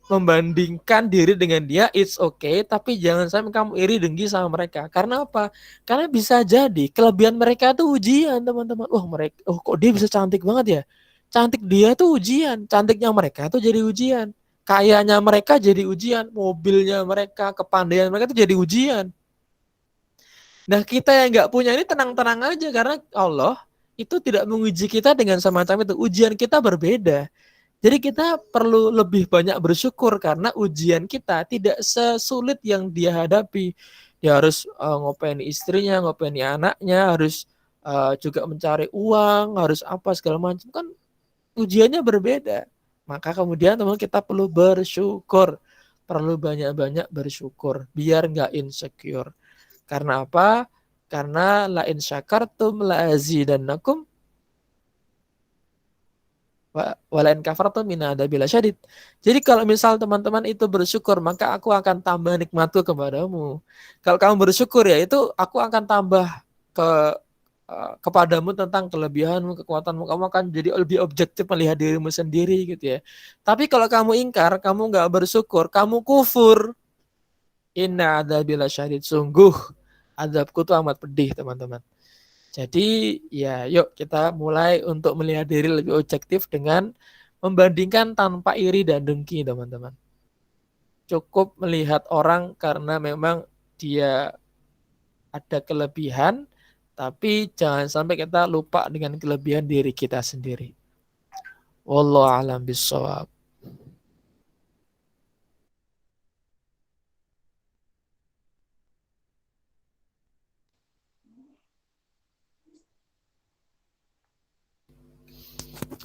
Speaker 1: membandingkan diri dengan dia, it's okay, tapi jangan sampai kamu iri dengki sama mereka. Karena apa? Karena bisa jadi kelebihan mereka tuh ujian, teman-teman. Kok dia bisa cantik banget ya? Cantik dia tuh ujian, cantiknya mereka tuh jadi ujian. Kayanya mereka jadi ujian, mobilnya mereka, kepandaian mereka tuh jadi ujian. Nah, kita yang nggak punya ini tenang-tenang aja karena Allah itu tidak menguji kita dengan semacam itu. Ujian kita berbeda. Jadi kita perlu lebih banyak bersyukur karena ujian kita tidak sesulit yang dia hadapi. Dia harus ngopeni istrinya, ngopeni anaknya, harus juga mencari uang, harus apa segala macam. Kan ujiannya berbeda. Maka kemudian teman kita perlu bersyukur. Perlu banyak-banyak bersyukur biar nggak insecure. Karena apa? Karena la in syakartum la azidannakum walain kafartum min adzabil syadid. Jadi kalau misal teman-teman itu bersyukur, maka aku akan tambah nikmatku kepadamu. Kalau kamu bersyukur ya itu aku akan tambah kepadamu tentang kelebihanmu, kekuatanmu. Kamu akan jadi lebih objektif melihat dirimu sendiri gitu ya. Tapi kalau kamu ingkar, kamu nggak bersyukur, kamu kufur. Inna adzabil syadid. Sungguh azabku tuh amat pedih, teman-teman. Jadi ya yuk kita mulai untuk melihat diri lebih objektif dengan membandingkan tanpa iri dan dengki, teman-teman. Cukup melihat orang karena memang dia ada kelebihan, tapi jangan sampai kita lupa dengan kelebihan diri kita sendiri. Wallahu a'lam bishawab.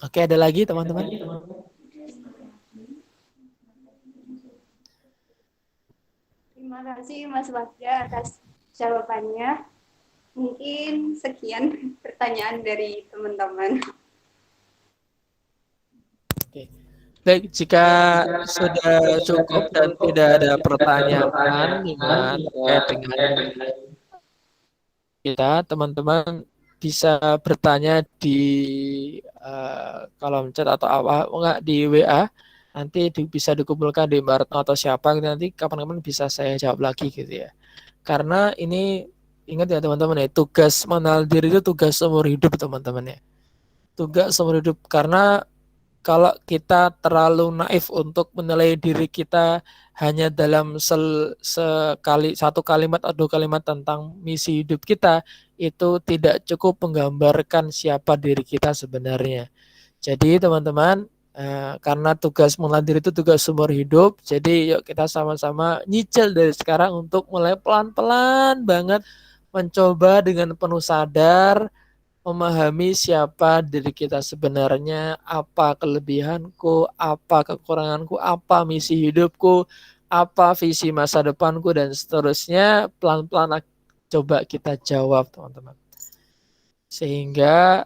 Speaker 1: Oke, ada lagi teman-teman?
Speaker 4: Terima kasih Mas Wahda atas jawabannya. Mungkin sekian pertanyaan dari teman-teman.
Speaker 1: Oke. Baik, jika sudah cukup dan tidak ada pertanyaan terkait dengan kita, teman-teman bisa bertanya di kolom chat atau apa enggak di WA. Nanti bisa dikumpulkan di Barno atau siapa gitu, nanti kapan-kapan bisa saya jawab lagi gitu ya. Karena ini ingat ya teman-teman ya, tugas mengenal diri itu tugas seumur hidup teman-teman ya. Tugas seumur hidup karena kalau kita terlalu naif untuk menilai diri kita hanya dalam satu kalimat atau dua kalimat tentang misi hidup kita, itu tidak cukup menggambarkan siapa diri kita sebenarnya. Jadi teman-teman, karena tugas mengenal diri itu tugas seumur hidup, jadi yuk kita sama-sama nyicil dari sekarang untuk mulai pelan-pelan banget mencoba dengan penuh sadar memahami siapa diri kita sebenarnya, apa kelebihanku, apa kekuranganku, apa misi hidupku, apa visi masa depanku dan seterusnya, pelan-pelan coba kita jawab, teman-teman. Sehingga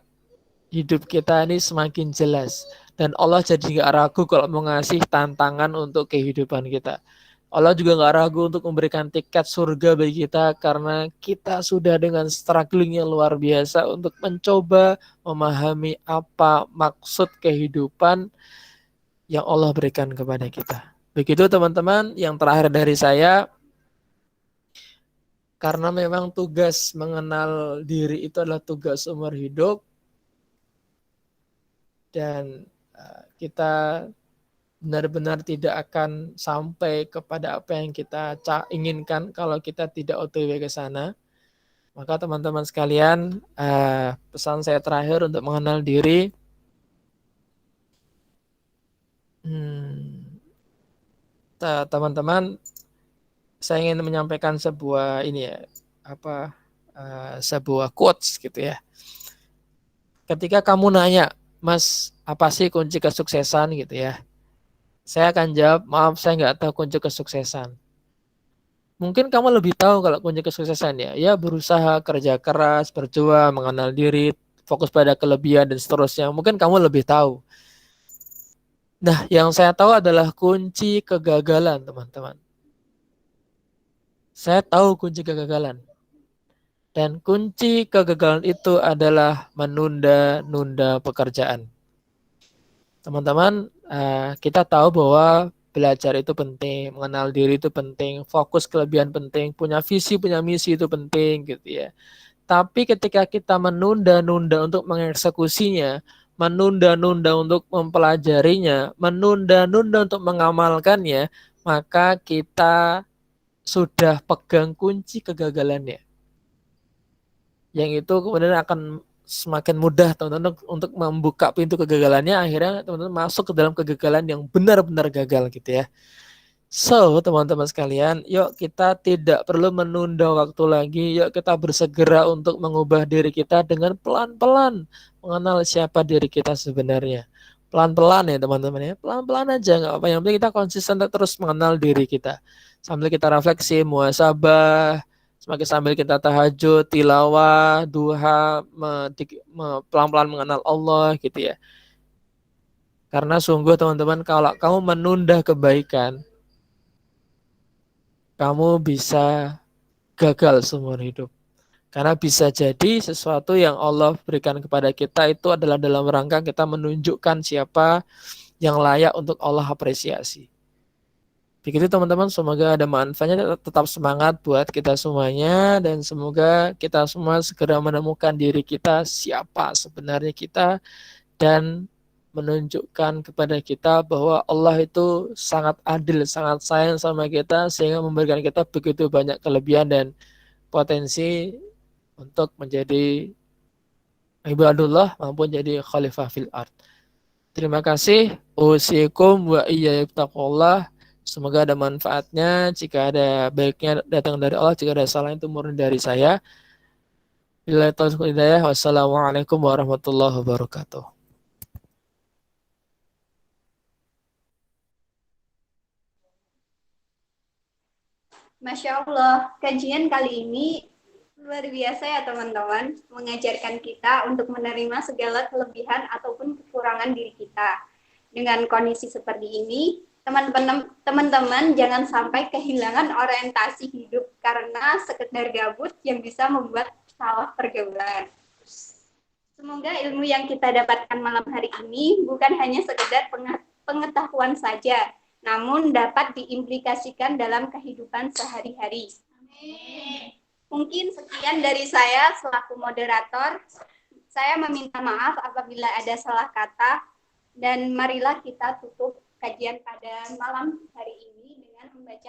Speaker 1: hidup kita ini semakin jelas. Dan Allah jadi nggak ragu kalau mau ngasih tantangan untuk kehidupan kita. Allah juga nggak ragu untuk memberikan tiket surga bagi kita karena kita sudah dengan struggling yang luar biasa untuk mencoba memahami apa maksud kehidupan yang Allah berikan kepada kita. Begitu teman-teman, yang terakhir dari saya, karena memang tugas mengenal diri itu adalah tugas umur hidup dan kita benar-benar tidak akan sampai kepada apa yang kita inginkan kalau kita tidak OTW ke sana. Maka teman-teman sekalian, pesan saya terakhir untuk mengenal diri. Teman-teman, saya ingin menyampaikan sebuah sebuah quotes gitu ya. Ketika kamu nanya, Mas, apa sih kunci kesuksesan gitu ya? Saya akan jawab, maaf saya nggak tahu kunci kesuksesan. Mungkin kamu lebih tahu kalau kunci kesuksesan ya berusaha, kerja keras, berjuang, mengenal diri, fokus pada kelebihan dan seterusnya. Mungkin kamu lebih tahu. Nah, yang saya tahu adalah kunci kegagalan, teman-teman. Saya tahu kunci kegagalan. Dan kunci kegagalan itu adalah menunda-nunda pekerjaan. Teman-teman, kita tahu bahwa belajar itu penting, mengenal diri itu penting, fokus kelebihan penting, punya visi, punya misi itu penting gitu ya. Tapi ketika kita menunda-nunda untuk mengeksekusinya, menunda-nunda untuk mempelajarinya, menunda-nunda untuk mengamalkannya, maka kita sudah pegang kunci kegagalannya. Yang itu kemudian akan semakin mudah teman-teman untuk membuka pintu kegagalannya, akhirnya teman-teman masuk ke dalam kegagalan yang benar-benar gagal gitu ya. So, teman-teman sekalian, yuk kita tidak perlu menunda waktu lagi, yuk kita bersegera untuk mengubah diri kita dengan pelan-pelan mengenal siapa diri kita sebenarnya. Pelan-pelan ya teman-teman ya, pelan-pelan aja, nggak apa, yang penting kita konsisten terus mengenal diri kita. Sambil kita refleksi, muhasabah, sambil kita tahajud, tilawah, duha, pelan-pelan mengenal Allah gitu ya. Karena sungguh teman-teman, kalau kamu menunda kebaikan, kamu bisa gagal seumur hidup. Karena bisa jadi sesuatu yang Allah berikan kepada kita itu adalah dalam rangka kita menunjukkan siapa yang layak untuk Allah apresiasi. Begitu teman-teman, semoga ada manfaatnya, tetap semangat buat kita semuanya dan semoga kita semua segera menemukan diri kita, siapa sebenarnya kita, dan menunjukkan kepada kita bahwa Allah itu sangat adil, sangat sayang sama kita sehingga memberikan kita begitu banyak kelebihan dan potensi untuk menjadi ibadullah maupun jadi khalifah fil ard. Terima kasih. Usikum wa iyya taqullah. Semoga ada manfaatnya. Jika ada baiknya datang dari Allah, jika ada salah itu murni dari saya. Billahi taufiq hidayah. Wassalamualaikum warahmatullahi wabarakatuh.
Speaker 4: Masya Allah, kajian kali ini luar biasa ya teman-teman, mengajarkan kita untuk menerima segala kelebihan ataupun kekurangan diri kita. Dengan kondisi seperti ini, teman-teman jangan sampai kehilangan orientasi hidup karena sekedar gabut yang bisa membuat salah pergaulan. Semoga ilmu yang kita dapatkan malam hari ini bukan hanya sekedar pengetahuan saja, namun dapat diimplikasikan dalam kehidupan sehari-hari. Amin. Mungkin sekian dari saya selaku moderator. Saya meminta maaf apabila ada salah kata, dan marilah kita tutup kajian pada malam hari ini dengan membaca